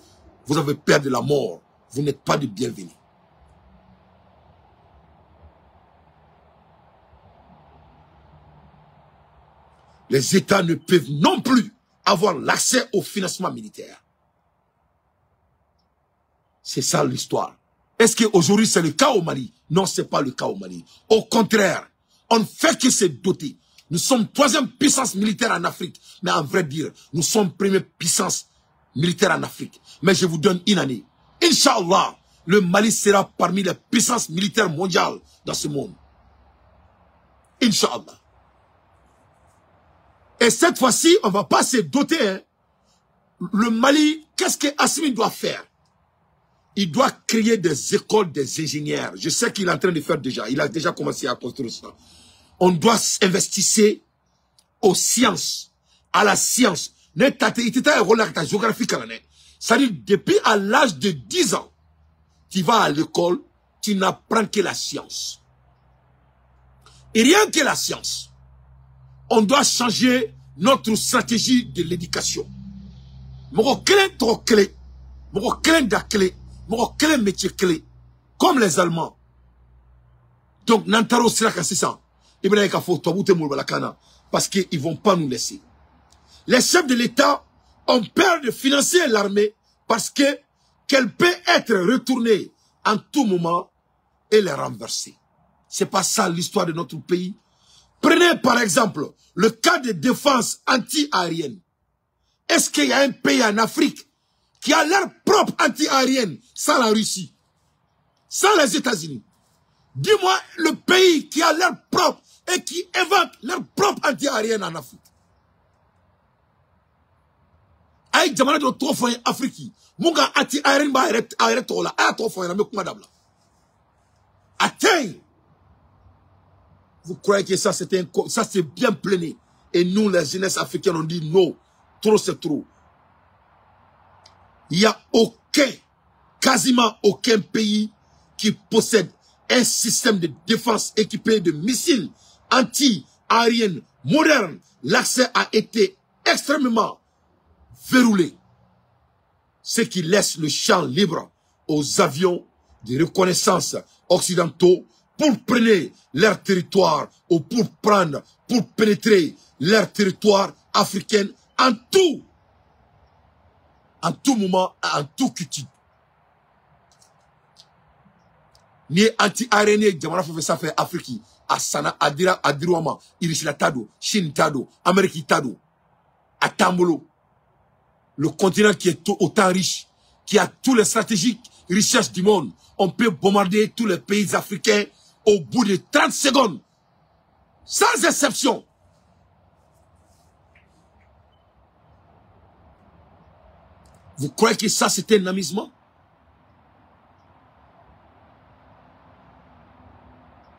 Vous avez peur de la mort, vous n'êtes pas de bienvenus. Les États ne peuvent non plus avoir l'accès au financement militaire. C'est ça l'histoire. Est-ce qu'aujourd'hui c'est le cas au Mali? Non, ce n'est pas le cas au Mali. Au contraire, on ne fait que se doter. Nous sommes troisième puissance militaire en Afrique. Mais en vrai dire, nous sommes première puissance militaire en Afrique. Mais je vous donne une année. Inch'Allah, le Mali sera parmi les puissances militaires mondiales dans ce monde. Inch'Allah. Et cette fois-ci, on ne va pas se doter. Hein. Le Mali, qu'est-ce que Assimi doit faire? Il doit créer des écoles des ingénieurs. Je sais qu'il est en train de faire déjà. Il a déjà commencé à construire ça. On doit investir aux sciences, à la science. C'est-à-dire, depuis à l'âge de 10 ans, tu vas à l'école, tu n'apprends que la science. Et rien que la science. On doit changer notre stratégie de l'éducation. Métier clé, comme les Allemands. Donc, Nantaro sera cassé ça. Parce qu'ils ne vont pas nous laisser. Les chefs de l'État ont peur de financer l'armée parce qu'elle peut être retournée en tout moment et les renverser. C'est pas ça l'histoire de notre pays. Prenez par exemple le cas de défense anti-aérienne. Est-ce qu'il y a un pays en Afrique qui a leur propre anti-aérienne sans la Russie, sans les États-Unis? Dis-moi le pays qui a l'air propre et qui invente leur propre anti-aérienne en Afrique. Aïe, jamana de trop foyer Afrique. Munga anti-aérienne ba arrête tola. Aïe, trop foyer na me kumadabla. Atteint. Vous croyez que ça c'est bien plené. Et nous, les jeunesses africaines, on dit non. Trop c'est trop. Il n'y a quasiment aucun pays qui possède un système de défense équipé de missiles anti-aériens modernes. L'accès a été extrêmement verrouillé. Ce qui laisse le champ libre aux avions de reconnaissance occidentaux pour prendre leur territoire ou pour pénétrer leur territoire africain en tout moment, en tout culture. Ni anti-aérien, jamana fait ça fait Afrique, Asana, Adirouama, Irishila Tado, Chine Tado, Amérique Tado, à Tambolo. Le continent qui est autant riche, qui a toutes les stratégies richesses du monde. On peut bombarder tous les pays africains au bout de 30 secondes. Sans exception. Vous croyez que ça c'était un amusement?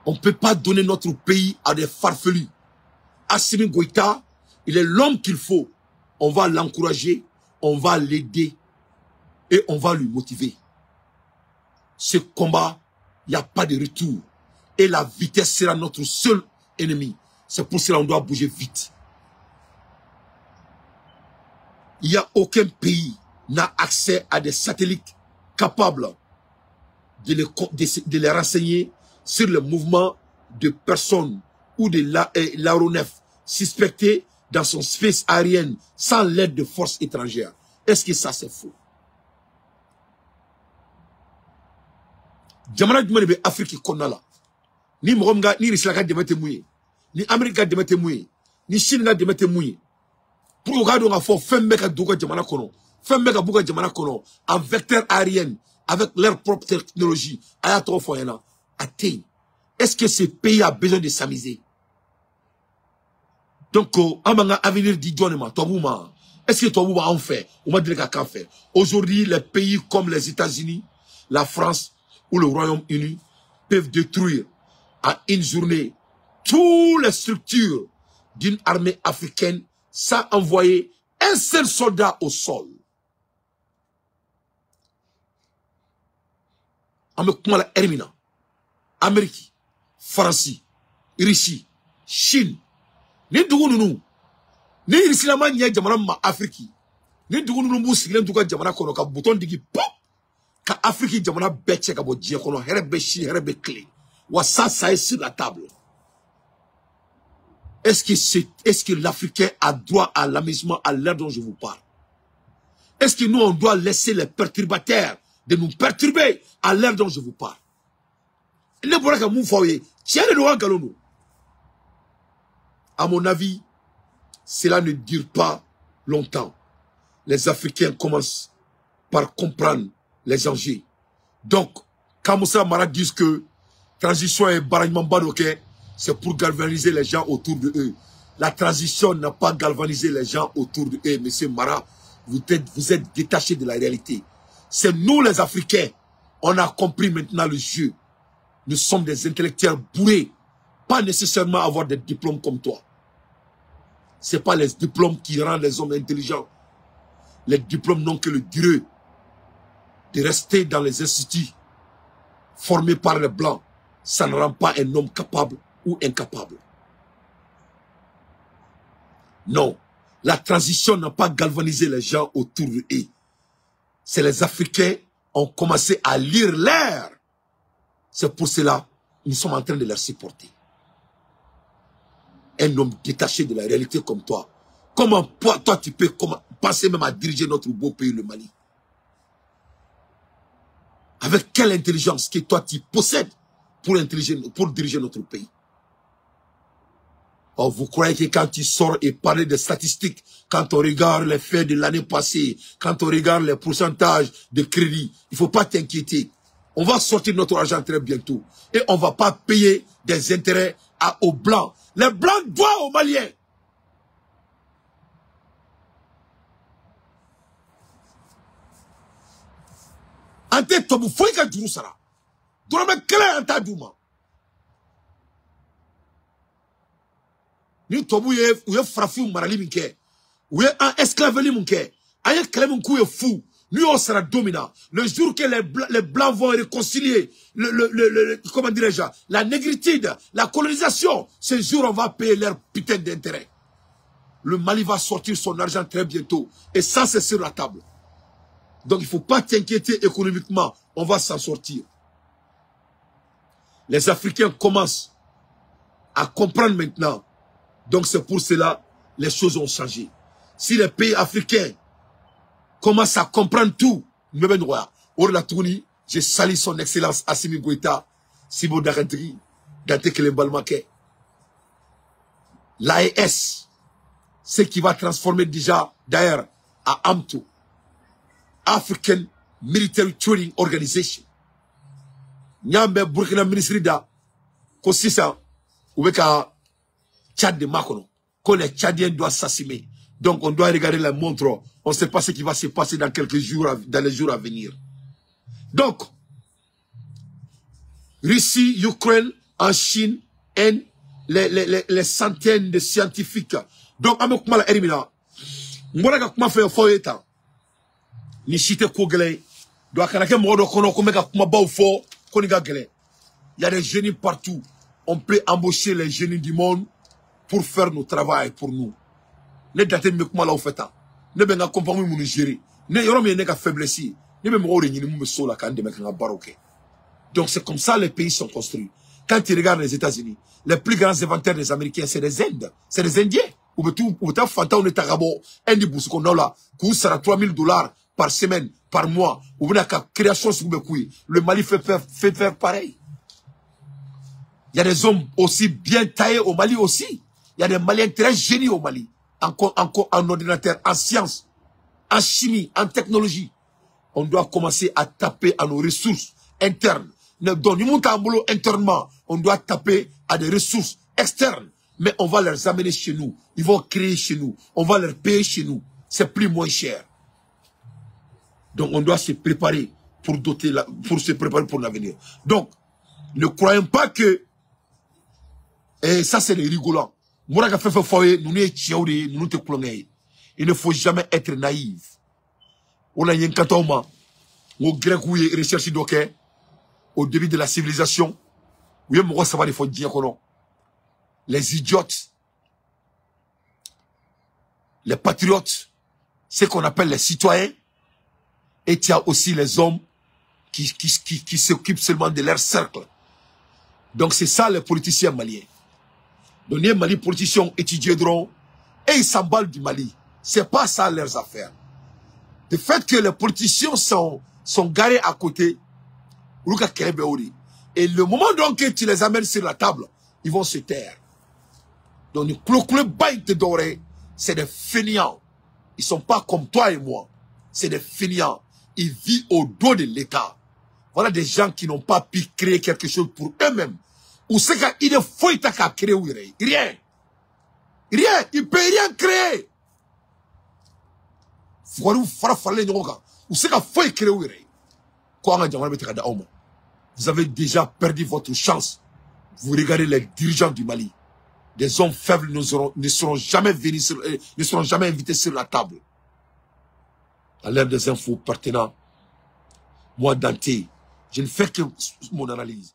On ne peut pas donner notre pays à des farfelus. Assimi Goïta, il est l'homme qu'il faut. On va l'encourager, on va l'aider et on va lui motiver. Ce combat, il n'y a pas de retour. Et la vitesse sera notre seul ennemi. C'est pour cela qu'on doit bouger vite. Il n'y a aucun pays n'a accès à des satellites capables de les renseigner sur le mouvement de personnes ou de l'aéronef suspecté dans son space aérien sans l'aide de forces étrangères. Est-ce que ça c'est faux? Jamana du monde Afrique konnala. Ni Moromga, ni Rislaka de Metemouye, ni Amérique de Metemouye, ni Chine de Metemouye. Pour regarder, on a fait Fembeka Douga Jamana Kono. Fembeka Bouga Jamana Kono. En vecteur aérien, avec leur propre technologie. Ayato Foyana. Atteigne. Est-ce que ce pays a besoin de s'amuser? Donc, Amanga avenir dit Djonema, Tobouma. Est-ce que Tobouma en fait? Ou Madrika qu'en fait? Aujourd'hui, les pays comme les États-Unis, la France ou le Royaume-Uni peuvent détruire en une journée toutes les structures d'une armée africaine sans envoyer un seul soldat au sol. Amérique, France, Russie, Chine, ni dougounounou, ni Rissilama n'y a jamana ma Afrique, ni dougounounou moussilem douga jamana kono ka bouton digi pop, ka Afrique jamana betche ka bo djie kono herebe chi herebe clé, wa ça est sur la table. Est-ce que l'Africain a droit à l'amusement à l'heure dont je vous parle? Est-ce que nous on doit laisser les perturbateurs de nous perturber à l'heure dont je vous parle? À mon avis, cela ne dure pas longtemps. Les Africains commencent par comprendre les enjeux. Donc, quand Moussa Mara dit que transition est barragement badoké, c'est pour galvaniser les gens autour de eux. La transition n'a pas galvanisé les gens autour de eux. Monsieur Mara, vous êtes détaché de la réalité. C'est nous les Africains, on a compris maintenant le jeu. Nous sommes des intellectuels bourrés, pas nécessairement avoir des diplômes comme toi. Ce n'est pas les diplômes qui rendent les hommes intelligents. Les diplômes n'ont que le durée de rester dans les instituts formés par les Blancs. Ça ne rend pas un homme capable ou incapable. Non, la transition n'a pas galvanisé les gens autour de eux. C'est les Africains qui ont commencé à lire l'air. C'est pour cela que nous sommes en train de les supporter. Un homme détaché de la réalité comme toi. Comment toi tu peux penser même à diriger notre beau pays, le Mali? Avec quelle intelligence que toi tu possèdes pour diriger notre pays? Oh, vous croyez que quand tu sors et parles des statistiques, quand on regarde les faits de l'année passée, quand on regarde les pourcentages de crédit, il ne faut pas t'inquiéter. On va sortir notre argent très bientôt. Et on ne va pas payer des intérêts aux Blancs. Les Blancs doivent aux Maliens. Ante tobu foi ka juru sara. Dorame kele anta duma. Ni tobu ye frafi marali minke. Ou ye un esclaveli minke. Aye kele minku ye fou. Nous on sera dominant. Le jour que les Blancs vont réconcilier comment dirais-je, la négritude, la colonisation, ce jour on va payer leur putain d'intérêt. Le Mali va sortir son argent très bientôt. Et ça c'est sur la table. Donc il ne faut pas t'inquiéter économiquement. On va s'en sortir. Les Africains commencent à comprendre maintenant. Donc c'est pour cela les choses ont changé. Si les pays africains commencent à comprendre tout, je salue son excellence Assimi Goïta, Sibo Darentri, Dante Kelembalmake. L'AES, ce qui va transformer déjà d'ailleurs à AMTO, African Military Training Organization. Nyambe Burkina Ministry da, ko sisa, oubeka Tchad de Makono, que les Tchadiens doivent s'assumer. Donc on doit regarder la montre. On ne sait pas ce qui va se passer dans quelques jours, dans les jours à venir. Donc, Russie, Ukraine, en Chine, et les centaines de scientifiques. Donc, à moi, la élimina. Moi, je vais faire un faux état. Ni chite kogele. Donc, quand il y a des génies partout. On peut embaucher les génies du monde pour faire nos travail pour nous. Ne daté me kuma la au fait ne ben ga compagnie mu gérer ne yoro me ne ga faiblesse ne be mo ni mu so la kan de meka baroke. Donc c'est comme ça les pays sont construits. Quand tu regardes les États-Unis, les plus grands inventaires des Américains c'est des Indes, c'est des Indiens. Ou tout ou ta fanta on est arabo indi bus qu'on a là coût sera $3,000 par semaine, par mois. Ou bien ka création sur be couille. Le Mali fait faire pareil. Il y a des hommes aussi bien taillés au Mali aussi. Il y a des Maliens très géniaux au Mali. En ordinateur, en sciences, en chimie, en technologie. On doit commencer à taper à nos ressources internes. Donc, nous montons internement. On doit taper à des ressources externes. Mais on va les amener chez nous. Ils vont créer chez nous. On va leur payer chez nous. C'est plus moins cher. Donc, on doit se préparer pour doter pour se préparer pour l'avenir. Donc, ne croyons pas que, et ça c'est les rigolants. Il ne faut jamais être naïf. On a un katoma, au grec où il recherche au début de la civilisation. Les idiotes, les patriotes, ce qu'on appelle les citoyens, et il y a aussi les hommes qui s'occupent seulement de leur cercle. Donc c'est ça les politiciens maliens. Donc les Mali politiciens étudieront et ils s'emballent du Mali. C'est pas ça leurs affaires. Le fait que les politiciens sont garés à côté, et le moment donc que tu les amènes sur la table, ils vont se taire. Donc les baïtes dorés, c'est des fainéants. Ils sont pas comme toi et moi. C'est des fainéants. Ils vivent au dos de l'État. Voilà des gens qui n'ont pas pu créer quelque chose pour eux-mêmes. Ou c'est qu'il ne faut pas créer rien. Rien. Il ne peut rien créer. Ou c'est qu'il faut créer. Vous avez déjà perdu votre chance. Vous regardez les dirigeants du Mali. Des hommes faibles ne seront jamais venus ne seront jamais invités sur la table. À l'ère des infos pertinents, moi Dante, je ne fais que mon analyse.